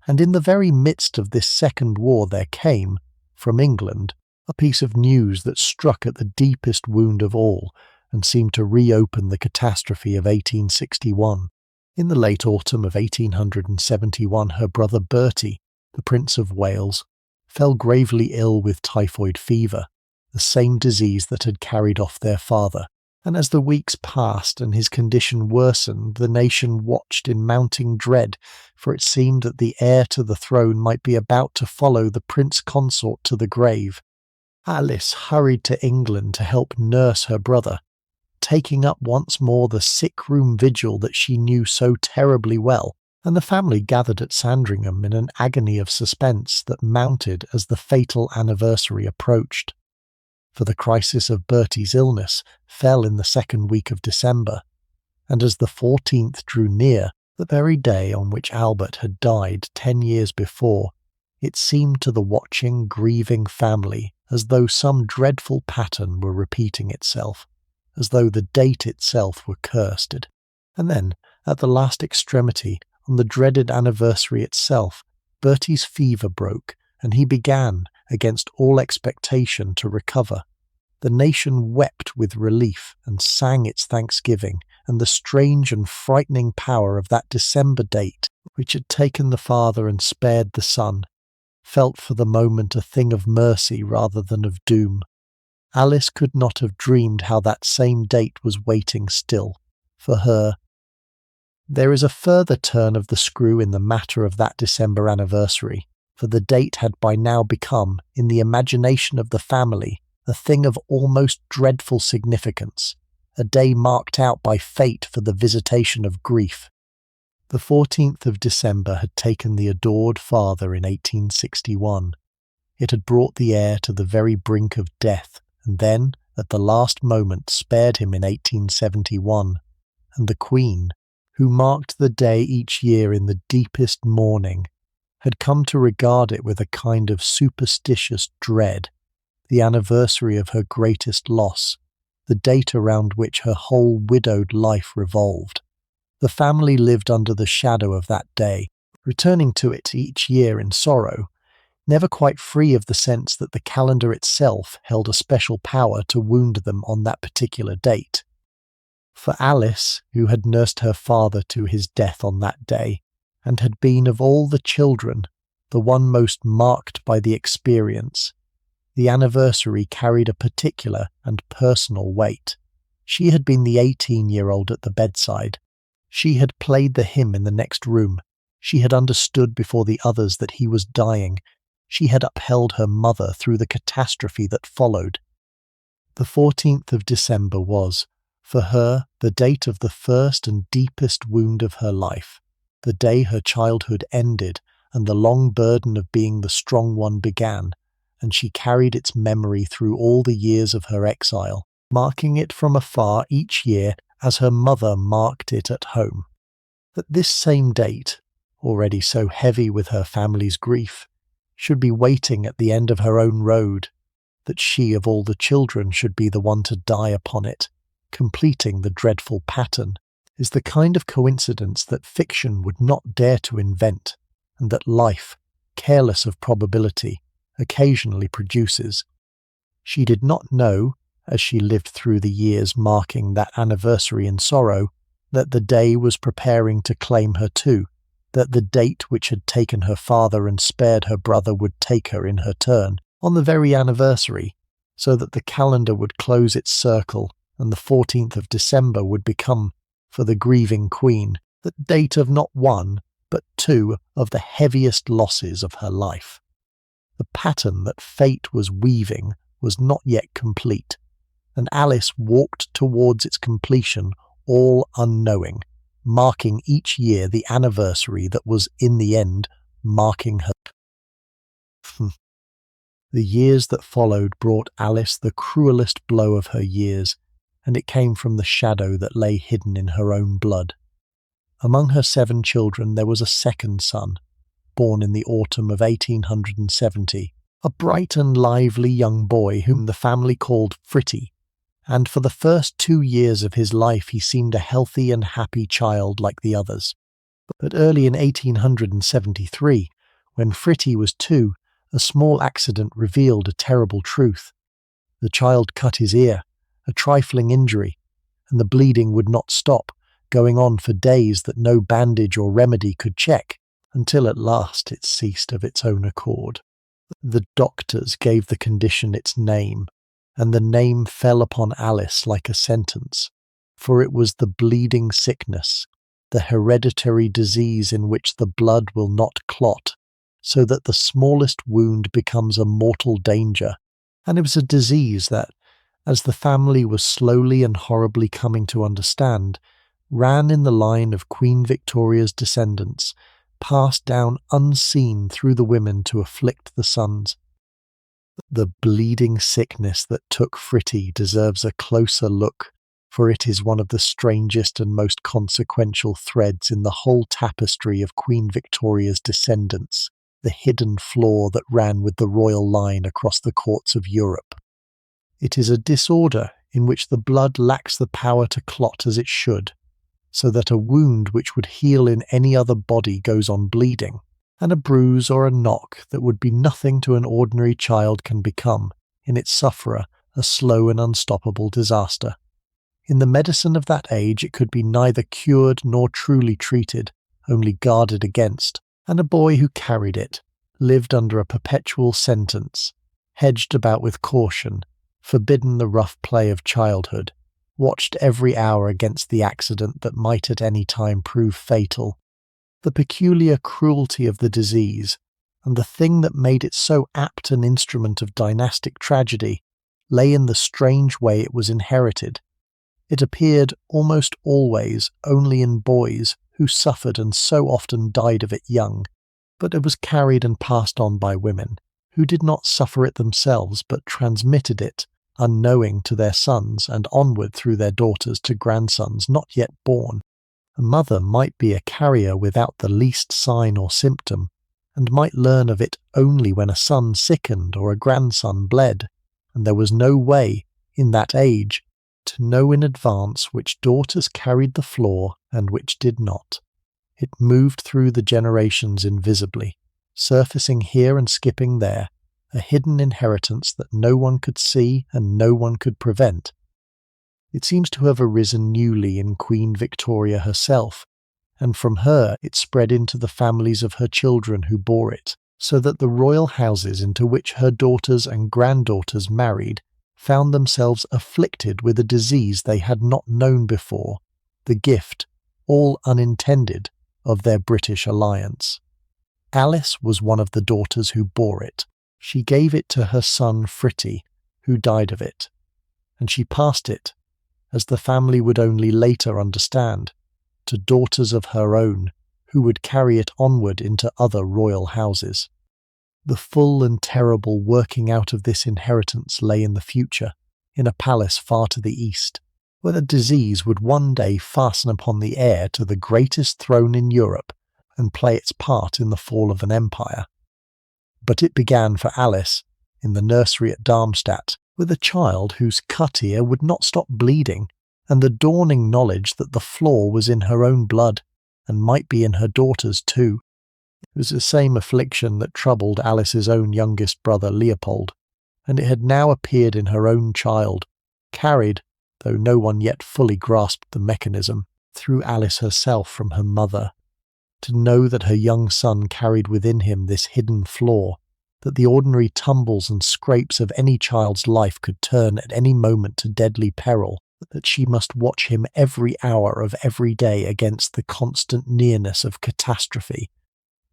And in the very midst of this second war there came, from England, a piece of news that struck at the deepest wound of all, and seemed to reopen the catastrophe of 1861. In the late autumn of 1871, her brother Bertie, the Prince of Wales, fell gravely ill with typhoid fever, the same disease that had carried off their father. And as the weeks passed and his condition worsened, the nation watched in mounting dread, for it seemed that the heir to the throne might be about to follow the prince consort to the grave. Alice hurried to England to help nurse her brother, taking up once more the sick-room vigil that she knew so terribly well, and the family gathered at Sandringham in an agony of suspense that mounted as the fatal anniversary approached. For the crisis of Bertie's illness fell in the second week of December, and as the 14th drew near, the very day on which Albert had died 10 years before, it seemed to the watching, grieving family as though some dreadful pattern were repeating itself, as though the date itself were cursed. And then, at the last extremity, on the dreaded anniversary itself, Bertie's fever broke, and he began, against all expectation, to recover. The nation wept with relief and sang its thanksgiving, and the strange and frightening power of that December date, which had taken the father and spared the son, felt for the moment a thing of mercy rather than of doom. Alice could not have dreamed how that same date was waiting still, for her. There is a further turn of the screw in the matter of that December anniversary, for the date had by now become, in the imagination of the family, a thing of almost dreadful significance, a day marked out by fate for the visitation of grief. The 14th of December had taken the adored father in 1861. It had brought the heir to the very brink of death, and then, at the last moment, spared him in 1871, and the Queen, who marked the day each year in the deepest mourning, had come to regard it with a kind of superstitious dread, the anniversary of her greatest loss, the date around which her whole widowed life revolved. The family lived under the shadow of that day, returning to it each year in sorrow, never quite free of the sense that the calendar itself held a special power to wound them on that particular date. For Alice, who had nursed her father to his death on that day, and had been of all the children the one most marked by the experience, the anniversary carried a particular and personal weight. She had been the 18-year-old at the bedside. She had played the hymn in the next room. She had understood before the others that he was dying. She had upheld her mother through the catastrophe that followed. The 14th of December was, for her, the date of the first and deepest wound of her life, the day her childhood ended and the long burden of being the strong one began, and she carried its memory through all the years of her exile, marking it from afar each year as her mother marked it at home. That this same date, already so heavy with her family's grief, should be waiting at the end of her own road, that she of all the children should be the one to die upon it, completing the dreadful pattern, is the kind of coincidence that fiction would not dare to invent, and that life, careless of probability, occasionally produces. She did not know, as she lived through the years marking that anniversary in sorrow, that the day was preparing to claim her too, that the date which had taken her father and spared her brother would take her in her turn, on the very anniversary, so that the calendar would close its circle and the 14th of December would become, for the grieving queen, the date of not one, but two of the heaviest losses of her life. The pattern that fate was weaving was not yet complete, and Alice walked towards its completion all unknowing, marking each year the anniversary that was in the end marking her. The years that followed brought Alice the cruelest blow of her years, and it came from the shadow that lay hidden in her own blood. Among her 7 children there was a second son, born in the autumn of 1870, a bright and lively young boy whom the family called Fritty, and for the first 2 years of his life he seemed a healthy and happy child like the others. But early in 1873, when Fritty was 2, a small accident revealed a terrible truth. The child cut his ear, a trifling injury, and the bleeding would not stop, going on for days that no bandage or remedy could check, until at last it ceased of its own accord. The doctors gave the condition its name, and the name fell upon Alice like a sentence, for it was the bleeding sickness, the hereditary disease in which the blood will not clot, so that the smallest wound becomes a mortal danger, and it was a disease that, as the family was slowly and horribly coming to understand, ran in the line of Queen Victoria's descendants, passed down unseen through the women to afflict the sons. The bleeding sickness that took Fritty deserves a closer look, for it is one of the strangest and most consequential threads in the whole tapestry of Queen Victoria's descendants, the hidden flaw that ran with the royal line across the courts of Europe. It is a disorder in which the blood lacks the power to clot as it should, so that a wound which would heal in any other body goes on bleeding, and a bruise or a knock that would be nothing to an ordinary child can become, in its sufferer, a slow and unstoppable disaster. In the medicine of that age it could be neither cured nor truly treated, only guarded against, and a boy who carried it lived under a perpetual sentence, hedged about with caution, forbidden the rough play of childhood, watched every hour against the accident that might at any time prove fatal. The peculiar cruelty of the disease, and the thing that made it so apt an instrument of dynastic tragedy, lay in the strange way it was inherited. It appeared almost always only in boys who suffered and so often died of it young, but it was carried and passed on by women, who did not suffer it themselves but transmitted it, unknowing, to their sons and onward through their daughters to grandsons not yet born. A mother might be a carrier without the least sign or symptom, and might learn of it only when a son sickened or a grandson bled, and there was no way, in that age, to know in advance which daughters carried the flaw and which did not. It moved through the generations invisibly, surfacing here and skipping there, a hidden inheritance that no one could see and no one could prevent. It seems to have arisen newly in Queen Victoria herself, and from her it spread into the families of her children who bore it, so that the royal houses into which her daughters and granddaughters married found themselves afflicted with a disease they had not known before, the gift, all unintended, of their British alliance. Alice was one of the daughters who bore it. She gave it to her son Fritty, who died of it, and she passed it, as the family would only later understand, to daughters of her own, who would carry it onward into other royal houses. The full and terrible working out of this inheritance lay in the future, in a palace far to the east, where the disease would one day fasten upon the heir to the greatest throne in Europe and play its part in the fall of an empire. But it began for Alice, in the nursery at Darmstadt, with a child whose cut ear would not stop bleeding, and the dawning knowledge that the flaw was in her own blood, and might be in her daughter's too. It was the same affliction that troubled Alice's own youngest brother Leopold, and it had now appeared in her own child, carried, though no one yet fully grasped the mechanism, through Alice herself from her mother. To know that her young son carried within him this hidden flaw, that the ordinary tumbles and scrapes of any child's life could turn at any moment to deadly peril, that she must watch him every hour of every day against the constant nearness of catastrophe,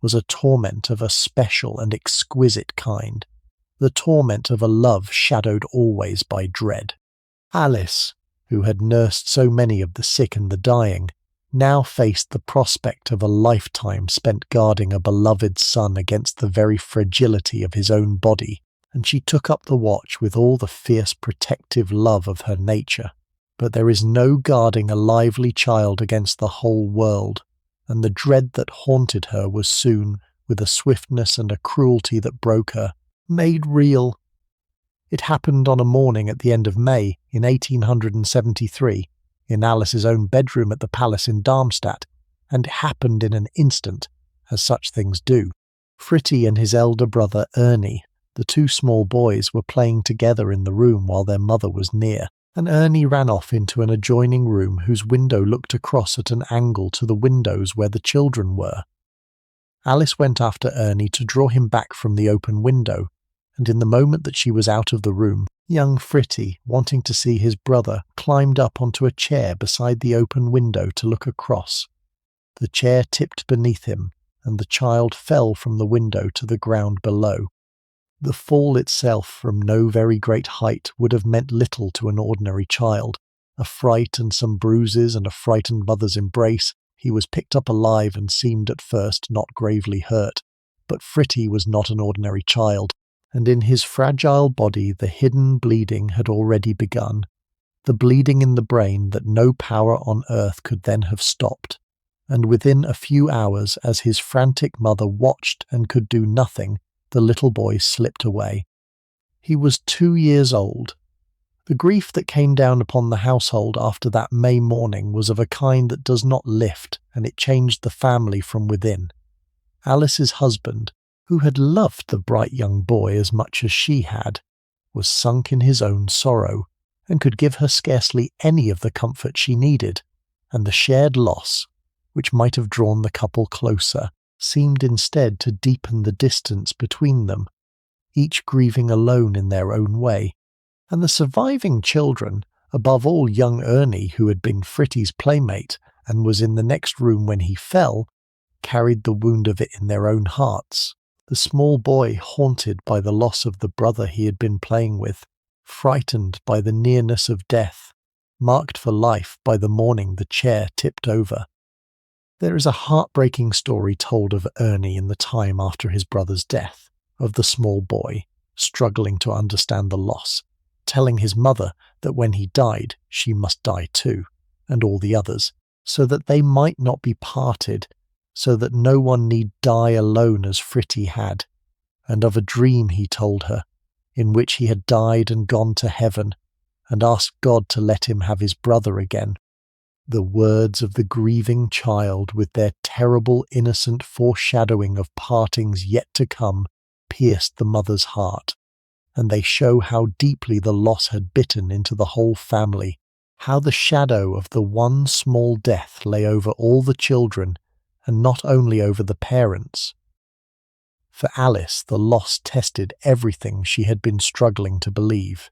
was a torment of a special and exquisite kind, the torment of a love shadowed always by dread. Alice, who had nursed so many of the sick and the dying, now faced the prospect of a lifetime spent guarding a beloved son against the very fragility of his own body, and she took up the watch with all the fierce protective love of her nature. But there is no guarding a lively child against the whole world, and the dread that haunted her was soon, with a swiftness and a cruelty that broke her, made real. It happened on a morning at the end of May in 1873, in Alice's own bedroom at the palace in Darmstadt, and it happened in an instant, as such things do. Fritty and his elder brother Ernie, the two small boys, were playing together in the room while their mother was near, and Ernie ran off into an adjoining room whose window looked across at an angle to the windows where the children were. Alice went after Ernie to draw him back from the open window, and in the moment that she was out of the room, young Fritty, wanting to see his brother, climbed up onto a chair beside the open window to look across. The chair tipped beneath him, and the child fell from the window to the ground below. The fall itself from no very great height would have meant little to an ordinary child. A fright and some bruises and a frightened mother's embrace, he was picked up alive and seemed at first not gravely hurt. But Fritty was not an ordinary child, and in his fragile body the hidden bleeding had already begun, the bleeding in the brain that no power on earth could then have stopped. And within a few hours, as his frantic mother watched and could do nothing, the little boy slipped away. He was 2 years old. The grief that came down upon the household after that May morning was of a kind that does not lift, and it changed the family from within. Alice's husband, who had loved the bright young boy as much as she had, was sunk in his own sorrow, and could give her scarcely any of the comfort she needed, and the shared loss, which might have drawn the couple closer, seemed instead to deepen the distance between them, each grieving alone in their own way, and the surviving children, above all young Ernie, who had been Fritty's playmate and was in the next room when he fell, carried the wound of it in their own hearts. The small boy haunted by the loss of the brother he had been playing with, frightened by the nearness of death, marked for life by the morning the chair tipped over. There is a heartbreaking story told of Ernie in the time after his brother's death, of the small boy, struggling to understand the loss, telling his mother that when he died she must die too, and all the others, so that they might not be parted, so that no one need die alone as Fritty had, and of a dream he told her, in which he had died and gone to heaven, and asked God to let him have his brother again. The words of the grieving child, with their terrible innocent foreshadowing of partings yet to come, pierced the mother's heart, and they show how deeply the loss had bitten into the whole family, how the shadow of the one small death lay over all the children, and not only over the parents. For Alice, the loss tested everything she had been struggling to believe.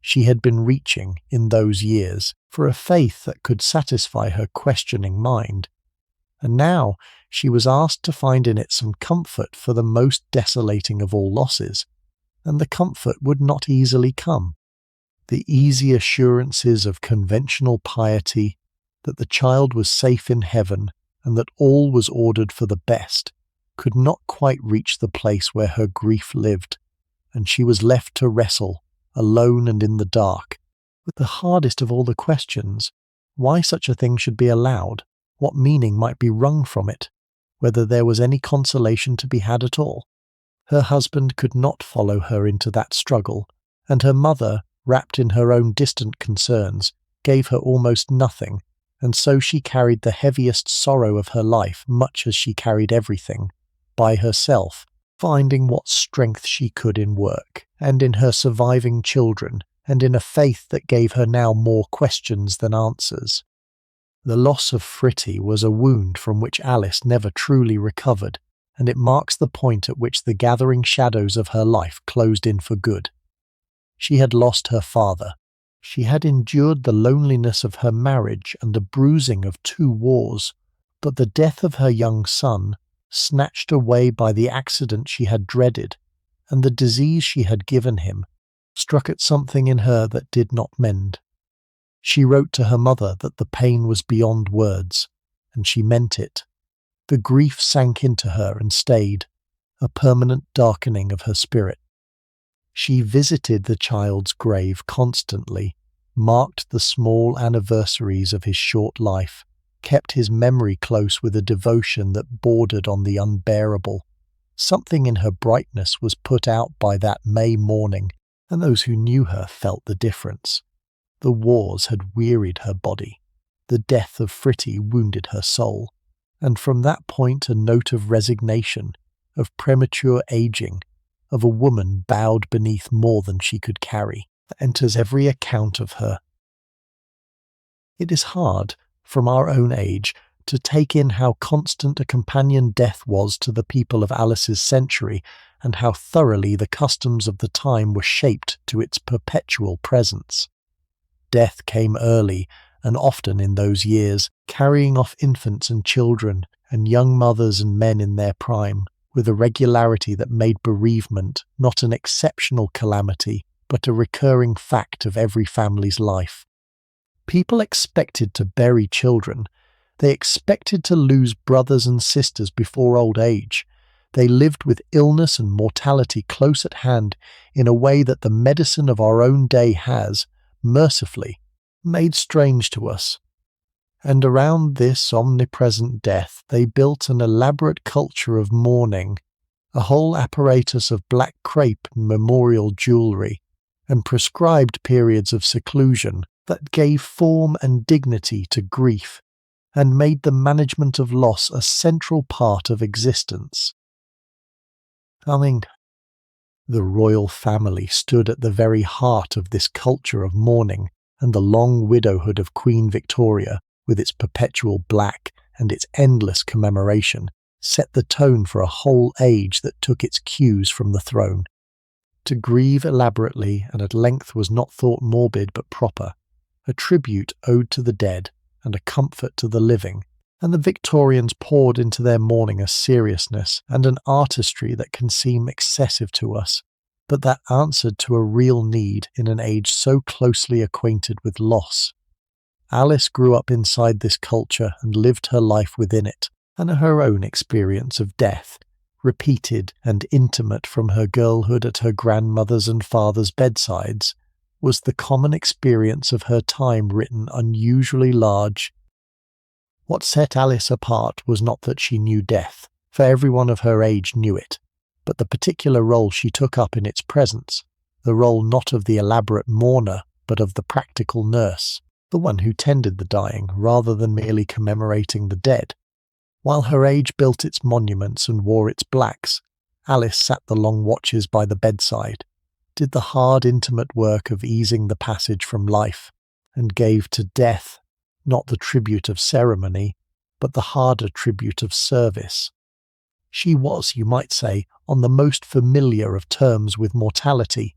She had been reaching, in those years, for a faith that could satisfy her questioning mind, and now she was asked to find in it some comfort for the most desolating of all losses, and the comfort would not easily come. The easy assurances of conventional piety, that the child was safe in heaven, and that all was ordered for the best, could not quite reach the place where her grief lived, and she was left to wrestle, alone and in the dark, with the hardest of all the questions: why such a thing should be allowed, what meaning might be wrung from it, whether there was any consolation to be had at all. Her husband could not follow her into that struggle, and her mother, wrapped in her own distant concerns, gave her almost nothing, and so she carried the heaviest sorrow of her life, much as she carried everything, by herself, finding what strength she could in work, and in her surviving children, and in a faith that gave her now more questions than answers. The loss of Fritty was a wound from which Alice never truly recovered, and it marks the point at which the gathering shadows of her life closed in for good. She had lost her father. She had endured the loneliness of her marriage and the bruising of 2 wars, but the death of her young son, snatched away by the accident she had dreaded, and the disease she had given him, struck at something in her that did not mend. She wrote to her mother that the pain was beyond words, and she meant it. The grief sank into her and stayed, a permanent darkening of her spirit. She visited the child's grave constantly, marked the small anniversaries of his short life, kept his memory close with a devotion that bordered on the unbearable. Something in her brightness was put out by that May morning, and those who knew her felt the difference. The wars had wearied her body. The death of Fritty wounded her soul, and from that point a note of resignation, of premature aging, of a woman bowed beneath more than she could carry, enters every account of her. It is hard, from our own age, to take in how constant a companion death was to the people of Alice's century, and how thoroughly the customs of the time were shaped to its perpetual presence. Death came early, and often in those years, carrying off infants and children, and young mothers and men in their prime, with a regularity that made bereavement not an exceptional calamity, but a recurring fact of every family's life. People expected to bury children. They expected to lose brothers and sisters before old age. They lived with illness and mortality close at hand in a way that the medicine of our own day has, mercifully, made strange to us. And around this omnipresent death they built an elaborate culture of mourning, a whole apparatus of black crape and memorial jewellery, and prescribed periods of seclusion that gave form and dignity to grief, and made the management of loss a central part of existence. The royal family stood at the very heart of this culture of mourning, and the long widowhood of Queen Victoria, with its perpetual black and its endless commemoration, set the tone for a whole age that took its cues from the throne. To grieve elaborately and at length was not thought morbid but proper, a tribute owed to the dead and a comfort to the living, and the Victorians poured into their mourning a seriousness and an artistry that can seem excessive to us, but that answered to a real need in an age so closely acquainted with loss. Alice grew up inside this culture and lived her life within it, and her own experience of death, repeated and intimate from her girlhood at her grandmother's and father's bedsides, was the common experience of her time written unusually large. What set Alice apart was not that she knew death, for everyone of her age knew it, but the particular role she took up in its presence, the role not of the elaborate mourner, but of the practical nurse, the one who tended the dying rather than merely commemorating the dead. While her age built its monuments and wore its blacks, Alice sat the long watches by the bedside, did the hard intimate work of easing the passage from life, and gave to death not the tribute of ceremony, but the harder tribute of service. She was, you might say, on the most familiar of terms with mortality,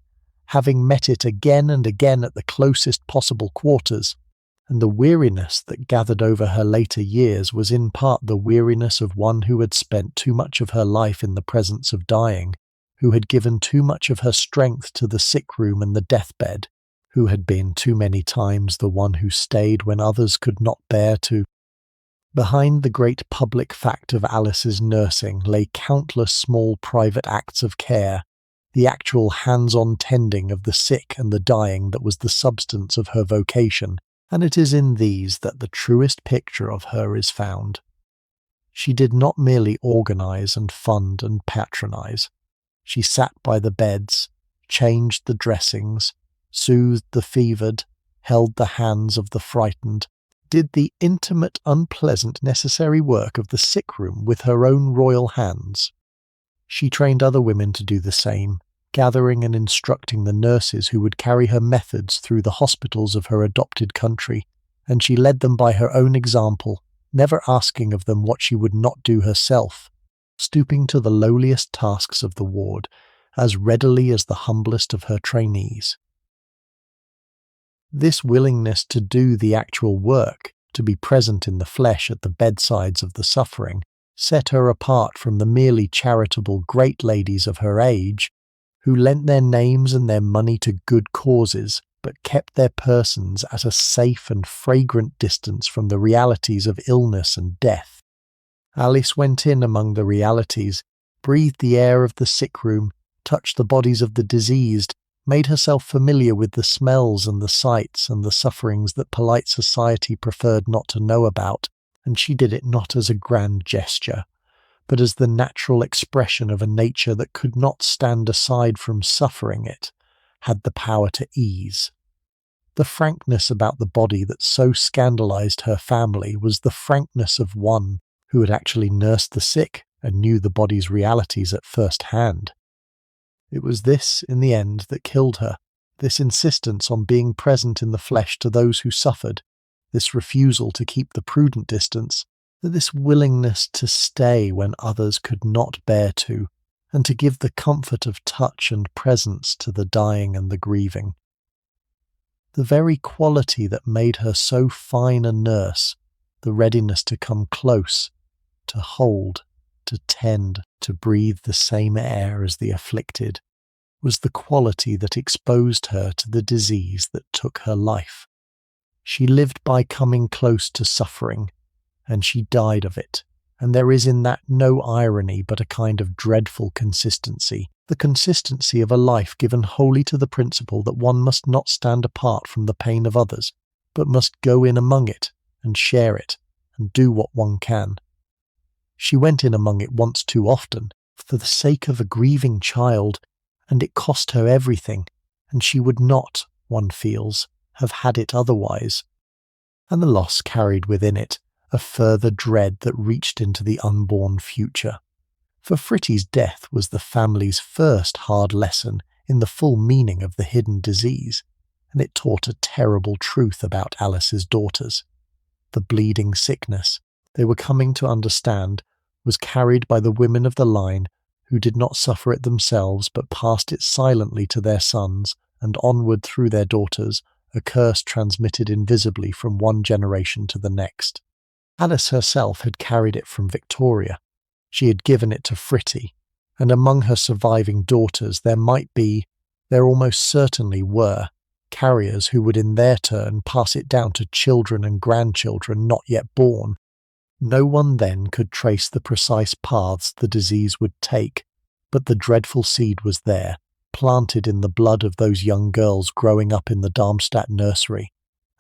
having met it again and again at the closest possible quarters, and the weariness that gathered over her later years was in part the weariness of one who had spent too much of her life in the presence of dying, who had given too much of her strength to the sick room and the deathbed, who had been too many times the one who stayed when others could not bear to. Behind the great public fact of Alice's nursing lay countless small private acts of care, the actual hands-on tending of the sick and the dying that was the substance of her vocation, and it is in these that the truest picture of her is found. She did not merely organise and fund and patronise. She sat by the beds, changed the dressings, soothed the fevered, held the hands of the frightened, did the intimate, unpleasant, necessary work of the sick room with her own royal hands. She trained other women to do the same, gathering and instructing the nurses who would carry her methods through the hospitals of her adopted country, and she led them by her own example, never asking of them what she would not do herself, stooping to the lowliest tasks of the ward as readily as the humblest of her trainees. This willingness to do the actual work, to be present in the flesh at the bedsides of the suffering, set her apart from the merely charitable great ladies of her age, who lent their names and their money to good causes, but kept their persons at a safe and fragrant distance from the realities of illness and death. Alice went in among the realities, breathed the air of the sick room, touched the bodies of the diseased, made herself familiar with the smells and the sights and the sufferings that polite society preferred not to know about, and she did it not as a grand gesture, but as the natural expression of a nature that could not stand aside from suffering it, had the power to ease. The frankness about the body that so scandalized her family was the frankness of one who had actually nursed the sick and knew the body's realities at first hand. It was this, in the end, that killed her, this insistence on being present in the flesh to those who suffered, this refusal to keep the prudent distance, this willingness to stay when others could not bear to, and to give the comfort of touch and presence to the dying and the grieving. The very quality that made her so fine a nurse, the readiness to come close, to hold, to tend, to breathe the same air as the afflicted, was the quality that exposed her to the disease that took her life. She lived by coming close to suffering, and she died of it, and there is in that no irony but a kind of dreadful consistency, the consistency of a life given wholly to the principle that one must not stand apart from the pain of others, but must go in among it, and share it, and do what one can. She went in among it once too often, for the sake of a grieving child, and it cost her everything, and she would not, one feels, have had it otherwise. And the loss carried within it a further dread that reached into the unborn future. For Fritty's death was the family's first hard lesson in the full meaning of the hidden disease, and it taught a terrible truth about Alice's daughters. The bleeding sickness they were coming to understand was carried by the women of the line who did not suffer it themselves but passed it silently to their sons and onward through their daughters, a curse transmitted invisibly from one generation to the next. Alice herself had carried it from Victoria. She had given it to Fritty, and among her surviving daughters there almost certainly were, carriers who would in their turn pass it down to children and grandchildren not yet born. No one then could trace the precise paths the disease would take, but the dreadful seed was there, planted in the blood of those young girls growing up in the Darmstadt nursery,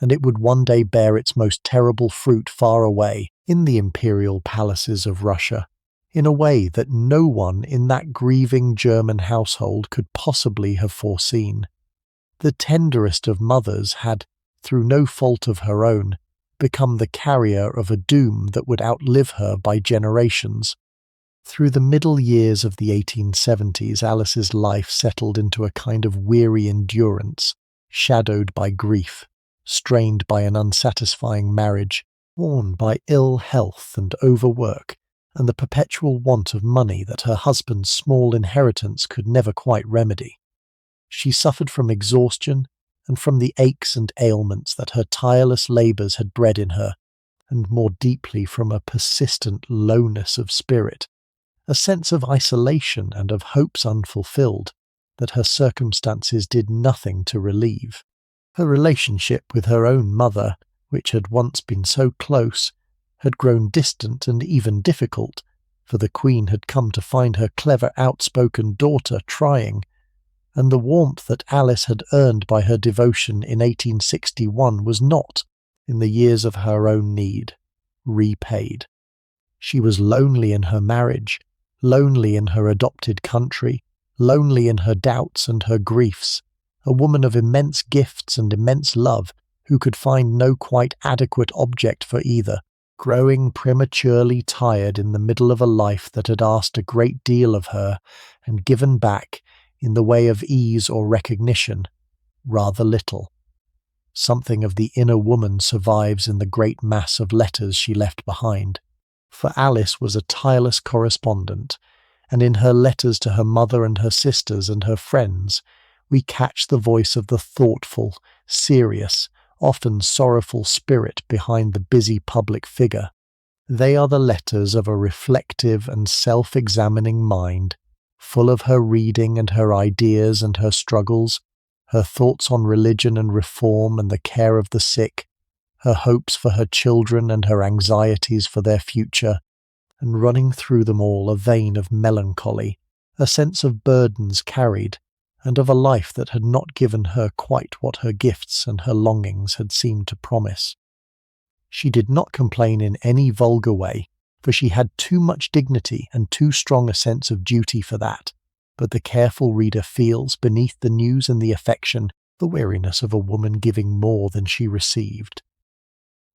and it would one day bear its most terrible fruit far away, in the imperial palaces of Russia, in a way that no one in that grieving German household could possibly have foreseen. The tenderest of mothers had, through no fault of her own, become the carrier of a doom that would outlive her by generations. Through the middle years of the 1870s, Alice's life settled into a kind of weary endurance, shadowed by grief, strained by an unsatisfying marriage, worn by ill health and overwork, and the perpetual want of money that her husband's small inheritance could never quite remedy. She suffered from exhaustion and from the aches and ailments that her tireless labours had bred in her, and more deeply from a persistent lowness of spirit, a sense of isolation and of hopes unfulfilled that her circumstances did nothing to relieve. Her relationship with her own mother, which had once been so close, had grown distant and even difficult, for the Queen had come to find her clever, outspoken daughter trying, and the warmth that Alice had earned by her devotion in 1861 was not, in the years of her own need, repaid. She was lonely in her marriage, lonely in her adopted country, lonely in her doubts and her griefs, a woman of immense gifts and immense love who could find no quite adequate object for either, growing prematurely tired in the middle of a life that had asked a great deal of her and given back, in the way of ease or recognition, rather little. Something of the inner woman survives in the great mass of letters she left behind. For Alice was a tireless correspondent, and in her letters to her mother and her sisters and her friends, we catch the voice of the thoughtful, serious, often sorrowful spirit behind the busy public figure. They are the letters of a reflective and self-examining mind, full of her reading and her ideas and her struggles, her thoughts on religion and reform and the care of the sick, her hopes for her children and her anxieties for their future, and running through them all a vein of melancholy, a sense of burdens carried, and of a life that had not given her quite what her gifts and her longings had seemed to promise. She did not complain in any vulgar way, for she had too much dignity and too strong a sense of duty for that, but the careful reader feels beneath the news and the affection the weariness of a woman giving more than she received.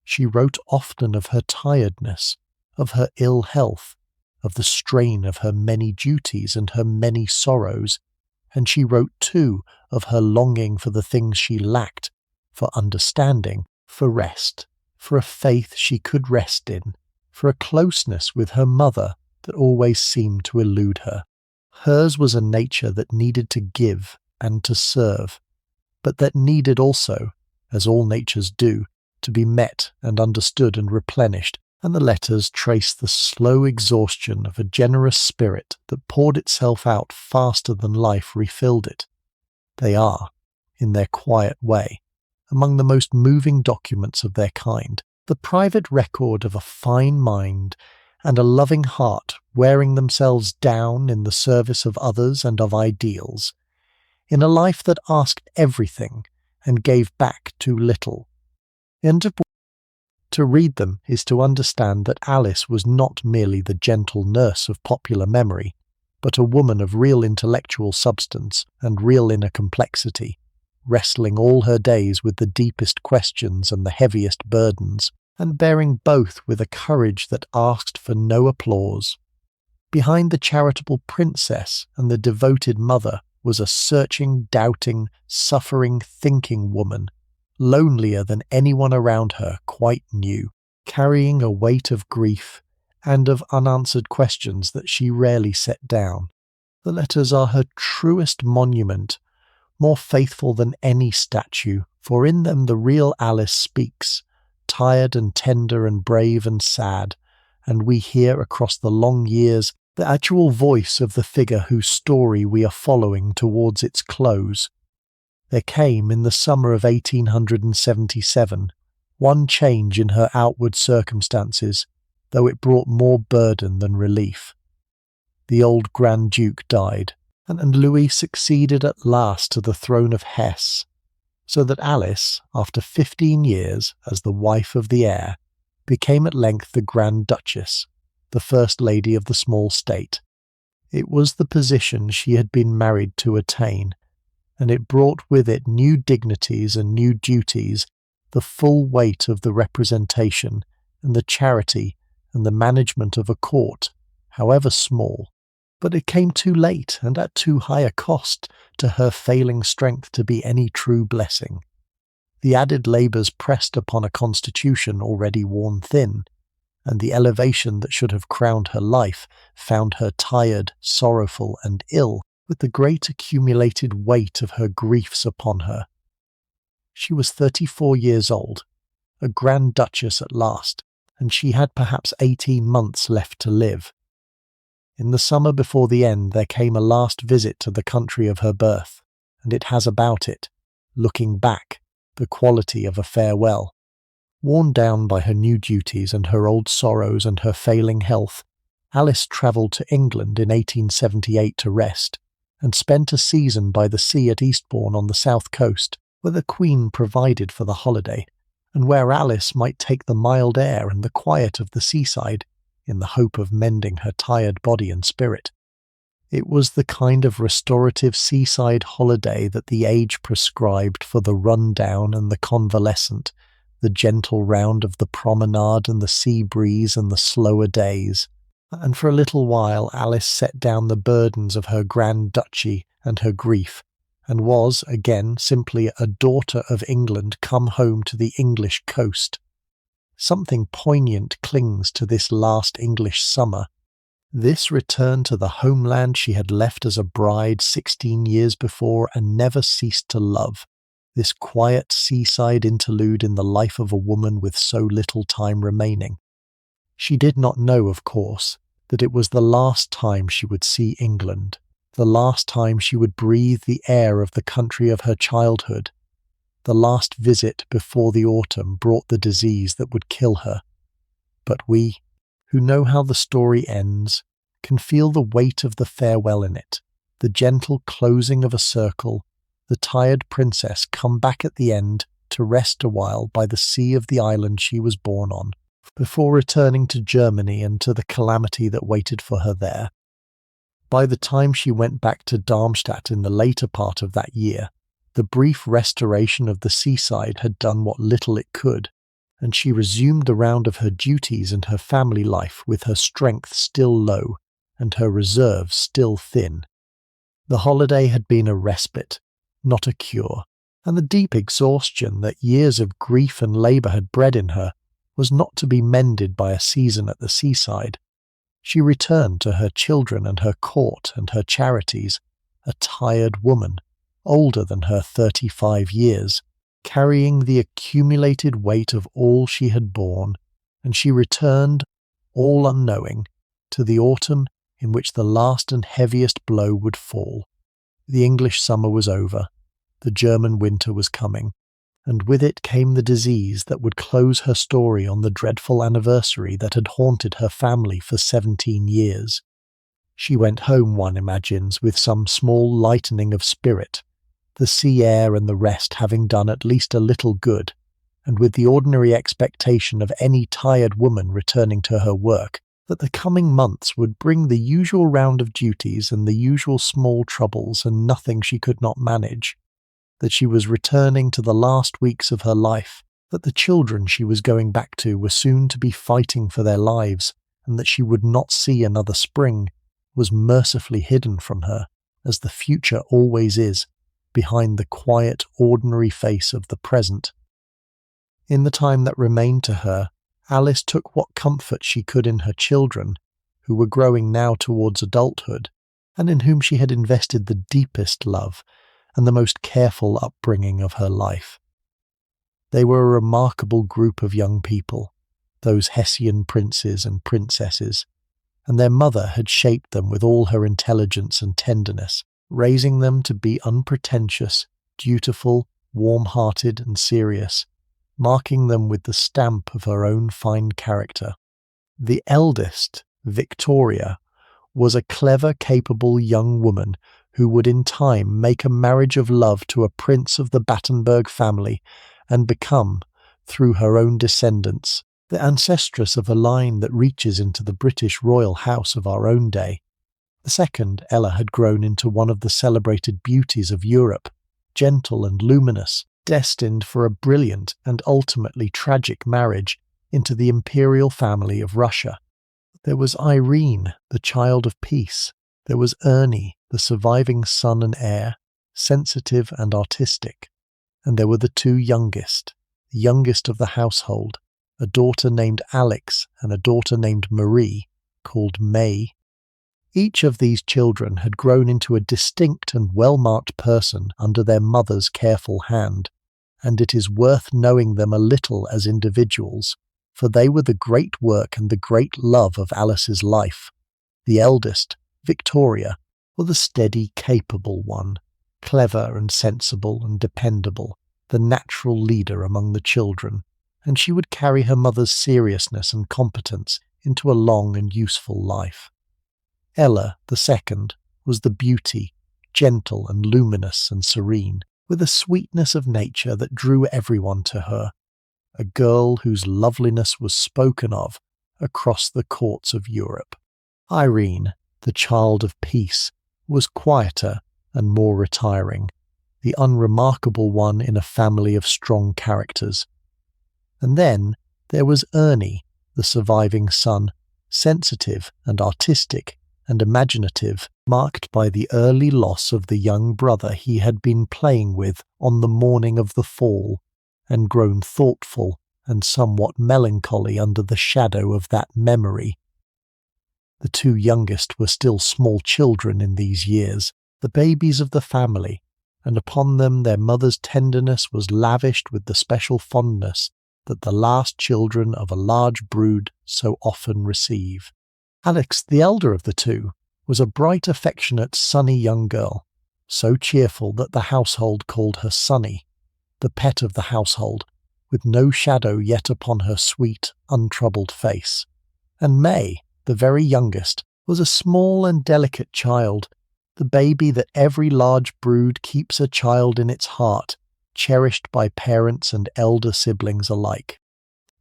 She wrote often of her tiredness, of her ill health, of the strain of her many duties and her many sorrows, and she wrote too of her longing for the things she lacked, for understanding, for rest, for a faith she could rest in, for a closeness with her mother that always seemed to elude her. Hers was a nature that needed to give and to serve, but that needed also, as all natures do, to be met and understood and replenished, and the letters trace the slow exhaustion of a generous spirit that poured itself out faster than life refilled it. They are, in their quiet way, among the most moving documents of their kind, the private record of a fine mind and a loving heart wearing themselves down in the service of others and of ideals, in a life that asked everything and gave back too little. And to read them is to understand that Alice was not merely the gentle nurse of popular memory, but a woman of real intellectual substance and real inner complexity, wrestling all her days with the deepest questions and the heaviest burdens, and bearing both with a courage that asked for no applause. Behind the charitable princess and the devoted mother was a searching, doubting, suffering, thinking woman, lonelier than anyone around her quite knew, carrying a weight of grief and of unanswered questions that she rarely set down. The letters are her truest monument, more faithful than any statue, for in them the real Alice speaks, tired and tender and brave and sad, and we hear across the long years the actual voice of the figure whose story we are following towards its close. There came, in the summer of 1877, one change in her outward circumstances, though it brought more burden than relief. The old Grand Duke died, and Louis succeeded at last to the throne of Hesse, so that Alice, after 15 years as the wife of the heir, became at length the Grand Duchess, the First Lady of the small state. It was the position she had been married to attain, and it brought with it new dignities and new duties, the full weight of the representation and the charity and the management of a court, however small. But it came too late and at too high a cost to her failing strength to be any true blessing. The added labours pressed upon a constitution already worn thin, and the elevation that should have crowned her life found her tired, sorrowful, and ill, with the great accumulated weight of her griefs upon her. She was 34 years old, a Grand Duchess at last, and she had perhaps 18 months left to live. In the summer before the end there came a last visit to the country of her birth, and it has about it, looking back, the quality of a farewell. Worn down by her new duties and her old sorrows and her failing health, Alice travelled to England in 1878 to rest, and spent a season by the sea at Eastbourne on the south coast, where the Queen provided for the holiday, and where Alice might take the mild air and the quiet of the seaside, in the hope of mending her tired body and spirit. It was the kind of restorative seaside holiday that the age prescribed for the run-down and the convalescent, the gentle round of the promenade and the sea breeze and the slower days. And for a little while Alice set down the burdens of her grand duchy and her grief, and was, again, simply a daughter of England come home to the English coast. Something poignant clings to this last English summer. This return to the homeland she had left as a bride 16 years before and never ceased to love. This quiet seaside interlude in the life of a woman with so little time remaining. She did not know, of course, that it was the last time she would see England, the last time she would breathe the air of the country of her childhood, the last visit before the autumn brought the disease that would kill her. But we, who know how the story ends, can feel the weight of the farewell in it, the gentle closing of a circle, the tired princess come back at the end to rest a while by the sea of the island she was born on, before returning to Germany and to the calamity that waited for her there. By the time she went back to Darmstadt in the later part of that year, the brief restoration of the seaside had done what little it could, and she resumed the round of her duties and her family life with her strength still low and her reserves still thin. The holiday had been a respite, not a cure, and the deep exhaustion that years of grief and labour had bred in her was not to be mended by a season at the seaside. She returned to her children and her court and her charities, a tired woman, older than her 35 years, carrying the accumulated weight of all she had borne, and she returned, all unknowing, to the autumn in which the last and heaviest blow would fall. The English summer was over, the German winter was coming, and with it came the disease that would close her story on the dreadful anniversary that had haunted her family for 17 years. She went home, one imagines, with some small lightening of spirit, the sea air and the rest having done at least a little good, and with the ordinary expectation of any tired woman returning to her work, that the coming months would bring the usual round of duties and the usual small troubles and nothing she could not manage, that she was returning to the last weeks of her life, that the children she was going back to were soon to be fighting for their lives, and that she would not see another spring, was mercifully hidden from her, as the future always is, behind the quiet, ordinary face of the present. In the time that remained to her, Alice took what comfort she could in her children, who were growing now towards adulthood, and in whom she had invested the deepest love and the most careful upbringing of her life. They were a remarkable group of young people, those Hessian princes and princesses, and their mother had shaped them with all her intelligence and tenderness, raising them to be unpretentious, dutiful, warm-hearted and serious, marking them with the stamp of her own fine character. The eldest, Victoria, was a clever, capable young woman who would in time make a marriage of love to a prince of the Battenberg family and become, through her own descendants, the ancestress of a line that reaches into the British royal house of our own day. The second, Ella, had grown into one of the celebrated beauties of Europe, gentle and luminous, destined for a brilliant and ultimately tragic marriage into the imperial family of Russia. There was Irene, the child of peace. There was Ernie, the surviving son and heir, sensitive and artistic. And there were the two youngest, the youngest of the household, a daughter named Alex and a daughter named Marie, called May. Each of these children had grown into a distinct and well-marked person under their mother's careful hand, and it is worth knowing them a little as individuals, for they were the great work and the great love of Alice's life. The eldest, Victoria, was the steady, capable one, clever and sensible and dependable, the natural leader among the children, and she would carry her mother's seriousness and competence into a long and useful life. Ella, the second, was the beauty, gentle and luminous and serene, with a sweetness of nature that drew everyone to her, a girl whose loveliness was spoken of across the courts of Europe. Irene, the child of peace, was quieter and more retiring, the unremarkable one in a family of strong characters. And then there was Ernie, the surviving son, sensitive and artistic and imaginative, marked by the early loss of the young brother he had been playing with on the morning of the fall, and grown thoughtful and somewhat melancholy under the shadow of that memory. The two youngest were still small children in these years, the babies of the family, and upon them their mother's tenderness was lavished with the special fondness that the last children of a large brood so often receive. Alex, the elder of the two, was a bright, affectionate, sunny young girl, so cheerful that the household called her Sunny, the pet of the household, with no shadow yet upon her sweet, untroubled face. And May, the very youngest, was a small and delicate child, the baby that every large brood keeps a child in its heart, cherished by parents and elder siblings alike.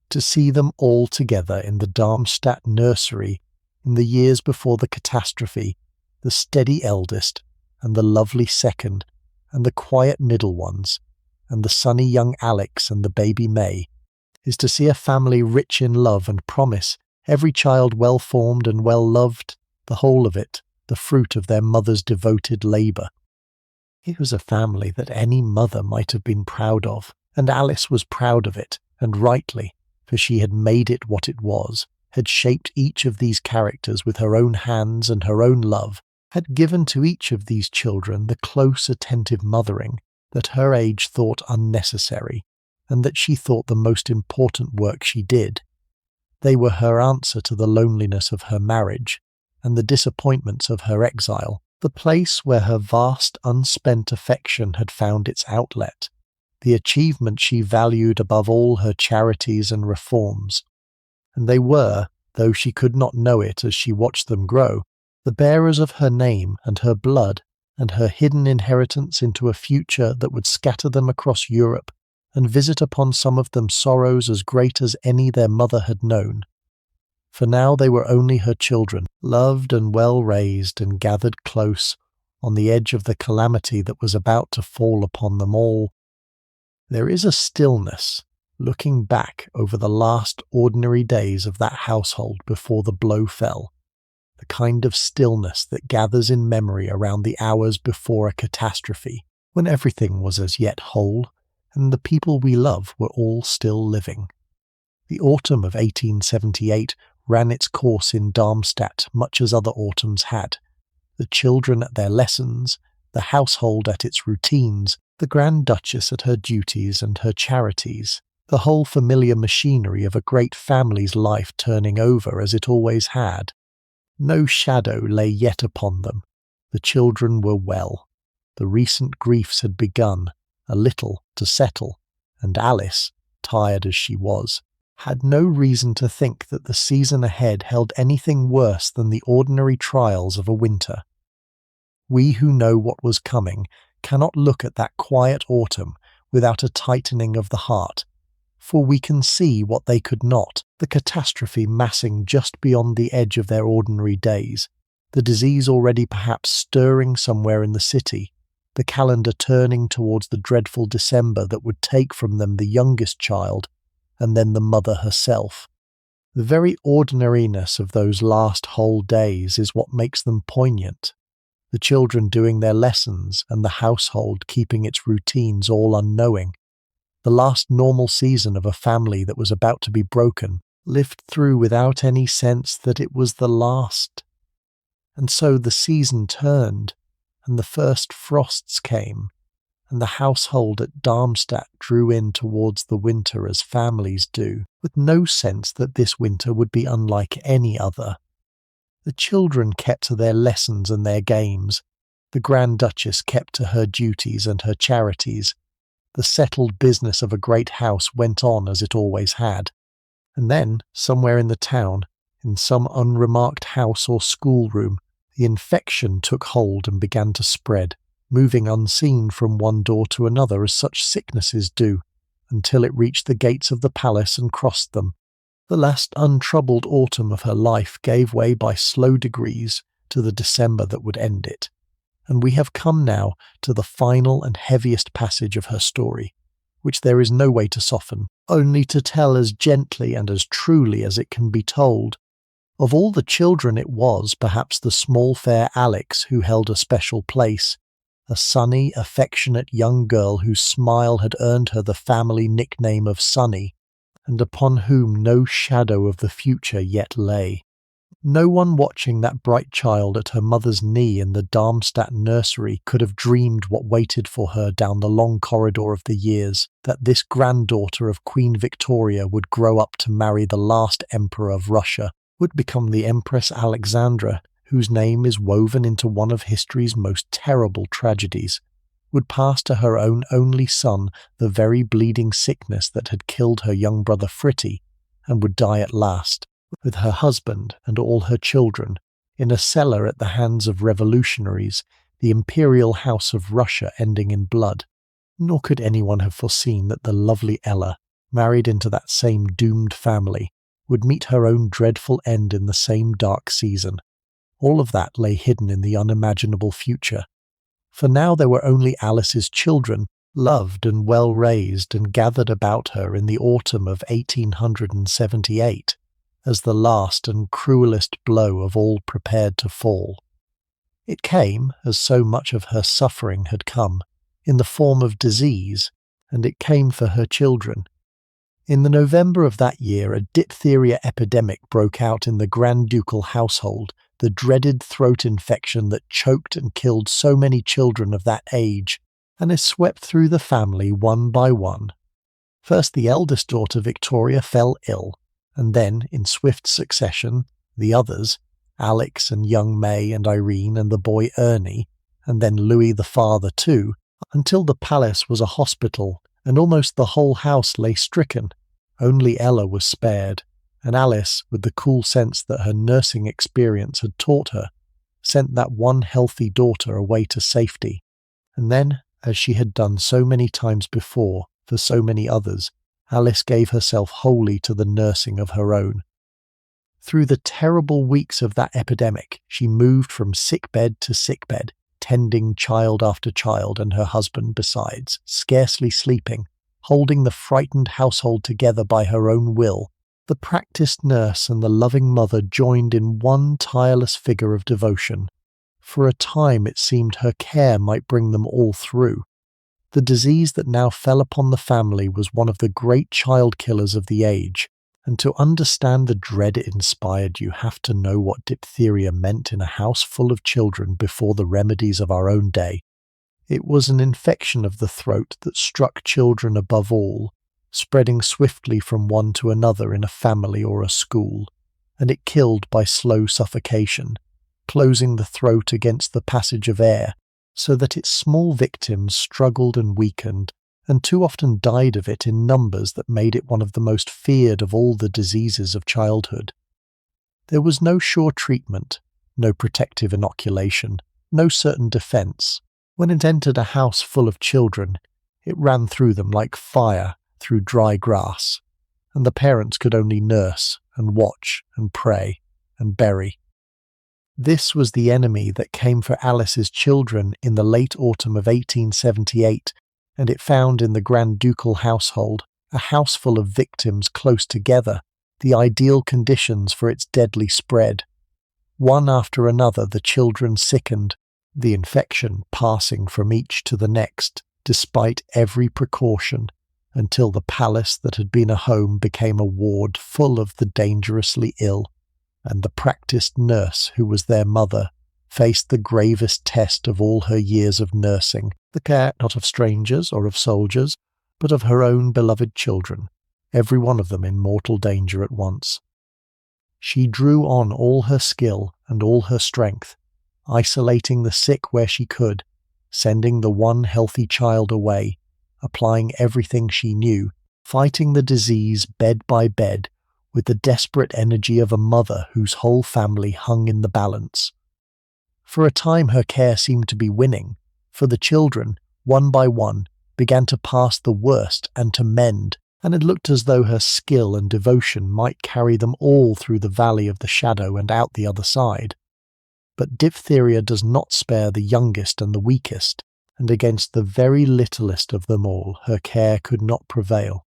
To see them all together in the Darmstadt nursery in the years before the catastrophe, the steady eldest, and the lovely second, and the quiet middle ones, and the sunny young Alex and the baby May, is to see a family rich in love and promise, every child well-formed and well-loved, the whole of it, the fruit of their mother's devoted labour. It was a family that any mother might have been proud of, and Alice was proud of it, and rightly, for she had made it what it was, had shaped each of these characters with her own hands and her own love, had given to each of these children the close, attentive mothering that her age thought unnecessary, and that she thought the most important work she did. They were her answer to the loneliness of her marriage, and the disappointments of her exile, the place where her vast, unspent affection had found its outlet, the achievement she valued above all her charities and reforms. And they were, though she could not know it as she watched them grow, the bearers of her name and her blood and her hidden inheritance into a future that would scatter them across Europe and visit upon some of them sorrows as great as any their mother had known. For now they were only her children, loved and well raised and gathered close on the edge of the calamity that was about to fall upon them all. There is a stillness, looking back over the last ordinary days of that household before the blow fell, the kind of stillness that gathers in memory around the hours before a catastrophe, when everything was as yet whole, and the people we love were all still living. The autumn of 1878 ran its course in Darmstadt much as other autumns had, the children at their lessons, the household at its routines, the Grand Duchess at her duties and her charities, the whole familiar machinery of a great family's life turning over as it always had. No shadow lay yet upon them. The children were well. The recent griefs had begun, a little, to settle, and Alice, tired as she was, had no reason to think that the season ahead held anything worse than the ordinary trials of a winter. We who know what was coming cannot look at that quiet autumn without a tightening of the heart, for we can see what they could not, the catastrophe massing just beyond the edge of their ordinary days, the disease already perhaps stirring somewhere in the city, the calendar turning towards the dreadful December that would take from them the youngest child, and then the mother herself. The very ordinariness of those last whole days is what makes them poignant. The children doing their lessons and the household keeping its routines all unknowing. The last normal season of a family that was about to be broken, lived through without any sense that it was the last. And so the season turned, and the first frosts came, and the household at Darmstadt drew in towards the winter as families do, with no sense that this winter would be unlike any other. The children kept to their lessons and their games. The Grand Duchess kept to her duties and her charities. The settled business of a great house went on as it always had. And then, somewhere in the town, in some unremarked house or schoolroom, the infection took hold and began to spread, moving unseen from one door to another as such sicknesses do, until it reached the gates of the palace and crossed them. The last untroubled autumn of her life gave way by slow degrees to the December that would end it. And we have come now to the final and heaviest passage of her story, which there is no way to soften, only to tell as gently and as truly as it can be told. Of all the children, it was perhaps the small fair Alex who held a special place, a sunny, affectionate young girl whose smile had earned her the family nickname of Sunny, and upon whom no shadow of the future yet lay. No one watching that bright child at her mother's knee in the Darmstadt nursery could have dreamed what waited for her down the long corridor of the years, that this granddaughter of Queen Victoria would grow up to marry the last emperor of Russia, would become the Empress Alexandra, whose name is woven into one of history's most terrible tragedies, would pass to her own only son the very bleeding sickness that had killed her young brother Fritty, and would die at last, with her husband and all her children, in a cellar at the hands of revolutionaries, the imperial house of Russia ending in blood. Nor could anyone have foreseen that the lovely Ella, married into that same doomed family, would meet her own dreadful end in the same dark season. All of that lay hidden in the unimaginable future. For now there were only Alice's children, loved and well raised and gathered about her in the autumn of 1878, as the last and cruelest blow of all prepared to fall. It came, as so much of her suffering had come, in the form of disease, and it came for her children. In the November of that year, a diphtheria epidemic broke out in the Grand Ducal household, the dreaded throat infection that choked and killed so many children of that age, and it swept through the family one by one. First the eldest daughter Victoria fell ill, and then, in swift succession, the others, Alex and young May and Irene and the boy Ernie, and then Louis the father too, until the palace was a hospital and almost the whole house lay stricken. Only Ella was spared, and Alice, with the cool sense that her nursing experience had taught her, sent that one healthy daughter away to safety. And then, as she had done so many times before for so many others, Alice gave herself wholly to the nursing of her own. Through the terrible weeks of that epidemic, she moved from sickbed to sickbed, tending child after child and her husband besides, scarcely sleeping, holding the frightened household together by her own will. The practiced nurse and the loving mother joined in one tireless figure of devotion. For a time it seemed her care might bring them all through. The disease that now fell upon the family was one of the great child killers of the age, and to understand the dread it inspired you have to know what diphtheria meant in a house full of children before the remedies of our own day. It was an infection of the throat that struck children above all, spreading swiftly from one to another in a family or a school, and it killed by slow suffocation, closing the throat against the passage of air, so that its small victims struggled and weakened, and too often died of it in numbers that made it one of the most feared of all the diseases of childhood. There was no sure treatment, no protective inoculation, no certain defence. When it entered a house full of children, it ran through them like fire through dry grass, and the parents could only nurse and watch and pray and bury. This was the enemy that came for Alice's children in the late autumn of 1878, and it found in the Grand Ducal household, a house full of victims close together, the ideal conditions for its deadly spread. One after another the children sickened, the infection passing from each to the next, despite every precaution, until the palace that had been a home became a ward full of the dangerously ill, and the practiced nurse who was their mother faced the gravest test of all her years of nursing, the care not of strangers or of soldiers, but of her own beloved children, every one of them in mortal danger at once. She drew on all her skill and all her strength, isolating the sick where she could, sending the one healthy child away, applying everything she knew, fighting the disease bed by bed, with the desperate energy of a mother whose whole family hung in the balance. For a time her care seemed to be winning, for the children, one by one, began to pass the worst and to mend, and it looked as though her skill and devotion might carry them all through the valley of the shadow and out the other side. But diphtheria does not spare the youngest and the weakest, and against the very littlest of them all her care could not prevail.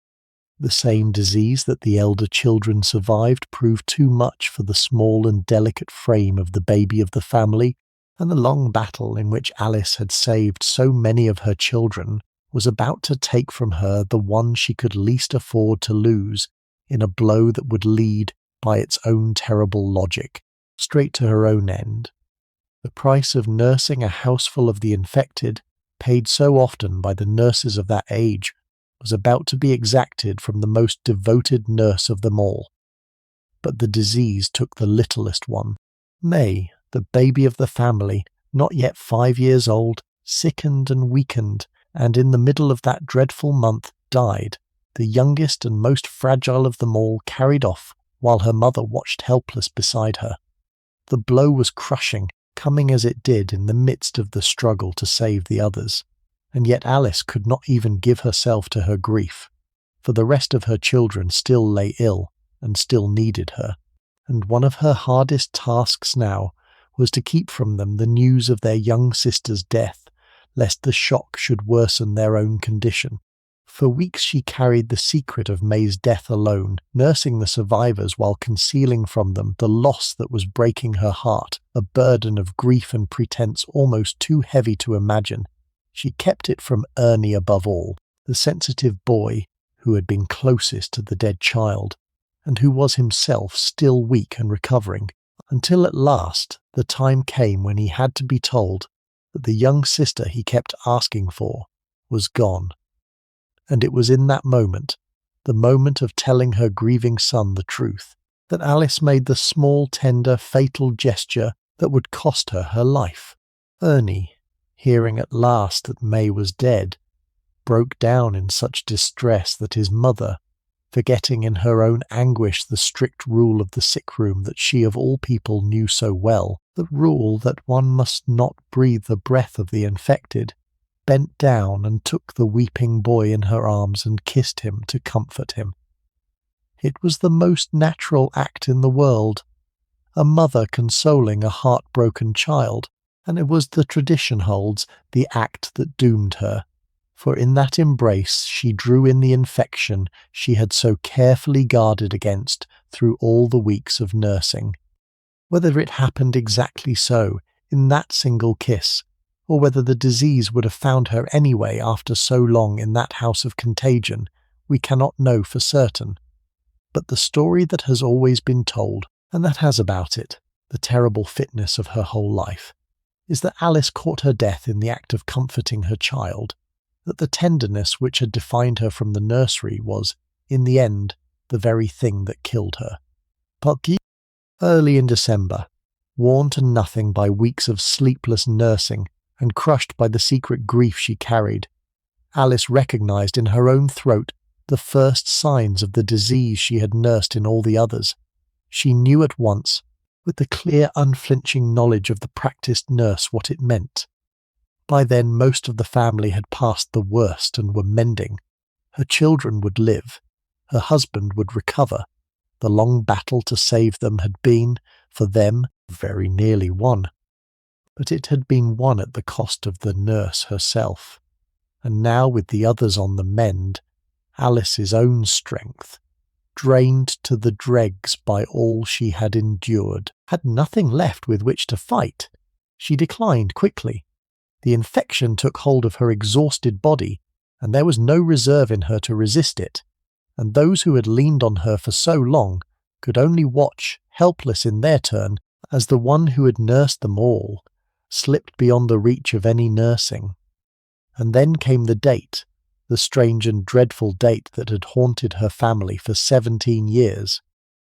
The same disease that the elder children survived proved too much for the small and delicate frame of the baby of the family, and the long battle in which Alice had saved so many of her children was about to take from her the one she could least afford to lose, in a blow that would lead, by its own terrible logic, straight to her own end. The price of nursing a houseful of the infected, paid so often by the nurses of that age, was about to be exacted from the most devoted nurse of them all. But the disease took the littlest one. May, the baby of the family, not yet 5 years old, sickened and weakened, and in the middle of that dreadful month died, the youngest and most fragile of them all carried off, while her mother watched helpless beside her. The blow was crushing, coming as it did in the midst of the struggle to save the others, and yet Alice could not even give herself to her grief, for the rest of her children still lay ill and still needed her, and one of her hardest tasks now was to keep from them the news of their young sister's death, lest the shock should worsen their own condition. For weeks she carried the secret of May's death alone, nursing the survivors while concealing from them the loss that was breaking her heart, a burden of grief and pretense almost too heavy to imagine. She kept it from Ernie above all, the sensitive boy who had been closest to the dead child, and who was himself still weak and recovering, until at last the time came when he had to be told that the young sister he kept asking for was gone. And it was in that moment, the moment of telling her grieving son the truth, that Alice made the small, tender, fatal gesture that would cost her her life. Ernie, hearing at last that May was dead, broke down in such distress that his mother, forgetting in her own anguish the strict rule of the sick-room that she of all people knew so well, the rule that one must not breathe the breath of the infected, bent down and took the weeping boy in her arms and kissed him to comfort him. It was the most natural act in the world, a mother consoling a heartbroken child, and it was, the tradition holds, the act that doomed her, for in that embrace she drew in the infection she had so carefully guarded against through all the weeks of nursing. Whether it happened exactly so, in that single kiss, or whether the disease would have found her anyway after so long in that house of contagion, we cannot know for certain. But the story that has always been told, and that has about it the terrible fitness of her whole life, is that Alice caught her death in the act of comforting her child, that the tenderness which had defined her from the nursery was, in the end, the very thing that killed her. Early in December, worn to nothing by weeks of sleepless nursing, and crushed by the secret grief she carried, Alice recognised in her own throat the first signs of the disease she had nursed in all the others. She knew at once, with the clear, unflinching knowledge of the practised nurse, what it meant. By then most of the family had passed the worst and were mending. Her children would live. Her husband would recover. The long battle to save them had been, for them, very nearly won. But it had been won at the cost of the nurse herself. And now, with the others on the mend, Alice's own strength, drained to the dregs by all she had endured, had nothing left with which to fight. She declined quickly. The infection took hold of her exhausted body, and there was no reserve in her to resist it, and those who had leaned on her for so long could only watch, helpless in their turn, as the one who had nursed them all slipped beyond the reach of any nursing. And then came the date, the strange and dreadful date that had haunted her family for 17 years.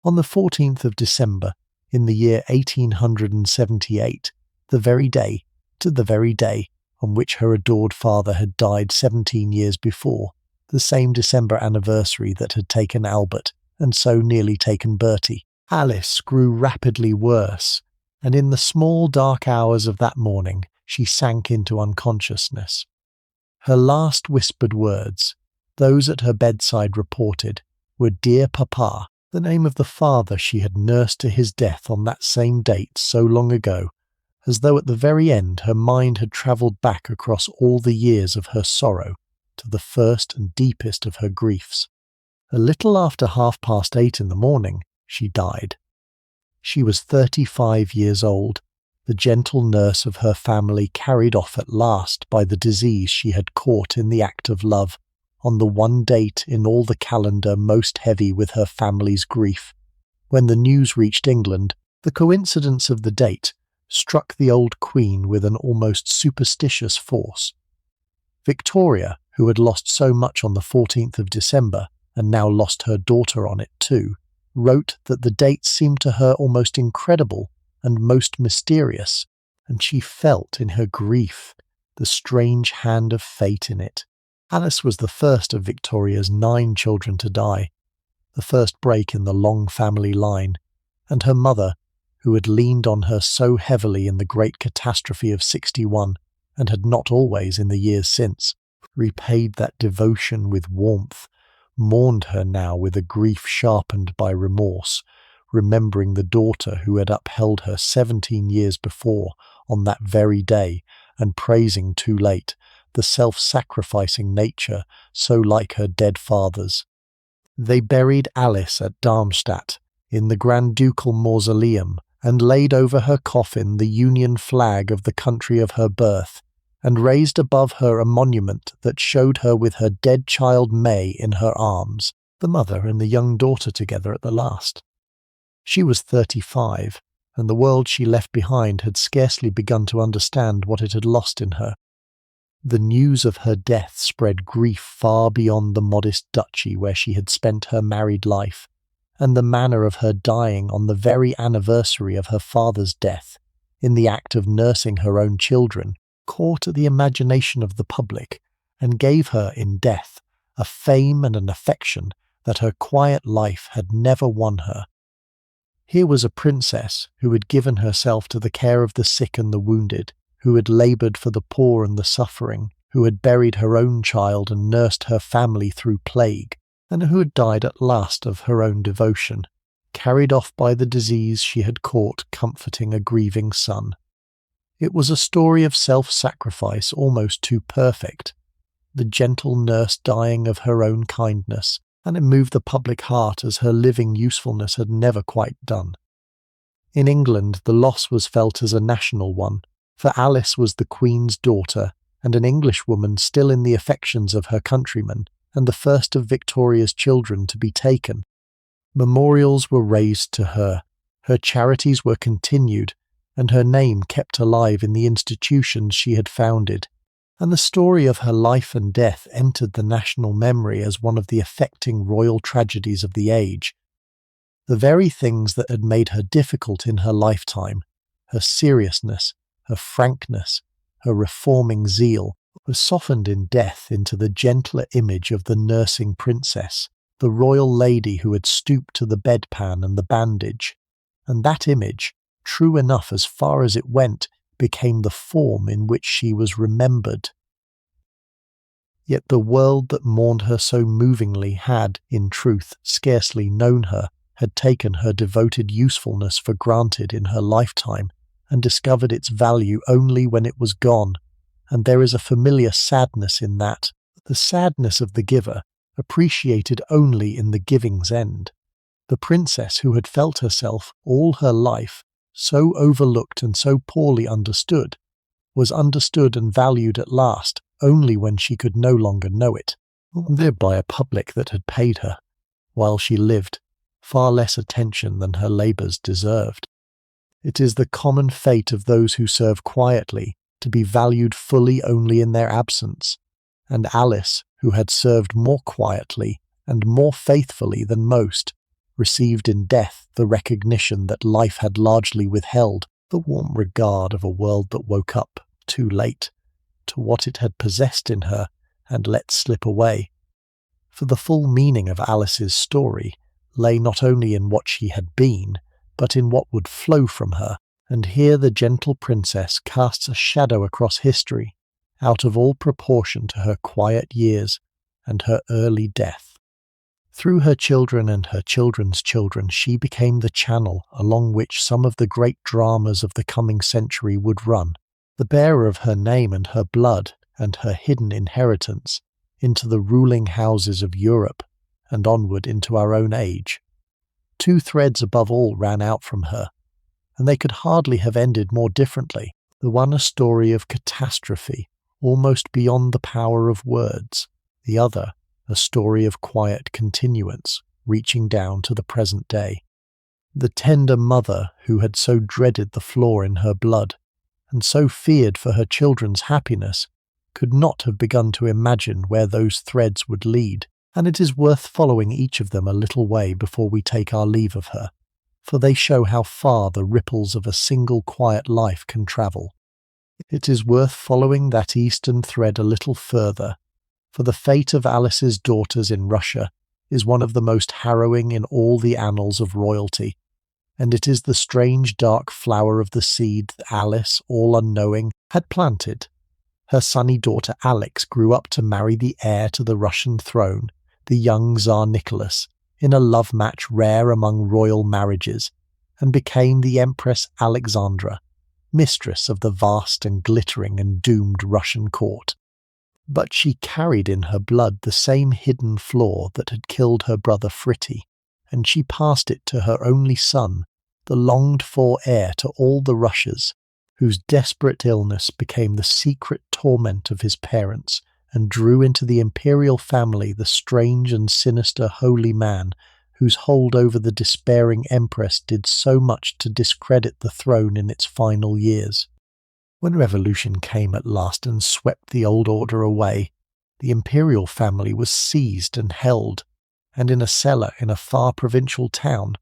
On the 14th of December, in the year 1878, to the very day, on which her adored father had died 17 years before, the same December anniversary that had taken Albert and so nearly taken Bertie. Alice grew rapidly worse, and in the small dark hours of that morning she sank into unconsciousness. Her last whispered words, those at her bedside reported, were "Dear Papa," the name of the father she had nursed to his death on that same date so long ago, as though at the very end her mind had travelled back across all the years of her sorrow to the first and deepest of her griefs. A little after 8:30 in the morning, she died. She was 35 years old, the gentle nurse of her family carried off at last by the disease she had caught in the act of love, on the one date in all the calendar most heavy with her family's grief. When the news reached England, the coincidence of the date struck the old queen with an almost superstitious force. Victoria, who had lost so much on the 14th of December, and now lost her daughter on it too, wrote that the date seemed to her almost incredible and most mysterious, and she felt in her grief the strange hand of fate in it. Alice was the first of Victoria's 9 children to die, the first break in the long family line, and her mother, who had leaned on her so heavily in the great catastrophe of 61, and had not always in the years since, repaid that devotion with warmth, mourned her now with a grief sharpened by remorse, remembering the daughter who had upheld her 17 years before on that very day, and praising too late the self-sacrificing nature so like her dead father's. They buried Alice at Darmstadt, in the Grand Ducal Mausoleum, and laid over her coffin the Union flag of the country of her birth, and raised above her a monument that showed her with her dead child May in her arms, the mother and the young daughter together at the last. She was 35, and the world she left behind had scarcely begun to understand what it had lost in her. The news of her death spread grief far beyond the modest duchy where she had spent her married life, and the manner of her dying on the very anniversary of her father's death, in the act of nursing her own children, caught at the imagination of the public, and gave her in death a fame and an affection that her quiet life had never won her. Here was a princess who had given herself to the care of the sick and the wounded, who had laboured for the poor and the suffering, who had buried her own child and nursed her family through plague, and who had died at last of her own devotion, carried off by the disease she had caught comforting a grieving son. It was a story of self-sacrifice almost too perfect, the gentle nurse dying of her own kindness, and it moved the public heart as her living usefulness had never quite done. In England the loss was felt as a national one, for Alice was the Queen's daughter, and an Englishwoman still in the affections of her countrymen, and the first of Victoria's children to be taken. Memorials were raised to her, her charities were continued, and her name kept alive in the institutions she had founded, and the story of her life and death entered the national memory as one of the affecting royal tragedies of the age. The very things that had made her difficult in her lifetime, her seriousness, her frankness, her reforming zeal, were softened in death into the gentler image of the nursing princess, the royal lady who had stooped to the bedpan and the bandage, and that image, true enough as far as it went, became the form in which she was remembered. Yet the world that mourned her so movingly had, in truth, scarcely known her, had taken her devoted usefulness for granted in her lifetime, and discovered its value only when it was gone, and there is a familiar sadness in that, the sadness of the giver, appreciated only in the giving's end. The princess who had felt herself, all her life, so overlooked and so poorly understood, was understood and valued at last only when she could no longer know it, thereby a public that had paid her, while she lived, far less attention than her labours deserved. It is the common fate of those who serve quietly to be valued fully only in their absence, and Alice, who had served more quietly and more faithfully than most, received in death the recognition that life had largely withheld, the warm regard of a world that woke up, too late, to to what it had possessed in her and let slip away. For the full meaning of Alice's story lay not only in what she had been, but in what would flow from her, and here the gentle princess casts a shadow across history, out of all proportion to her quiet years and her early death. Through her children and her children's children, she became the channel along which some of the great dramas of the coming century would run, the bearer of her name and her blood and her hidden inheritance into the ruling houses of Europe and onward into our own age. Two threads above all ran out from her, and they could hardly have ended more differently. The one a story of catastrophe, almost beyond the power of words, the other a story of quiet continuance, reaching down to the present day. The tender mother who had so dreaded the flaw in her blood, and so feared for her children's happiness, could not have begun to imagine where those threads would lead, and it is worth following each of them a little way before we take our leave of her, for they show how far the ripples of a single quiet life can travel. It is worth following that eastern thread a little further, for the fate of Alice's daughters in Russia is one of the most harrowing in all the annals of royalty, and it is the strange dark flower of the seed that Alice, all unknowing, had planted. Her sunny daughter Alex grew up to marry the heir to the Russian throne, the young Tsar Nicholas, in a love match rare among royal marriages, and became the Empress Alexandra, mistress of the vast and glittering and doomed Russian court. But she carried in her blood the same hidden flaw that had killed her brother Fritti, and she passed it to her only son, the longed-for heir to all the Russias, whose desperate illness became the secret torment of his parents and drew into the imperial family the strange and sinister holy man whose hold over the despairing empress did so much to discredit the throne in its final years. When revolution came at last and swept the old order away, the imperial family was seized and held, and in a cellar in a far provincial town,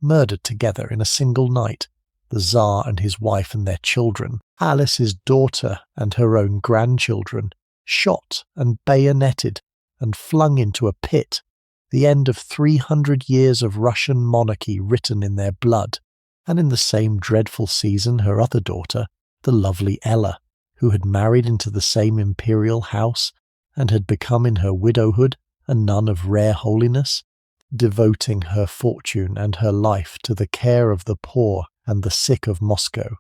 murdered together in a single night, the Tsar and his wife and their children, Alice's daughter and her own grandchildren, shot and bayoneted and flung into a pit, the end of 300 years of Russian monarchy written in their blood, and in the same dreadful season her other daughter, the lovely Ella, who had married into the same imperial house and had become in her widowhood a nun of rare holiness, devoting her fortune and her life to the care of the poor and the sick of Moscow,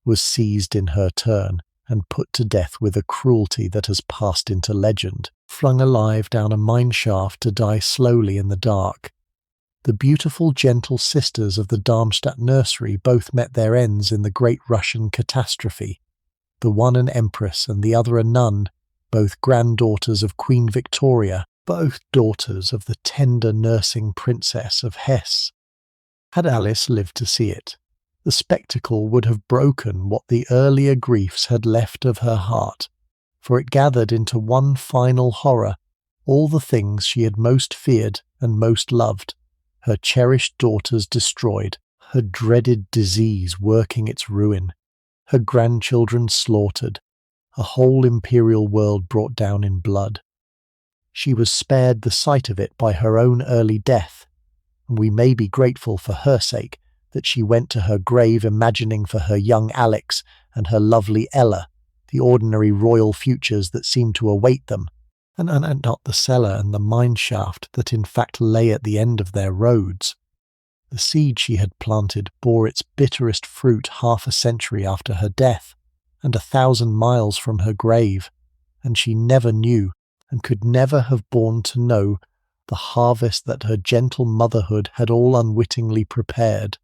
was seized in her turn and put to death with a cruelty that has passed into legend, flung alive down a mine shaft to die slowly in the dark. The beautiful, gentle sisters of the Darmstadt nursery both met their ends in the great Russian catastrophe, the one an empress and the other a nun, both granddaughters of Queen Victoria, both daughters of the tender nursing princess of Hesse. Had Alice lived to see it, the spectacle would have broken what the earlier griefs had left of her heart, for it gathered into one final horror all the things she had most feared and most loved, her cherished daughters destroyed, her dreaded disease working its ruin, her grandchildren slaughtered, a whole imperial world brought down in blood. She was spared the sight of it by her own early death, and we may be grateful for her sake that she went to her grave imagining for her young Alex and her lovely Ella the ordinary royal futures that seemed to await them, and not the cellar and the mine shaft that in fact lay at the end of their roads. The seed she had planted bore its bitterest fruit half a century after her death, and 1,000 miles from her grave, and she never knew, and could never have borne to know, the harvest that her gentle motherhood had all unwittingly prepared.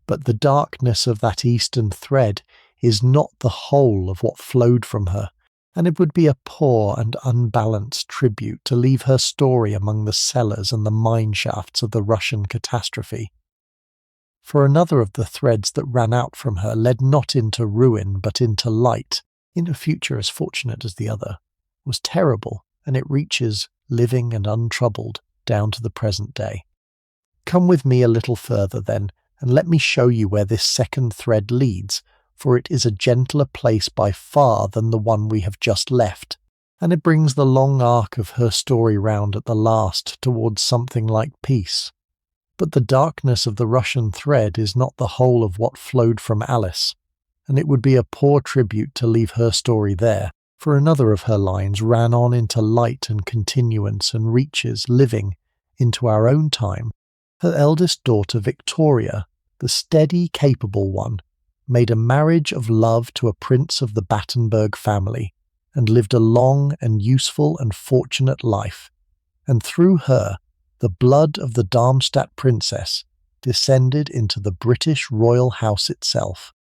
But the darkness of that eastern thread is not the whole of what flowed from her, and it would be a poor and unbalanced tribute to leave her story among the cellars and the mine shafts of the Russian catastrophe. For another of the threads that ran out from her led not into ruin but into light, in a future as fortunate as the other, was terrible, and it reaches, living and untroubled, down to the present day. Come with me a little further, then, and let me show you where this second thread leads, for it is a gentler place by far than the one we have just left, and it brings the long arc of her story round at the last towards something like peace. But the darkness of the Russian thread is not the whole of what flowed from Alice, and it would be a poor tribute to leave her story there, for another of her lines ran on into light and continuance and reaches, living, into our own time. Her eldest daughter Victoria, the steady, capable one, made a marriage of love to a prince of the Battenberg family, and lived a long and useful and fortunate life, and through her the blood of the Darmstadt princess descended into the British royal house itself.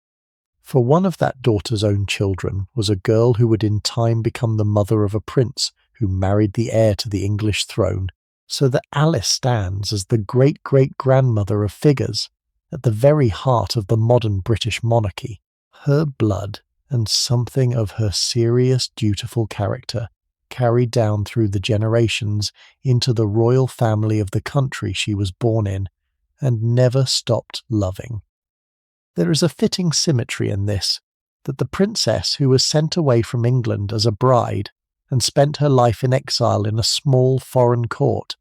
For one of that daughter's own children was a girl who would in time become the mother of a prince who married the heir to the English throne, so that Alice stands as the great-great-grandmother of figures at the very heart of the modern British monarchy. Her blood and something of her serious, dutiful character carried down through the generations into the royal family of the country she was born in, and never stopped loving. There is a fitting symmetry in this, that the princess who was sent away from England as a bride and spent her life in exile in a small foreign court,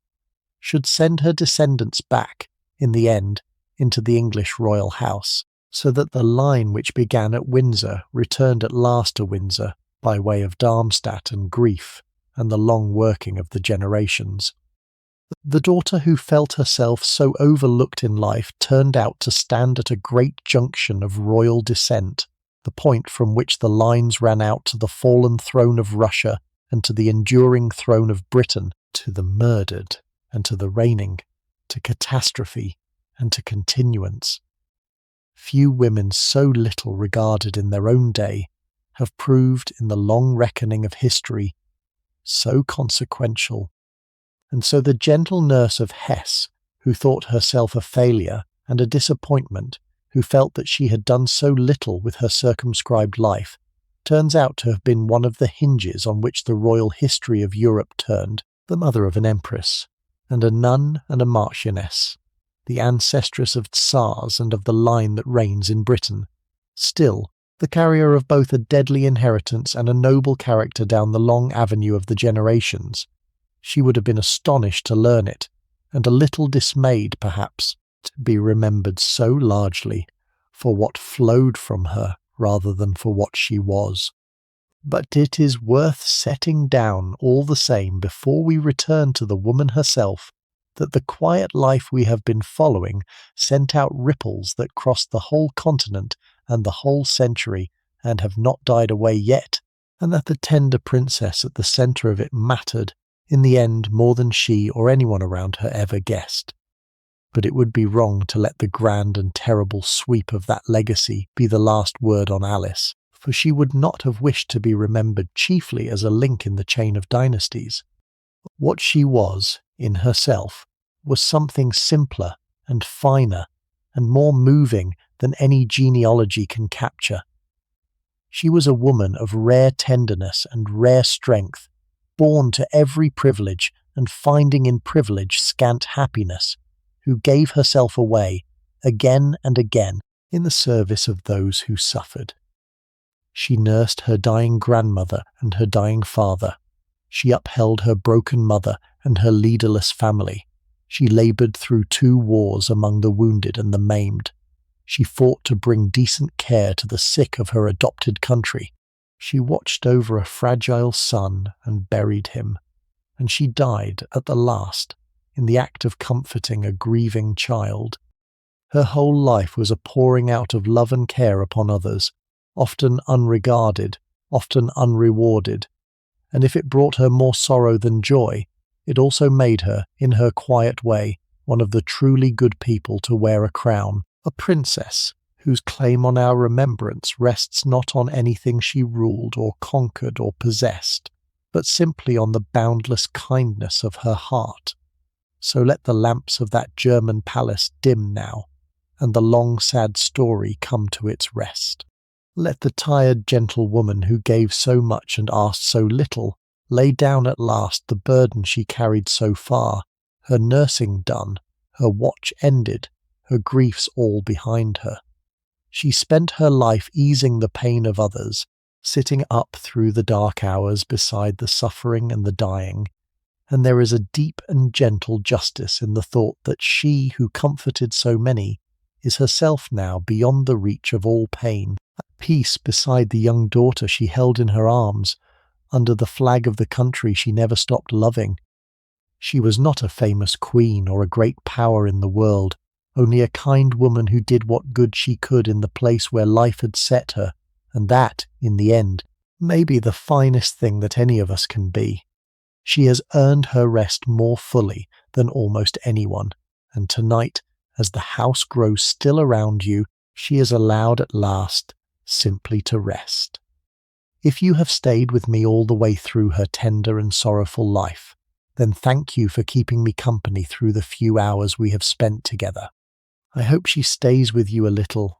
should send her descendants back, in the end, into the English royal house, so that the line which began at Windsor returned at last to Windsor by way of Darmstadt and grief and the long working of the generations. The daughter who felt herself so overlooked in life turned out to stand at a great junction of royal descent, the point from which the lines ran out to the fallen throne of Russia and to the enduring throne of Britain, to the murdered and to the reigning, to catastrophe and to continuance. Few women so little regarded in their own day have proved in the long reckoning of history so consequential. And so the gentle nurse of Hesse, who thought herself a failure and a disappointment, who felt that she had done so little with her circumscribed life, turns out to have been one of the hinges on which the royal history of Europe turned, the mother of an empress, and a nun and a marchioness, the ancestress of Tsars and of the line that reigns in Britain, still the carrier of both a deadly inheritance and a noble character down the long avenue of the generations. She would have been astonished to learn it, and a little dismayed, perhaps, to be remembered so largely for what flowed from her rather than for what she was. But it is worth setting down all the same before we return to the woman herself, that the quiet life we have been following sent out ripples that crossed the whole continent and the whole century and have not died away yet, and that the tender princess at the centre of it mattered, in the end, more than she or anyone around her ever guessed. But it would be wrong to let the grand and terrible sweep of that legacy be the last word on Alice, for she would not have wished to be remembered chiefly as a link in the chain of dynasties. What she was, in herself, was something simpler and finer and more moving than any genealogy can capture. She was a woman of rare tenderness and rare strength, born to every privilege and finding in privilege scant happiness, who gave herself away, again and again, in the service of those who suffered. She nursed her dying grandmother and her dying father. She upheld her broken mother and her leaderless family. She laboured through 2 wars among the wounded and the maimed. She fought to bring decent care to the sick of her adopted country. She watched over a fragile son and buried him, and she died at the last in the act of comforting a grieving child. Her whole life was a pouring out of love and care upon others, often unregarded, often unrewarded, and if it brought her more sorrow than joy, it also made her, in her quiet way, one of the truly good people to wear a crown, a princess, whose claim on our remembrance rests not on anything she ruled or conquered or possessed, but simply on the boundless kindness of her heart. So let the lamps of that German palace dim now, and the long sad story come to its rest. Let the tired gentle woman who gave so much and asked so little lay down at last the burden she carried so far, her nursing done, her watch ended, her griefs all behind her. She spent her life easing the pain of others, sitting up through the dark hours beside the suffering and the dying, and there is a deep and gentle justice in the thought that she who comforted so many is herself now beyond the reach of all pain, at peace beside the young daughter she held in her arms, under the flag of the country she never stopped loving. She was not a famous queen or a great power in the world, only a kind woman who did what good she could in the place where life had set her, and that, in the end, may be the finest thing that any of us can be. She has earned her rest more fully than almost anyone, and tonight, as the house grows still around you, she is allowed at last simply to rest. If you have stayed with me all the way through her tender and sorrowful life, then thank you for keeping me company through the few hours we have spent together. I hope she stays with you a little,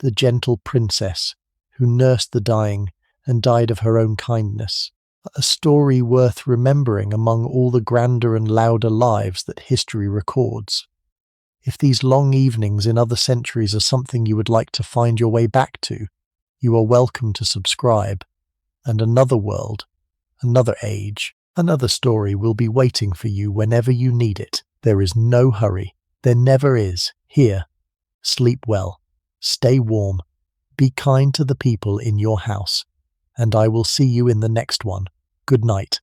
the gentle princess who nursed the dying and died of her own kindness, a story worth remembering among all the grander and louder lives that history records. If these long evenings in other centuries are something you would like to find your way back to, you are welcome to subscribe, and another world, another age, another story will be waiting for you whenever you need it. There is no hurry. There never is. Here, sleep well, stay warm, be kind to the people in your house, and I will see you in the next one. Good night.